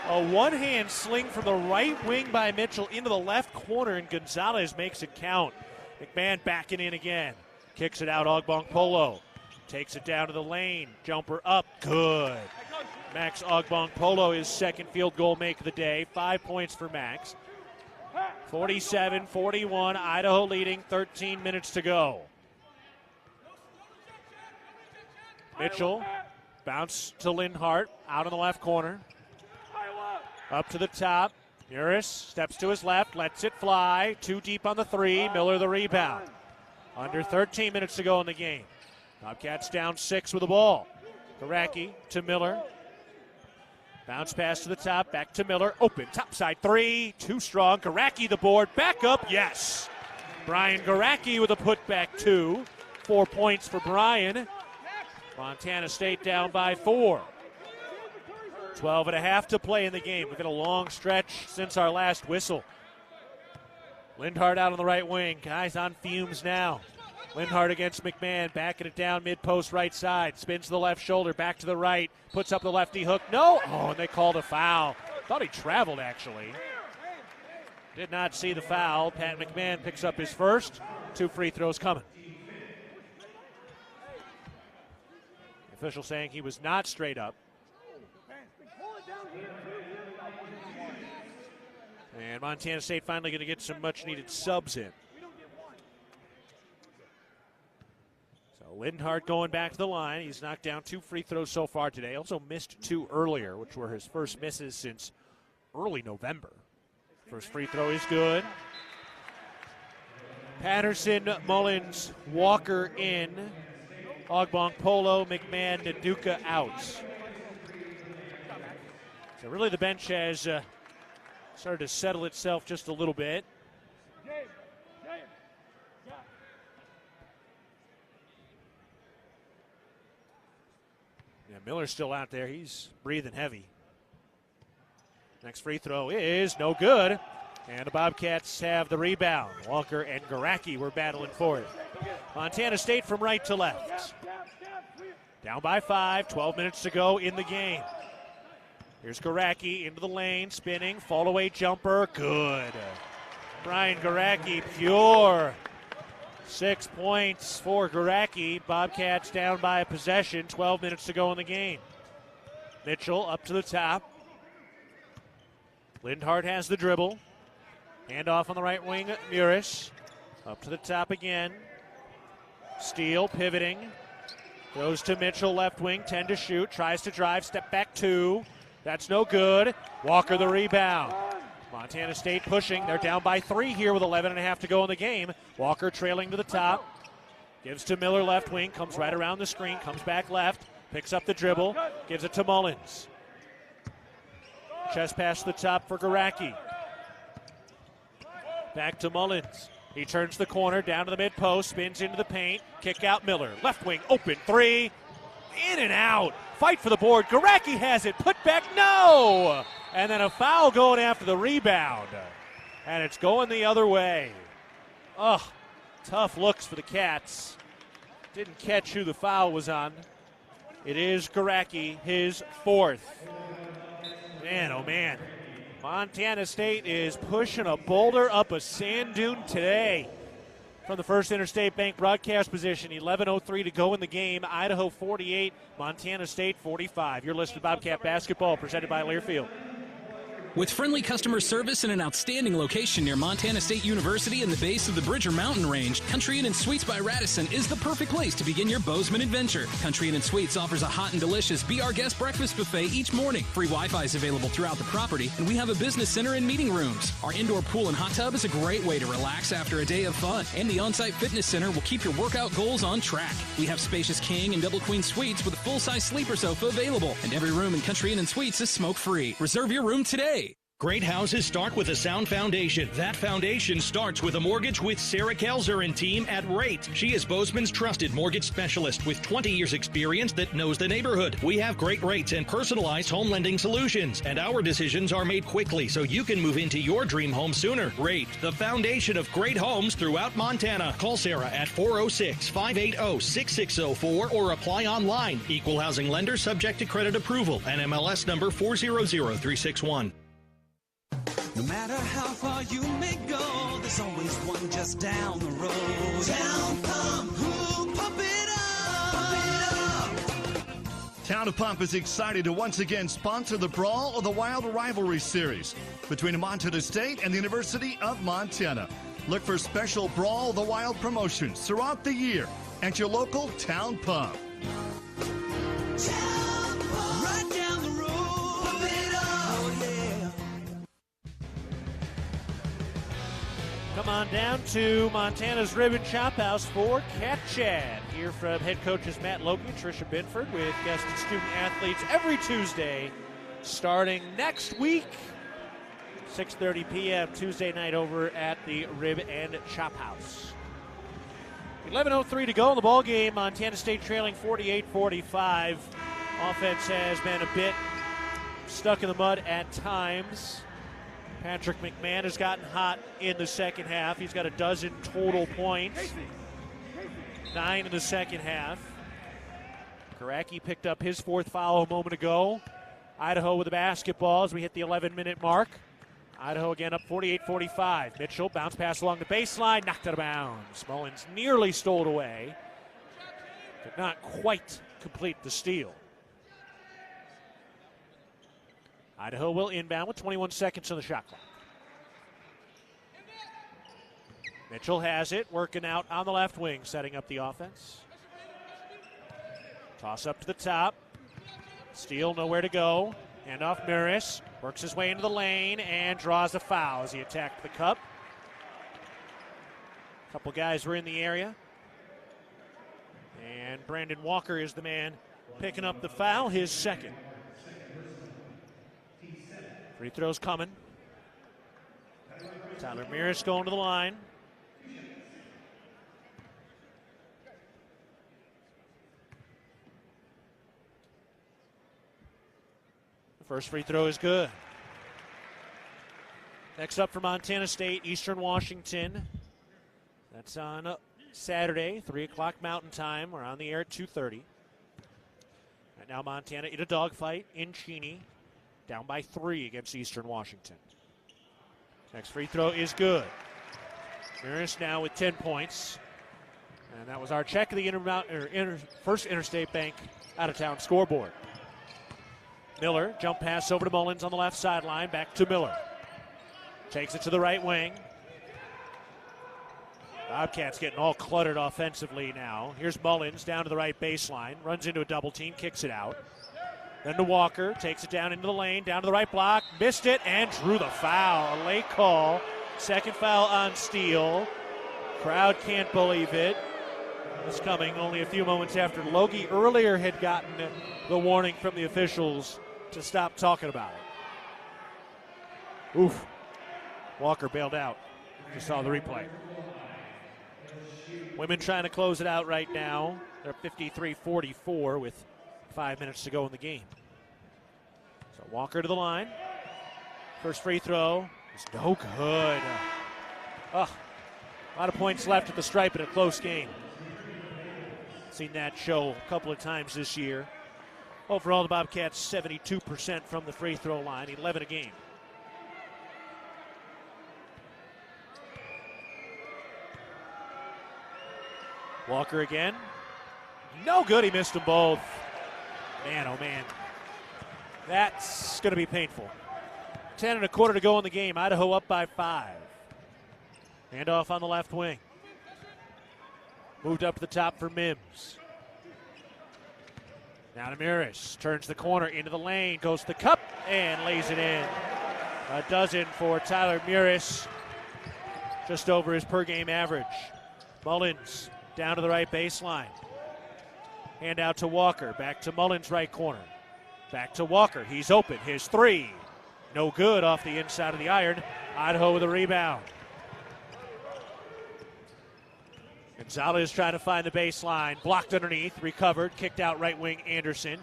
A one-hand sling from the right wing by Mitchell into the left corner, and Gonzalez makes it count. McMahon backing in again. Kicks it out, Ogbong Polo. Takes it down to the lane. Jumper up, good. Max Ogbong Polo, his second field goal make of the day. 5 points for Max. 47-41, Idaho leading, 13 minutes to go. Mitchell, bounce to Lindhart, out on the left corner. Up to the top. Uris steps to his left, lets it fly. 2 deep on the 3, Miller the rebound. Under 13 minutes to go in the game. Bobcats down 6 with the ball. Garacki to Miller. Bounce pass to the top, back to Miller. Open, topside 3, too strong. Garacki the board, back up, yes. Brian Garacki with a putback 2. 4 points for Brian. Montana State down by 4. 12 and a half to play in the game. We've got a long stretch since our last whistle. Lindhart out on the right wing. Guys on fumes now. Lindhart against McMahon, backing it down mid-post right side. Spins to the left shoulder, back to the right. Puts up the lefty hook. No! Oh, and they called a foul. Thought he traveled, actually. Did not see the foul. Pat McMahon picks up his first. 2 free throws coming. The official saying he was not straight up. And Montana State finally going to get some much-needed subs in. So Lindhart going back to the line. He's knocked down 2 free throws so far today. Also missed 2 earlier, which were his first misses since early November. First free throw is good. Patterson, Mullins, Walker in. Ogbong Polo, McMahon, Naduka out. So really the bench has started to settle itself just a little bit. Yeah, Miller's still out there. He's breathing heavy. Next free throw is no good. And the Bobcats have the rebound. Walker and Garacki were battling for it. Montana State from right to left. Down by 5, 12 minutes to go in the game. Here's Garacki into the lane, spinning, fall away jumper, good. Brian Garacki, pure. 6 points for Garacki. Bobcats down by a possession, 12 minutes to go in the game. Mitchell up to the top. Lindhart has the dribble. Handoff on the right wing, Muris. Up to the top again. Steele pivoting. Goes to Mitchell, left wing, 10 to shoot. Tries to drive, step back 2. That's no good. Walker the rebound. Montana State pushing. They're down by 3 here with 11 and a half to go in the game. Walker trailing to the top. Gives to Miller, left wing. Comes right around the screen. Comes back left. Picks up the dribble. Gives it to Mullins. Chest pass to the top for Garacki. Back to Mullins. He turns the corner, down to the mid-post, spins into the paint. Kick out Miller. Left wing, open 3. In and out. Fight for the board. Garacki has it. Put back, no! And then a foul going after the rebound. And it's going the other way. Ugh, tough looks for the Cats. Didn't catch who the foul was on. It is Garacki, his 4th. Man, oh man. Montana State is pushing a boulder up a sand dune today. From the First Interstate Bank broadcast position, 11:03 to go in the game. Idaho 48, Montana State 45. You're listening to Bobcat Basketball, presented by Learfield. With friendly customer service and an outstanding location near Montana State University and the base of the Bridger Mountain Range, Country Inn & Suites by Radisson is the perfect place to begin your Bozeman adventure. Country Inn & Suites offers a hot and delicious Be Our Guest breakfast buffet each morning. Free Wi-Fi is available throughout the property, and we have a business center and meeting rooms. Our indoor pool and hot tub is a great way to relax after a day of fun, and the on-site fitness center will keep your workout goals on track. We have spacious king and double queen suites with a full-size sleeper sofa available, and every room in Country Inn & Suites is smoke-free. Reserve your room today. Great houses start with a sound foundation. That foundation starts with a mortgage with Sarah Kelzer and team at Rate. She is Bozeman's trusted mortgage specialist with 20 years experience that knows the neighborhood. We have great rates and personalized home lending solutions, and our decisions are made quickly so you can move into your dream home sooner. Rate, the foundation of great homes throughout Montana. Call Sarah at 406-580-6604 or apply online. Equal housing lender subject to credit approval. NMLS number 400361. No matter how far you may go, there's always one just down the road. Town Pump, who pump it up, Town of Pump is excited to once again sponsor the Brawl of the Wild Rivalry Series between Montana State and the University of Montana. Look for special Brawl of the Wild promotions throughout the year at your local Town Pump. Town Pump, right down the road. Pump it up, oh yeah. Come on down to Montana's Ribbon Chop House for Cat Chad. Hear from head coaches Matt Logie and Tricia Binford with guest and student athletes every Tuesday starting next week. 6:30 p.m. Tuesday night over at the Rib and Chop House. 11:03 to go in the ball game. Montana State trailing 48-45. Offense has been a bit stuck in the mud at times. Patrick McMahon has gotten hot in the second half. He's got a dozen total points. 9 in the second half. Karaki picked up his fourth foul a moment ago. Idaho with the basketball as we hit the 11-minute mark. Idaho again up 48-45. Mitchell bounce pass along the baseline, knocked out of bounds. Mullins nearly stole it away. Could not quite complete the steal. Idaho will inbound with 21 seconds on the shot clock. Mitchell has it, working out on the left wing, setting up the offense. Toss up to the top. Steele nowhere to go. Hand off Maris. Works his way into the lane and draws a foul as he attacked the cup. A couple guys were in the area. And Brandon Walker is the man picking up the foul, his second. Free throws coming. Tyler Maris going to the line. The first free throw is good. Next up for Montana State, Eastern Washington. That's on Saturday, 3 o'clock Mountain Time. We're on the air at 2:30. Right now Montana in a dogfight in Cheney. Down by 3 against Eastern Washington. Next free throw is good. Maris now with 10 points. And that was our check of the First Interstate Bank out-of-town scoreboard. Miller, jump pass over to Mullins on the left sideline. Back to Miller. Takes it to the right wing. Bobcats getting all cluttered offensively now. Here's Mullins down to the right baseline. Runs into a double team, kicks it out. Then to Walker, takes it down into the lane, down to the right block, missed it, and drew the foul. A late call. Second foul on Steele. Crowd can't believe it. It's coming only a few moments after Logie earlier had gotten the warning from the officials to stop talking about it. Oof. Walker bailed out. You saw the replay. Women trying to close it out right now. They're 53-44 with 5 minutes to go in the game. So Walker to the line. First free throw is no good. A lot of points left at the stripe in a close game. Seen that show a couple of times this year. Overall, the Bobcats 72% from the free throw line, 11 a game. Walker again. No good. He missed them both. Man, oh man. That's going to be painful. 10 and a quarter to go in the game. Idaho up by 5. Handoff on the left wing. Moved up to the top for Mims. Now to Miris. Turns the corner into the lane. Goes to the cup and lays it in. A dozen for Tyler Miris. Just over his per game average. Mullins down to the right baseline. Hand out to Walker. Back to Mullins' right corner. Back to Walker. He's open. His three. No good off the inside of the iron. Idaho with a rebound. Gonzalez trying to find the baseline. Blocked underneath. Recovered. Kicked out right wing Anderson.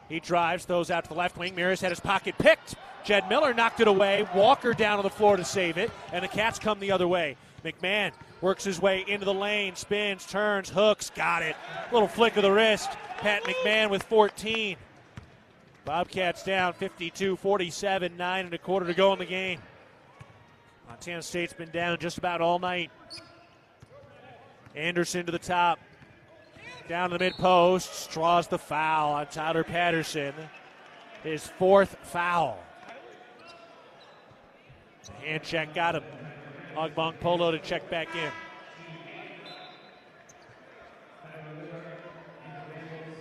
He drives. Throws out to the left wing. Miris had his pocket picked. Jed Miller knocked it away. Walker down on the floor to save it. And the Cats come the other way. McMahon works his way into the lane. Spins. Turns. Hooks. Got it. Little flick of the wrist. Pat McMahon with 14. Bobcats down 52-47. 9 and a quarter to go in the game. Montana State's been down just about all night. Anderson to the top. Down to the mid-post. Draws the foul on Tyler Patterson. His 4th foul. Hand check got him. Ogbong Polo to check back in.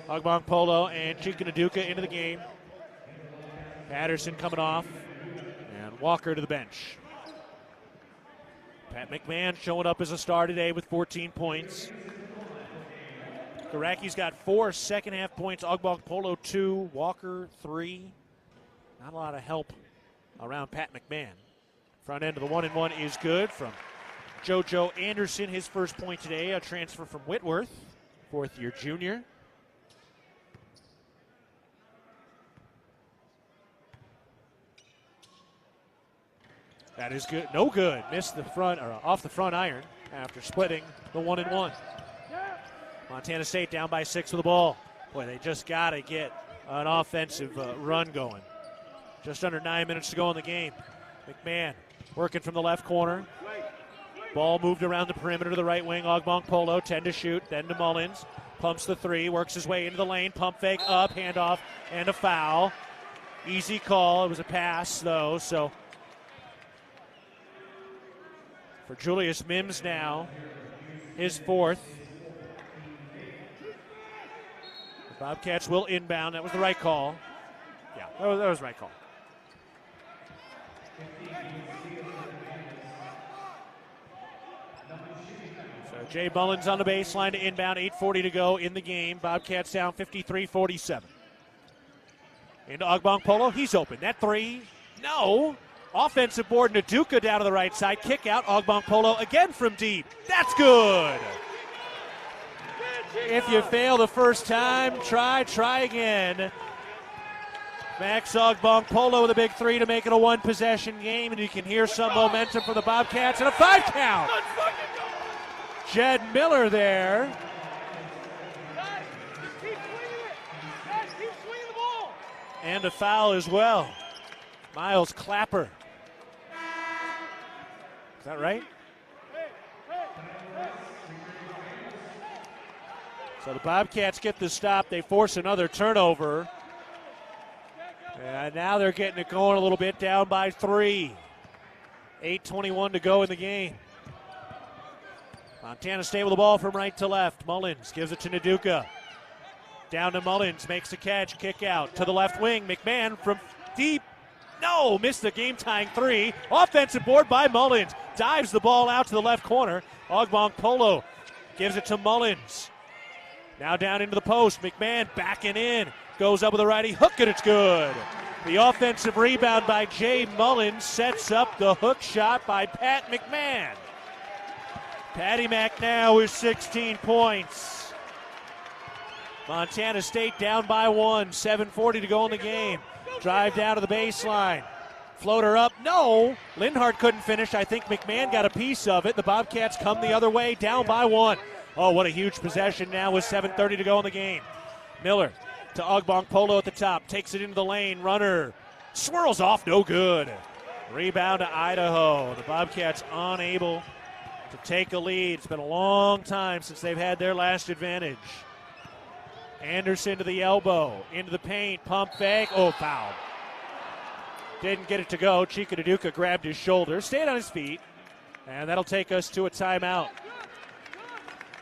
Ogbong Polo and Chika into the game. Patterson coming off. And Walker to the bench. Pat McMahon showing up as a star today with 14 points. Garaki's got 4 second-half points. Ogbong Polo 2. Walker 3. Not a lot of help around Pat McMahon. Front end of the 1-and-1 is good from JoJo Anderson. His first point today, a transfer from Whitworth, 4th-year junior. That is good. No good. Missed the front or off the front iron after splitting the 1-and-1. Montana State down by 6 with the ball. Boy, they just got to get an offensive run going. Just under 9 minutes to go in the game. McMahon working from the left corner. Ball moved around the perimeter to the right wing. Ogbong Polo, 10 to shoot, then to Mullins. Pumps the 3, works his way into the lane. Pump fake, up, handoff, and a foul. Easy call. It was a pass, though, so for Julius Mims now, his 4th. The Bobcats will inbound. That was the right call. Yeah, that was the right call. So Jay Mullins on the baseline to inbound. 8:40 to go in the game. Bobcats down 53-47. Into Ogbong Polo. He's open. That 3. No. Offensive board, Naduka down to the right side. Kick out, Ogbong Polo again from deep. That's good. If you fail the first time, try again. Max Ogbong Polo with a big 3 to make it a 1-possession game, and you can hear some momentum from the Bobcats, and a 5 count. Jed Miller there. And a foul as well. Miles Clapper. Is that right? So the Bobcats get the stop. They force another turnover. And now they're getting it going a little bit, down by 3. 8:21 to go in the game. Montana State with the ball from right to left. Mullins gives it to Naduka. Down to Mullins, makes the catch, kick out to the left wing. McMahon from deep. No, missed the game-tying 3. Offensive board by Mullins. Dives the ball out to the left corner. Ogbong Polo gives it to Mullins. Now down into the post. McMahon backing in. Goes up with a righty hook, and it's good. The offensive rebound by Jay Mullins sets up the hook shot by Pat McMahon. Patty Mac now with 16 points. Montana State down by 1. 7:40 to go in the game. Drive down to the baseline. Floater up. No. Lindhart couldn't finish. I think McMahon got a piece of it. The Bobcats come the other way, down by 1. Oh, what a huge possession now with 7:30 to go in the game. Miller to Ogbong Polo at the top. Takes it into the lane. Runner swirls off. No good. Rebound to Idaho. The Bobcats unable to take a lead. It's been a long time since they've had their last advantage. Anderson to the elbow, into the paint, pump fake. Oh, foul. Didn't get it to go. Chika Nduka grabbed his shoulder, stayed on his feet, and that'll take us to a timeout.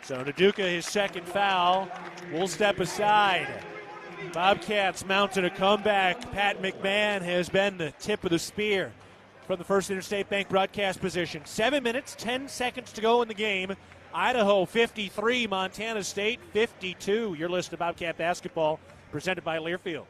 So Nduka, his second foul, will step aside. Bobcats mounted a comeback. Pat McMahon has been the tip of the spear from the First Interstate Bank broadcast position. 7 minutes, 10 seconds to go in the game. Idaho 53, Montana State 52. You're listening to Bobcat Basketball, presented by Learfield.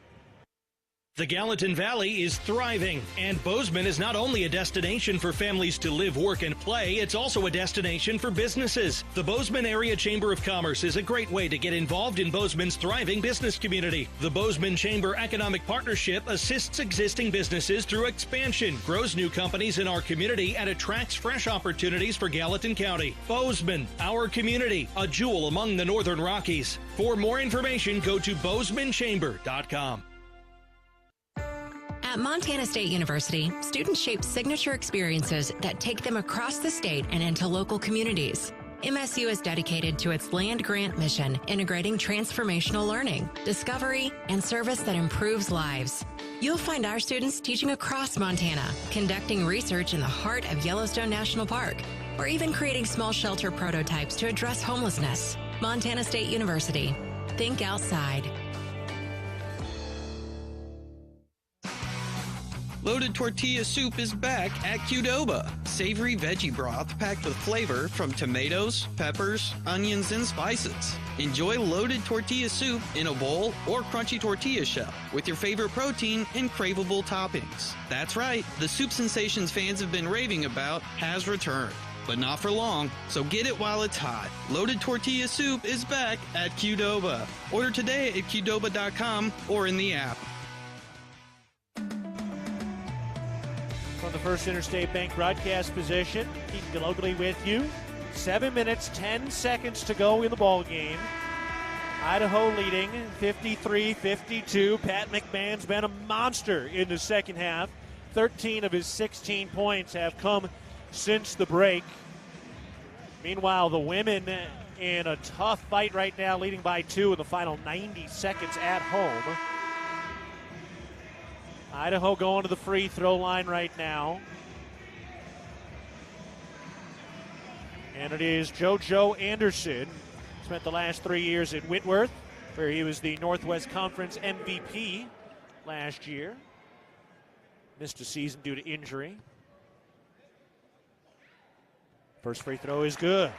The Gallatin Valley is thriving, and Bozeman is not only a destination for families to live, work, and play, it's also a destination for businesses. The Bozeman Area Chamber of Commerce is a great way to get involved in Bozeman's thriving business community. The Bozeman Chamber Economic Partnership assists existing businesses through expansion, grows new companies in our community, and attracts fresh opportunities for Gallatin County. Bozeman, our community, a jewel among the Northern Rockies. For more information, go to bozemanchamber.com. At Montana State University, students shape signature experiences that take them across the state and into local communities. MSU is dedicated to its land grant mission, integrating transformational learning, discovery, and service that improves lives. You'll find our students teaching across Montana, conducting research in the heart of Yellowstone National Park, or even creating small shelter prototypes to address homelessness. Montana State University. Think outside. Loaded Tortilla Soup is back at Qdoba. Savory veggie broth packed with flavor from tomatoes, peppers, onions, and spices. Enjoy loaded tortilla soup in a bowl or crunchy tortilla shell with your favorite protein and craveable toppings. That's right, the soup sensations fans have been raving about has returned. But not for long, so get it while it's hot. Loaded Tortilla Soup is back at Qdoba. Order today at Qdoba.com or in the app. From the First Interstate Bank broadcast position, Keaton Gillogly with you. 7 minutes, 10 seconds to go in the ball game. Idaho leading 53-52. Pat McMahon's been a monster in the second half. 13 of his 16 points have come since the break. Meanwhile, the women in a tough fight right now, leading by 2 in the final 90 seconds at home. Idaho going to the free throw line right now. And it is JoJo Anderson. Spent the last 3 years in Whitworth, where he was the Northwest Conference MVP last year. Missed a season due to injury. First free throw is good.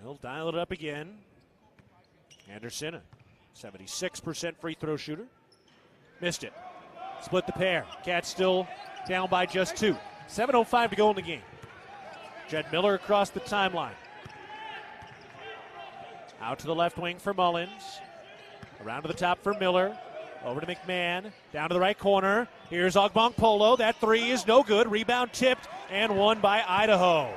He'll dial it up again. Anderson, a 76% free throw shooter. Missed it. Split the pair. Cats still down by just 2. 7:05 to go in the game. Jed Miller across the timeline. Out to the left wing for Mullins. Around to the top for Miller. Over to McMahon. Down to the right corner. Here's Ogbong Polo. That three is no good. Rebound tipped and won by Idaho.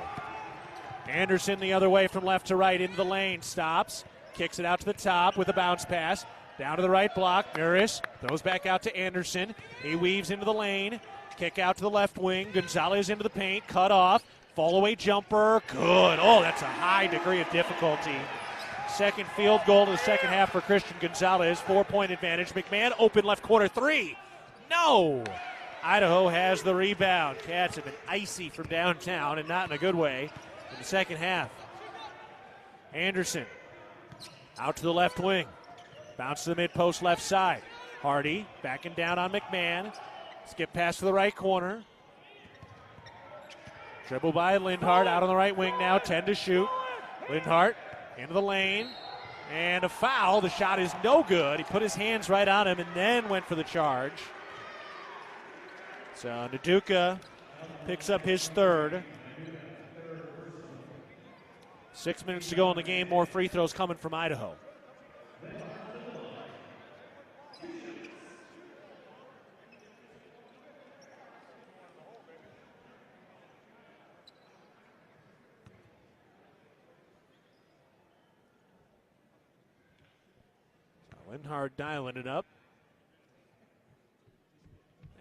Anderson the other way from left to right into the lane. Stops. Kicks it out to the top with a bounce pass. Down to the right block. Murris throws back out to Anderson. He weaves into the lane. Kick out to the left wing. Gonzalez into the paint. Cut off. Fall away jumper. Good. Oh, that's a high degree of difficulty. Second field goal to the second half for Christian Gonzalez. 4-point advantage. McMahon open left corner three. No. Idaho has the rebound. Cats have been icy from downtown and not in a good way in the second half. Anderson out to the left wing. Bounce to the mid-post left side. Hardy backing down on McMahon. Skip pass to the right corner. Dribble by Lindhart out on the right wing now. 10 to shoot. Lindhart into the lane. And a foul. The shot is no good. He put his hands right on him and then went for the charge. So Nduka picks up his third. 6 minutes to go in the game. More free throws coming from Idaho. Lindhart dialing it up.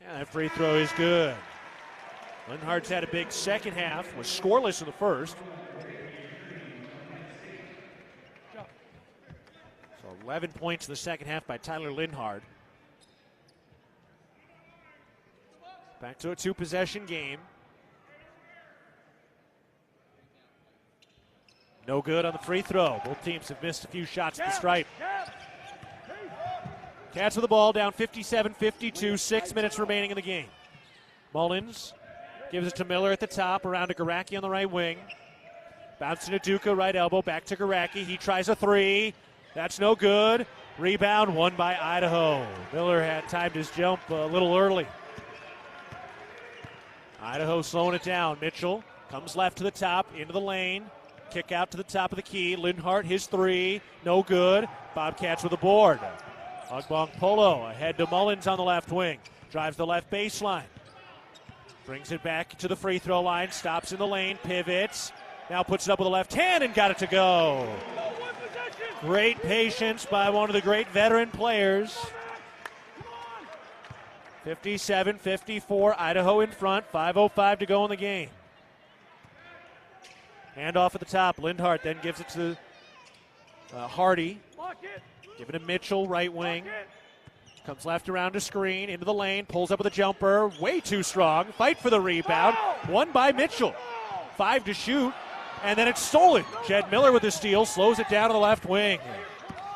Yeah, that free throw is good. Linhart's had a big second half, was scoreless in the first. So 11 points in the second half by Tyler Linhart. Back to a two-possession game. No good on the free throw. Both teams have missed a few shots at the stripe. Cats with the ball, down 57-52, 6 minutes remaining in the game. Mullins gives it to Miller at the top, around to Garacki on the right wing. Bounce to Naduka, right elbow, back to Garacki. He tries a three. That's no good. Rebound, won by Idaho. Miller had timed his jump a little early. Idaho slowing it down. Mitchell comes left to the top, into the lane. Kick out to the top of the key. Linhart, his three, no good. Bobcats with the board. Ugbong Polo ahead to Mullins on the left wing. Drives the left baseline. Brings it back to the free throw line. Stops in the lane. Pivots. Now puts it up with the left hand and got it to go. Great patience by one of the great veteran players. 57-54. Idaho in front. 5:05 to go in the game. Hand off at the top. Linhart then gives it to Hardy. Giving to Mitchell, right wing. Comes left around to screen, into the lane, pulls up with a jumper. Way too strong. Fight for the rebound. Won by Mitchell. 5 to shoot, and then it's stolen. Jed Miller with the steal, slows it down to the left wing.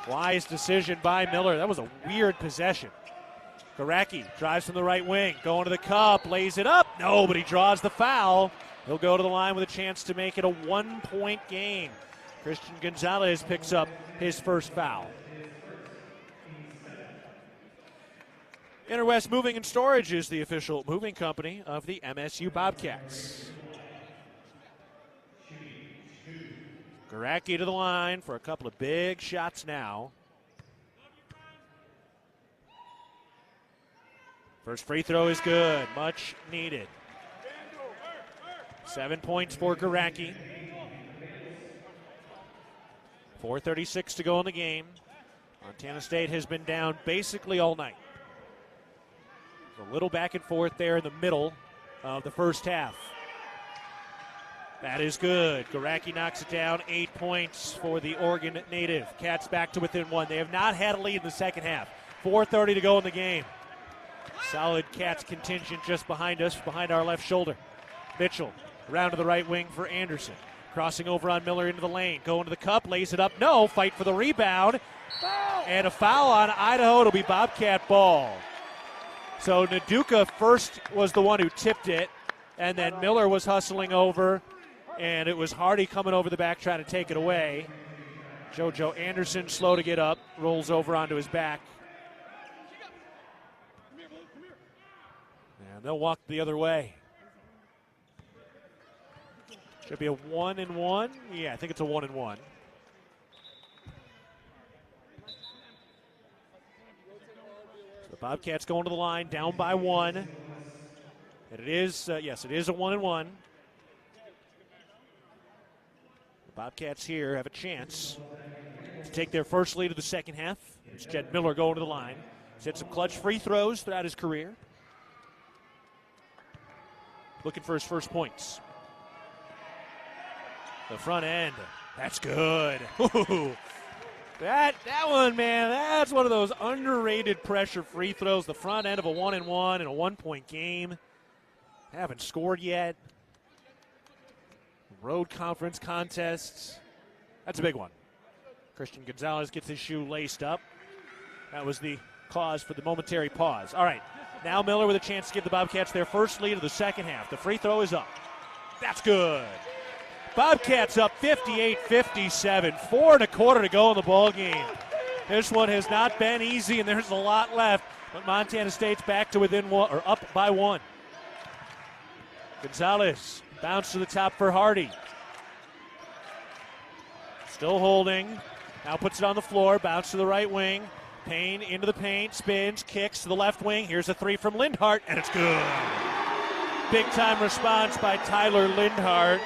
Wise decision by Miller. That was a weird possession. Garacki drives from the right wing, going to the cup, lays it up. No, but he draws the foul. He'll go to the line with a chance to make it a 1-point game. Christian Gonzalez picks up his first foul. Interwest Moving and Storage is the official moving company of the MSU Bobcats. Garacki to the line for a couple of big shots now. First free throw is good, much needed. 7 points for Garacki. 4:36 to go in the game. Montana State has been down basically all night. A little back and forth there in the middle of the first half. That is good. Garacki knocks it down. 8 points for the Oregon native. Cats back to within one. They have not had a lead in the second half. 4:30 to go in the game. Solid Cats contingent just behind us, behind our left shoulder. Mitchell around to the right wing for Anderson. Crossing over on Miller into the lane. Going to the cup, lays it up. No, fight for the rebound. And a foul on Idaho. It'll be Bobcat ball. So Naduka first was the one who tipped it, and then Miller was hustling over, and it was Hardy coming over the back trying to take it away. JoJo Anderson slow to get up, rolls over onto his back. And they'll walk the other way. Should be a 1-and-1. Yeah, I think it's a 1-and-1. The Bobcats going to the line, down by one. And it is, yes, it is a 1-and-1. The Bobcats here have a chance to take their first lead of the second half. It's Jed Miller going to the line. He's had some clutch free throws throughout his career. Looking for his first points. The front end, that's good. Ooh. That one, man, that's one of those underrated pressure free throws. The front end of a 1-and-1 in a 1-point game. Haven't scored yet. Road conference contests. That's a big one. Christian Gonzalez gets his shoe laced up. That was the cause for the momentary pause. All right, now Miller with a chance to give the Bobcats their first lead of the second half. The free throw is up. That's good. Bobcats up 58-57. 4 1/4 to go in the ball game. This one has not been easy, and there's a lot left. But Montana State's back to within one, or up by one. Gonzalez bounce to the top for Hardy. Still holding. Now puts it on the floor. Bounce to the right wing. Payne into the paint. Spins. Kicks to the left wing. Here's a three from Linhart, and it's good. Big time response by Tyler Linhart.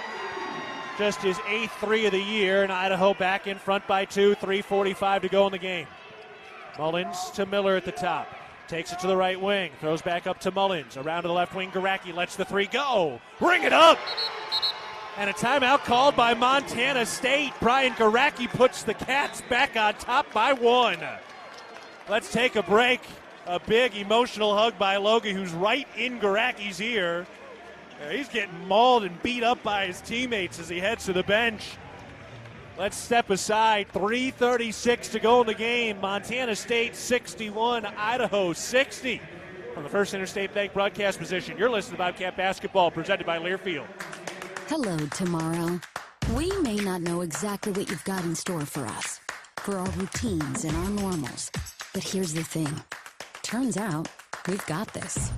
Just his 8th three of the year, and Idaho back in front by 2, 3:45 to go in the game. Mullins to Miller at the top. Takes it to the right wing. Throws back up to Mullins. Around to the left wing. Garacki lets the three go. Bring it up. And a timeout called by Montana State. Brian Garacki puts the Cats back on top by 1. Let's take a break. A big emotional hug by Logie, who's right in Garacki's ear. He's getting mauled and beat up by his teammates as he heads to the bench. Let's step aside. 3:36 to go in the game. Montana State 61, Idaho 60. From the First Interstate Bank broadcast position, you're listening to Bobcat Basketball, presented by Learfield. Hello, tomorrow. We may not know exactly what you've got in store for us, for our routines and our normals. But here's the thing. Turns out, we've got this.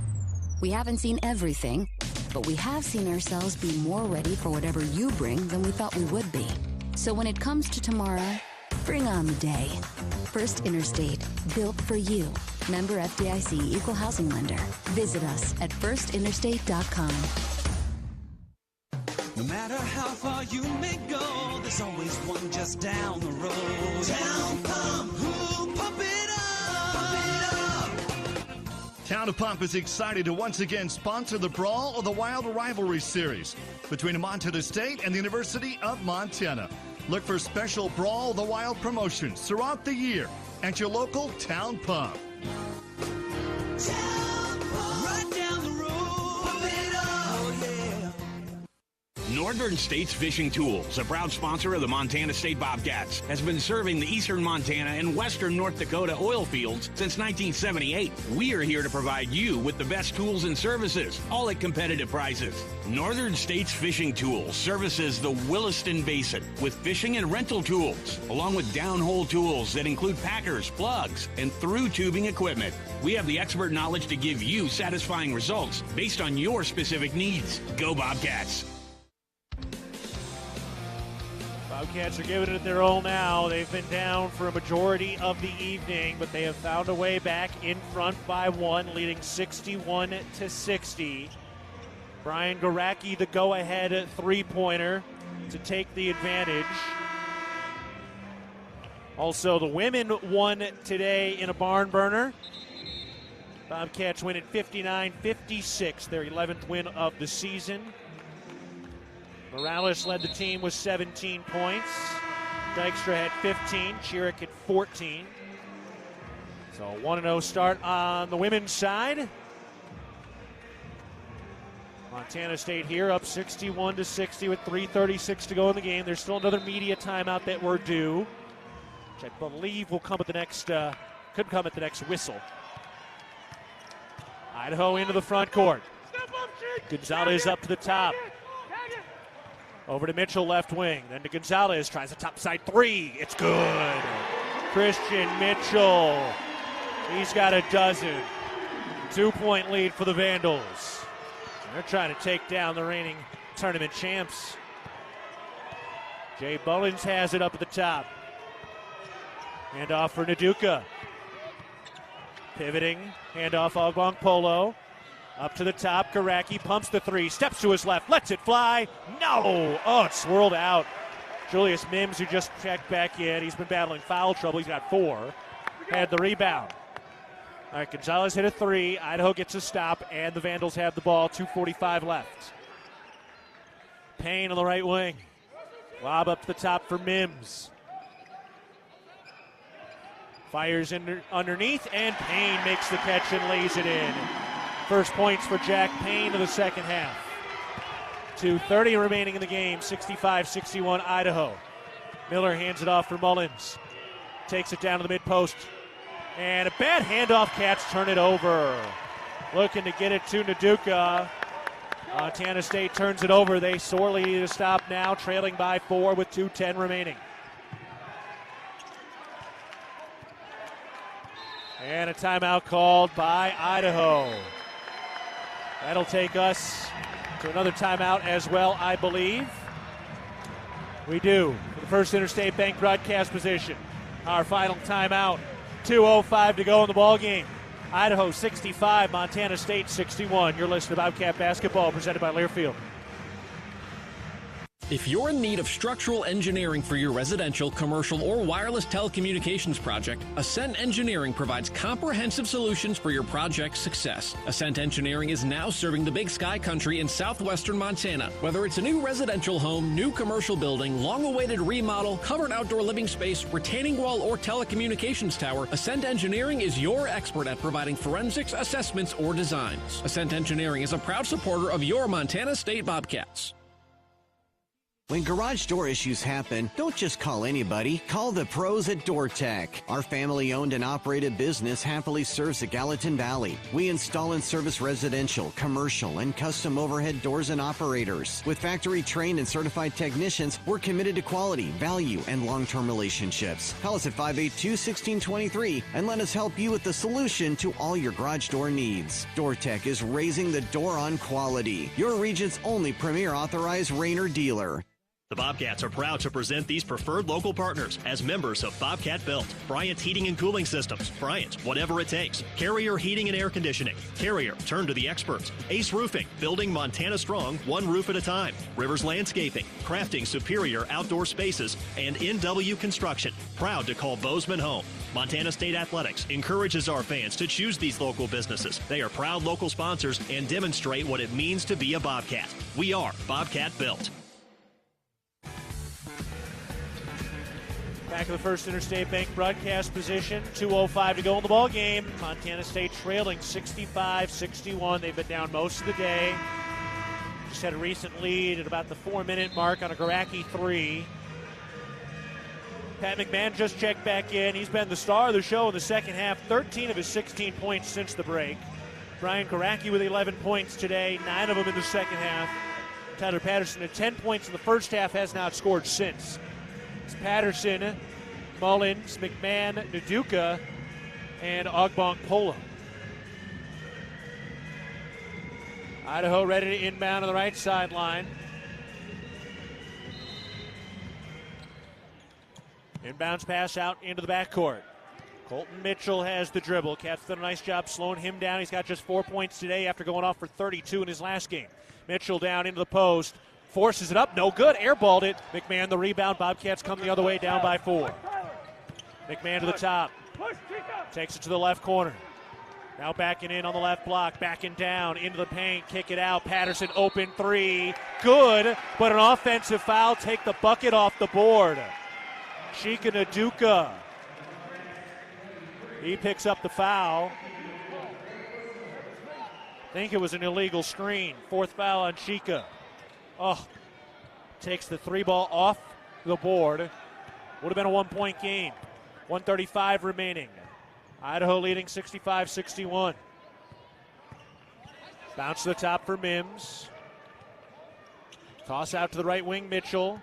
We haven't seen everything, but we have seen ourselves be more ready for whatever you bring than we thought we would be. So when it comes to tomorrow, bring on the day. First Interstate, built for you. Member FDIC, Equal Housing Lender. Visit us at firstinterstate.com. No matter how far you may go, there's always one just down the road. Town Pump, who pump it up, pump it up. Town of Pump is excited to once again sponsor the Brawl of the Wild Rivalry Series between Montana State and the University of Montana. Look for special Brawl of the Wild promotions throughout the year at your local Town Pump. Town Pump, right down the road, pump it up, oh yeah. Northern States Fishing Tools, a proud sponsor of the Montana State Bobcats, has been serving the eastern Montana and western North Dakota oil fields since 1978. We are here to provide you with the best tools and services, all at competitive prices. Northern States Fishing Tools services the Williston Basin with fishing and rental tools, along with downhole tools that include packers, plugs, and through tubing equipment. We have the expert knowledge to give you satisfying results based on your specific needs. Go Bobcats! Bobcats are giving it their all now. They've been down for a majority of the evening, but they have found a way back in front by 1, leading 61-60. Brian Garacki, the go-ahead three-pointer to take the advantage. Also, the women won today in a barn burner. Bobcats win at 59-56, their 11th win of the season. Morales led the team with 17 points. Dykstra had 15, Chiric had 14. So a 1-0 start on the women's side. Montana State here up 61-60 with 3:36 to go in the game. There's still another media timeout that we're due, which I believe will come at the next, could come at the next whistle. Idaho into the front court. Gonzalez up to the top. Over to Mitchell, left wing. Then to Gonzalez, tries a topside three. It's good. Christian Mitchell. He's got a dozen. 2-point lead for the Vandals. They're trying to take down the reigning tournament champs. Jay Mullins has it up at the top. Hand off for Naduka. Pivoting, handoff Ogbong-Polo. Up to the top, Garacki pumps the three, steps to his left, lets it fly. No! Oh, it swirled out. Julius Mims, who just checked back in. He's been battling foul trouble. He's got 4. Had the rebound. All right, Gonzalez hit a 3. Idaho gets a stop, and the Vandals have the ball. 2:45 left. Payne on the right wing. Lob up to the top for Mims. Fires in underneath, and Payne makes the catch and lays it in. First points for Jack Payne of the second half. 2:30 remaining in the game, 65-61 Idaho. Miller hands it off for Mullins. Takes it down to the mid-post. And a bad handoff, Cats turn it over. Looking to get it to Naduka. Montana State turns it over. They sorely need to stop now, trailing by 4 with 2:10 remaining. And a timeout called by Idaho. That'll take us to another timeout as well, I believe. We do. For the First Interstate Bank broadcast position, our final timeout. 2:05 to go in the ball game. Idaho 65, Montana State 61. You're listening to Bobcat Basketball presented by Learfield. If you're in need of structural engineering for your residential, commercial, or wireless telecommunications project, Ascent Engineering provides comprehensive solutions for your project's success. Ascent Engineering is now serving the Big Sky Country in southwestern Montana. Whether it's a new residential home, new commercial building, long-awaited remodel, covered outdoor living space, retaining wall, or telecommunications tower, Ascent Engineering is your expert at providing forensics, assessments, or designs. Ascent Engineering is a proud supporter of your Montana State Bobcats. When garage door issues happen, don't just call anybody. Call the pros at DoorTech. Our family-owned and operated business happily serves the Gallatin Valley. We install and service residential, commercial, and custom overhead doors and operators. With factory-trained and certified technicians, we're committed to quality, value, and long-term relationships. Call us at 582-1623 and let us help you with the solution to all your garage door needs. DoorTech is raising the door on quality. Your region's only premier authorized Rainer dealer. The Bobcats are proud to present these preferred local partners as members of Bobcat Built, Bryant Heating and Cooling Systems, Bryant, whatever it takes, Carrier Heating and Air Conditioning, Carrier, turn to the experts, Ace Roofing, building Montana strong, one roof at a time, Rivers Landscaping, crafting superior outdoor spaces, and NW Construction, proud to call Bozeman home. Montana State Athletics encourages our fans to choose these local businesses. They are proud local sponsors and demonstrate what it means to be a Bobcat. We are Bobcat Built. Back of the First Interstate Bank broadcast position. 2:05 to go in the ball game. Montana State trailing 65-61. They've been down most of the day. Just had a recent lead at about the 4-minute mark on a Garacki 3. Pat McMahon just checked back in. He's been the star of the show in the second half. 13 of his 16 points since the break. Brian Garacki with 11 points today, 9 of them in the second half. Tyler Patterson at 10 points in the first half, has not scored since. It's Patterson, Mullins, McMahon, Naduka, and Ogbong Polo. Idaho ready to inbound on the right sideline. Inbounds pass out into the backcourt. Colton Mitchell has the dribble. Cats done a nice job slowing him down. He's got just 4 points today after going off for 32 in his last game. Mitchell down into the post. Forces it up, no good, airballed it. McMahon the rebound, Bobcats come the other way, down by 4. McMahon to the top, takes it to the left corner. Now backing in on the left block, backing down into the paint, kick it out. Patterson open 3, good, but an offensive foul, take the bucket off the board. Chika Naduka, he picks up the foul. I think it was an illegal screen, 4th foul on Chika. Oh, takes the 3 ball off the board. Would have been a 1-point game. 1:35 remaining. Idaho leading 65-61. Bounce to the top for Mims. Toss out to the right wing, Mitchell.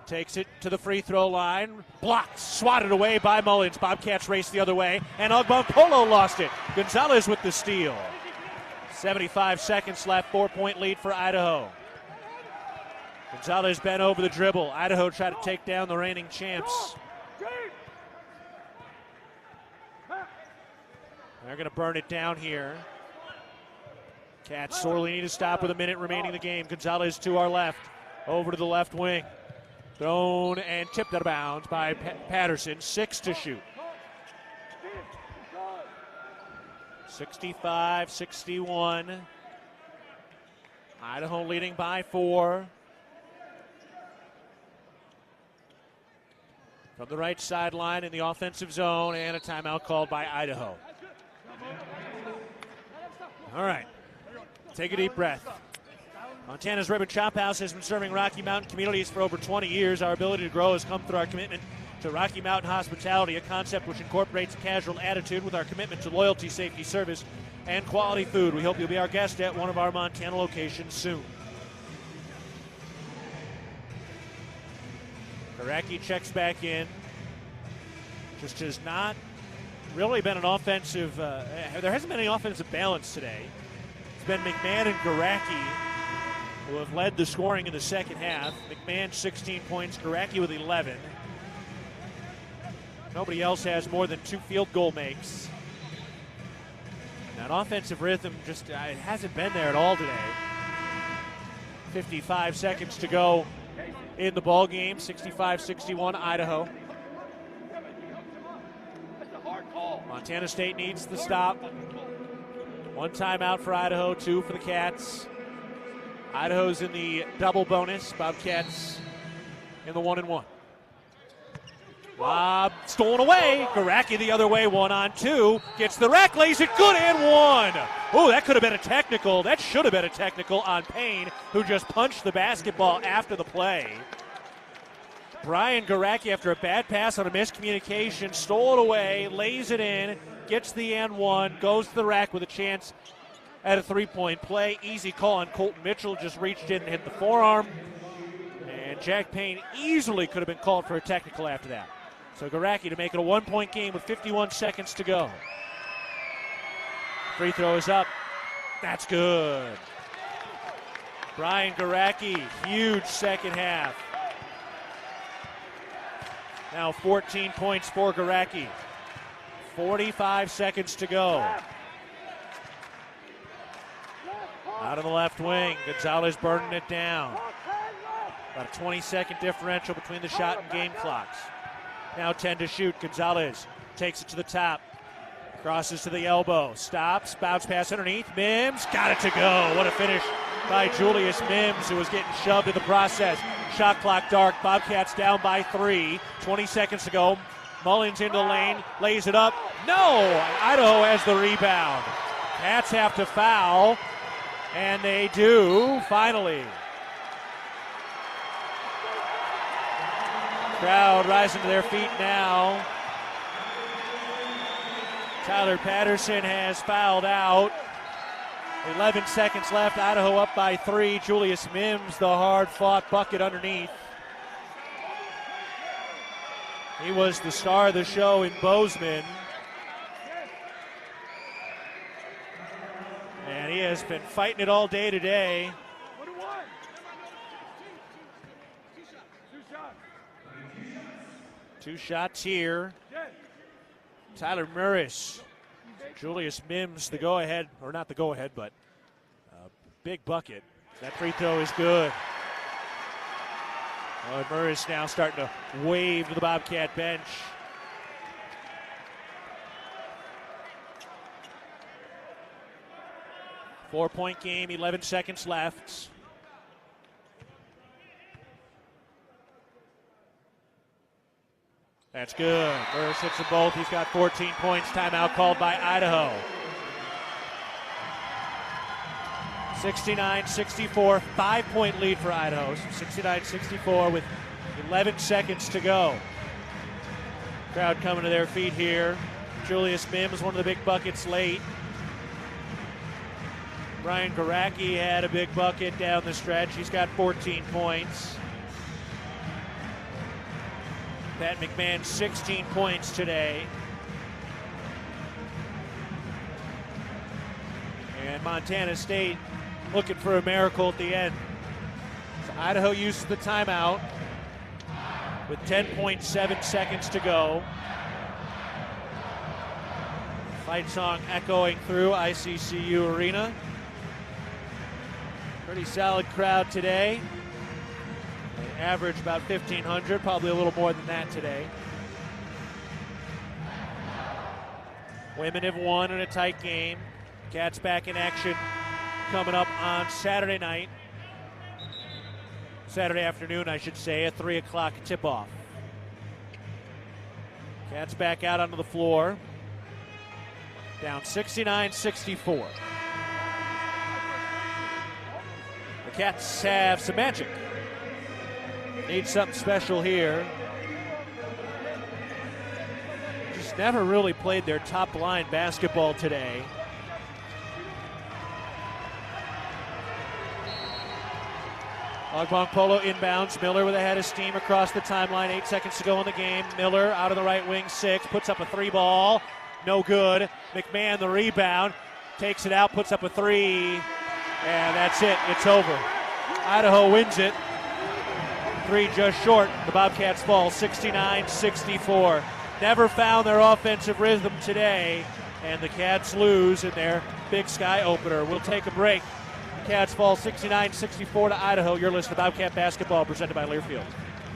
Takes it to the free throw line. Blocked, swatted away by Mullins. Bobcats race the other way, and Ogbong Polo lost it. Gonzalez with the steal. 75 seconds left, 4-point lead for Idaho. Gonzalez bent over the dribble. Idaho tried to take down the reigning champs. They're going to burn it down here. Cats sorely need to stop with a minute remaining in the game. Gonzalez to our left. Over to the left wing. Thrown and tipped out of bounds by Patterson. 6 to shoot. 65-61. Idaho leading by 4. From the right sideline in the offensive zone, and a timeout called by Idaho. All right, take a deep breath. Montana's Ribbon Chop House has been serving Rocky Mountain communities for over 20 years. Our ability to grow has come through our commitment to Rocky Mountain hospitality, a concept which incorporates a casual attitude with our commitment to loyalty, safety, service, and quality food. We hope you'll be our guest at one of our Montana locations soon. Garacki checks back in. Just has not really been an offensive, there hasn't been any offensive balance today. It's been McMahon and Garacki who have led the scoring in the second half. McMahon 16 points, Garacki with 11. Nobody else has more than 2 field goal makes. That offensive rhythm just it hasn't been there at all today. 55 seconds to go in the ball game. 65-61 Idaho. Montana State needs the stop. 1 timeout for Idaho, 2 for the Cats. Idaho's in the double bonus. Bobcats in the 1-1. Lob stolen away. Garacki the other way, 1-on-2. Gets the rack, lays it good and 1. Oh, that could have been a technical. That should have been a technical on Payne, who just punched the basketball after the play. Brian Garacki, after a bad pass on a miscommunication, stole it away, lays it in, gets the and 1, goes to the rack with a chance at a 3-point play. Easy call on Colton Mitchell, just reached in and hit the forearm. And Jack Payne easily could have been called for a technical after that. So Garacki to make it a 1-point game with 51 seconds to go. Free throw is up. That's good. Brian Garacki, huge second half. Now 14 points for Garacki. 45 seconds to go. Out of the left wing, Gonzalez burning it down. About a 20-second differential between the shot and game clocks. Now 10 to shoot. Gonzalez takes it to the top. Crosses to the elbow. Stops. Bounce pass underneath. Mims got it to go. What a finish by Julius Mims, who was getting shoved in the process. Shot clock dark. Bobcats down by 3. 20 seconds to go. Mullins into the lane. Lays it up. No! Idaho has the rebound. Cats have to foul. And they do, finally. Crowd rising to their feet now. Tyler Patterson has fouled out. 11 seconds left. Idaho up by 3. Julius Mims, the hard-fought bucket underneath. He was the star of the show in Bozeman. And he has been fighting it all day today. Two shots here. Tyler Murris. Julius Mims, the go-ahead, or not the go-ahead, but big bucket. That free throw is good. Murris now starting to wave to the Bobcat bench. Four-point game, 11 seconds left. That's good. Murris hits them both. He's got 14 points. Timeout called by Idaho. 69-64, 5-point lead for Idaho. 69-64 with 11 seconds to go. Crowd coming to their feet here. Julius Mims, one of the big buckets late. Brian Garacki had a big bucket down the stretch. He's got 14 points. Pat McMahon, 16 points today. And Montana State looking for a miracle at the end. So Idaho uses the timeout with 10.7 seconds to go. Fight song echoing through ICCU Arena. Pretty solid crowd today. They average about 1,500, probably a little more than that today. Women have won in a tight game. Cats back in action coming up on Saturday night. Saturday afternoon, I should say, a 3 o'clock tip-off. Cats back out onto the floor. Down 69-64. The Cats have some magic. Need something special here. Just never really played their top line basketball today. Ogbong Polo inbounds. Miller with a head of steam across the timeline. 8 seconds to go in the game. Miller out of the right wing, 6. Puts up a 3 ball. No good. McMahon the rebound. Takes it out, puts up a 3. And that's it. It's over. Idaho wins it. 3 just short. The Bobcats fall 69-64. Never found their offensive rhythm today. And the Cats lose in their Big Sky opener. We'll take a break. Cats fall 69-64 to Idaho. You're listening to Bobcat Basketball presented by Learfield.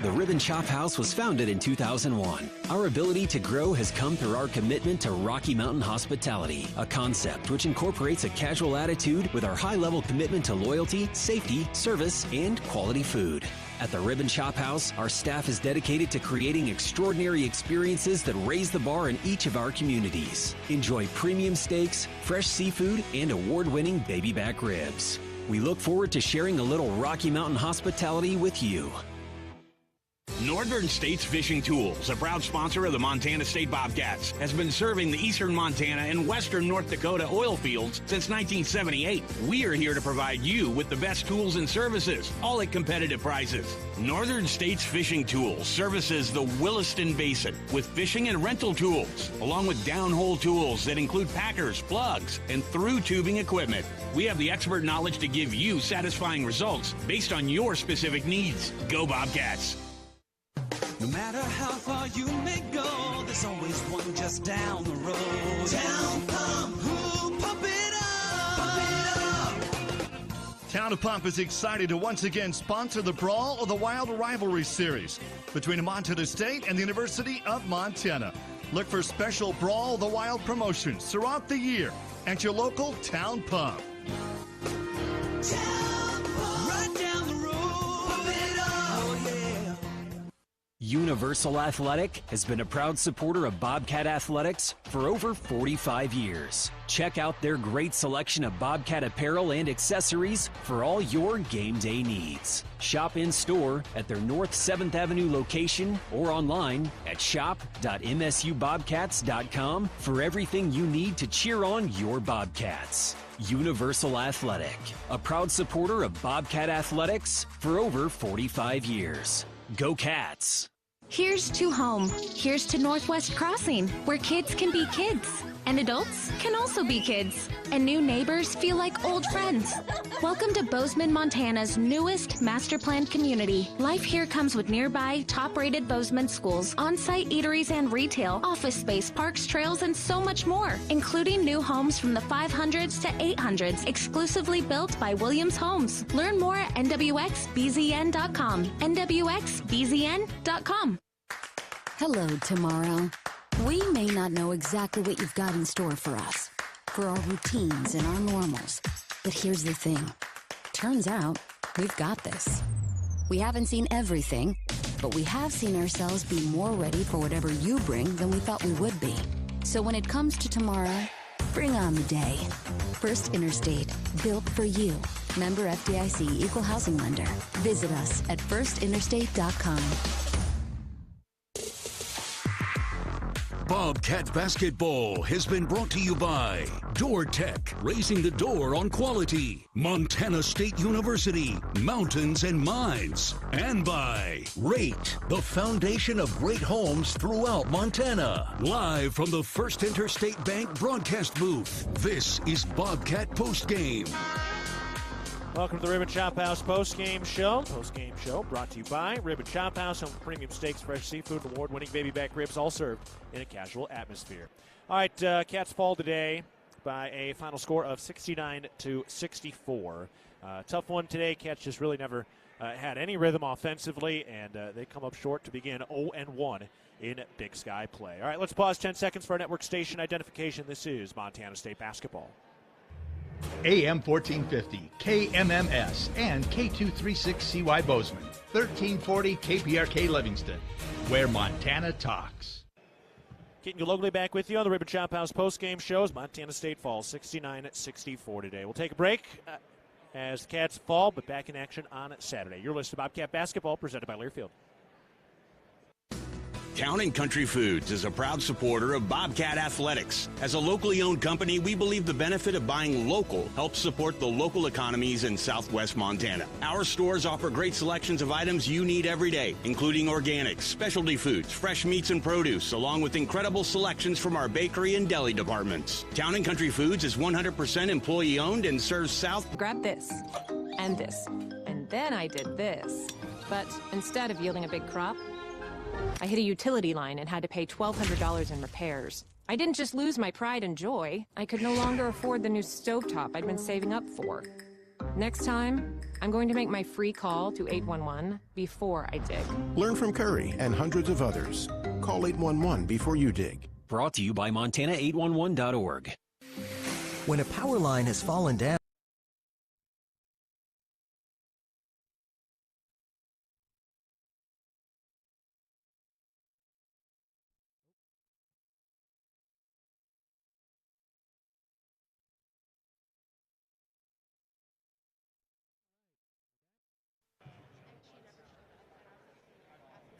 The Ribbon Chop House was founded in 2001. Our ability to grow has come through our commitment to Rocky Mountain hospitality, a concept which incorporates a casual attitude with our high-level commitment to loyalty, safety, service, and quality food. At the Ribbon Chop House, our staff is dedicated to creating extraordinary experiences that raise the bar in each of our communities. Enjoy premium steaks, fresh seafood, and award-winning baby back ribs. We look forward to sharing a little Rocky Mountain hospitality with you. Northern States Fishing Tools, a proud sponsor of the Montana State Bobcats, has been serving the eastern Montana and western North Dakota oil fields since 1978. We are here to provide you with the best tools and services, all at competitive prices. Northern States Fishing Tools services the Williston Basin with fishing and rental tools, along with downhole tools that include packers, plugs, and through tubing equipment. We have the expert knowledge to give you satisfying results based on your specific needs. Go Bobcats! No matter how far you may go, there's always one just down the road. Town Pump, who pump it up, pump it up. Town of Pump is excited to once again sponsor the Brawl of the Wild Rivalry Series between Montana State and the University of Montana. Look for special Brawl of the Wild promotions throughout the year at your local Town Pump. Town Pump, right down the road, pump it up, oh yeah. Universal Athletic has been a proud supporter of Bobcat Athletics for over 45 years. Check out their great selection of Bobcat apparel and accessories for all your game day needs. Shop in-store at their North 7th Avenue location or online at shop.msubobcats.com for everything you need to cheer on your Bobcats. Universal Athletic, a proud supporter of Bobcat Athletics for over 45 years. Go Cats! Here's to home. Here's to Northwest Crossing, where kids can be kids, and adults can also be kids, and new neighbors feel like old friends. Welcome to Bozeman, Montana's newest master planned community. Life here comes with nearby, top-rated Bozeman schools, on-site eateries and retail, office space, parks, trails, and so much more, including new homes from the 500s to 800s, exclusively built by Williams Homes. Learn more at nwxbzn.com. nwxbzn.com. Hello, tomorrow. We may not know exactly what you've got in store for us, for our routines and our normals. But here's the thing. Turns out, we've got this. We haven't seen everything, but we have seen ourselves be more ready for whatever you bring than we thought we would be. So when it comes to tomorrow, bring on the day. First Interstate, built for you. Member FDIC, Equal Housing Lender. Visit us at firstinterstate.com. Bobcat Basketball has been brought to you by Door Tech, raising the door on quality, Montana State University, Mountains and Mines, and by Rate, the foundation of great homes throughout Montana. Live from the First Interstate Bank broadcast booth, this is Bobcat Postgame. Welcome to the Ribbon Chop House postgame show. Postgame show brought to you by Ribbon Chop House, home for premium steaks, fresh seafood, award-winning baby back ribs, all served in a casual atmosphere. All right, Cats fall today by a final score of 69-64. Tough one today. Cats just really never had any rhythm offensively, and they come up short to begin 0-1 in Big Sky play. All right, let's pause 10 seconds for our network station identification. This is Montana State basketball. AM 1450, KMMS, and K236CY Bozeman, 1340 KPRK Livingston, where Montana talks. Keaton Gillogly back with you on the Ribbon Chop House postgame shows. Montana State falls 69-64 today. We'll take a break as the Cats fall, but back in action on Saturday. You're listening to Bobcat Basketball, presented by Learfield. Town & Country Foods is a proud supporter of Bobcat Athletics. As a locally owned company, we believe the benefit of buying local helps support the local economies in southwest Montana. Our stores offer great selections of items you need every day, including organics, specialty foods, fresh meats and produce, along with incredible selections from our bakery and deli departments. Town & Country Foods is 100% employee owned and serves South. Grab this and this, and then I did this. But instead of yielding a big crop, I hit a utility line and had to pay $1,200 in repairs. I didn't just lose my pride and joy. I could no longer afford the new stovetop I'd been saving up for. Next time, I'm going to make my free call to 811 before I dig. Learn from Curry and hundreds of others. Call 811 before you dig. Brought to you by Montana811.org. When a power line has fallen down,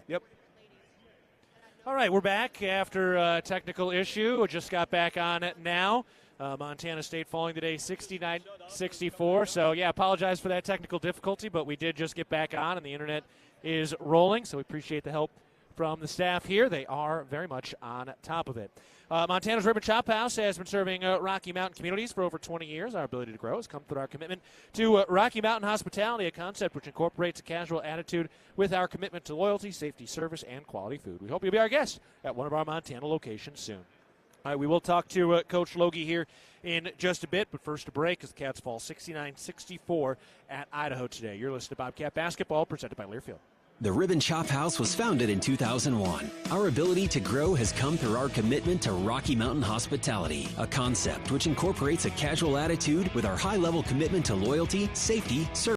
Yep. All right, we're back after a technical issue. We just got back on it now. Montana State falling today 69-64. So, yeah, apologize for that technical difficulty, but we did just get back on, and the internet is rolling. So we appreciate the help from the staff here. They are very much on top of it. Montana's Ribbon Chop House has been serving Rocky Mountain communities for over 20 years. Our ability to grow has come through our commitment to Rocky Mountain hospitality, a concept which incorporates a casual attitude with our commitment to loyalty, safety, service, and quality food. We hope you'll be our guest at one of our Montana locations soon. All right, we will talk to Coach Logie here in just a bit, but first a break as the Cats fall 69-64 at Idaho today. You're listening to Bobcat Basketball, presented by Learfield. The Ribbon Chop House was founded in 2001. Our ability to grow has come through our commitment to Rocky Mountain hospitality, a concept which incorporates a casual attitude with our high-level commitment to loyalty, safety, service.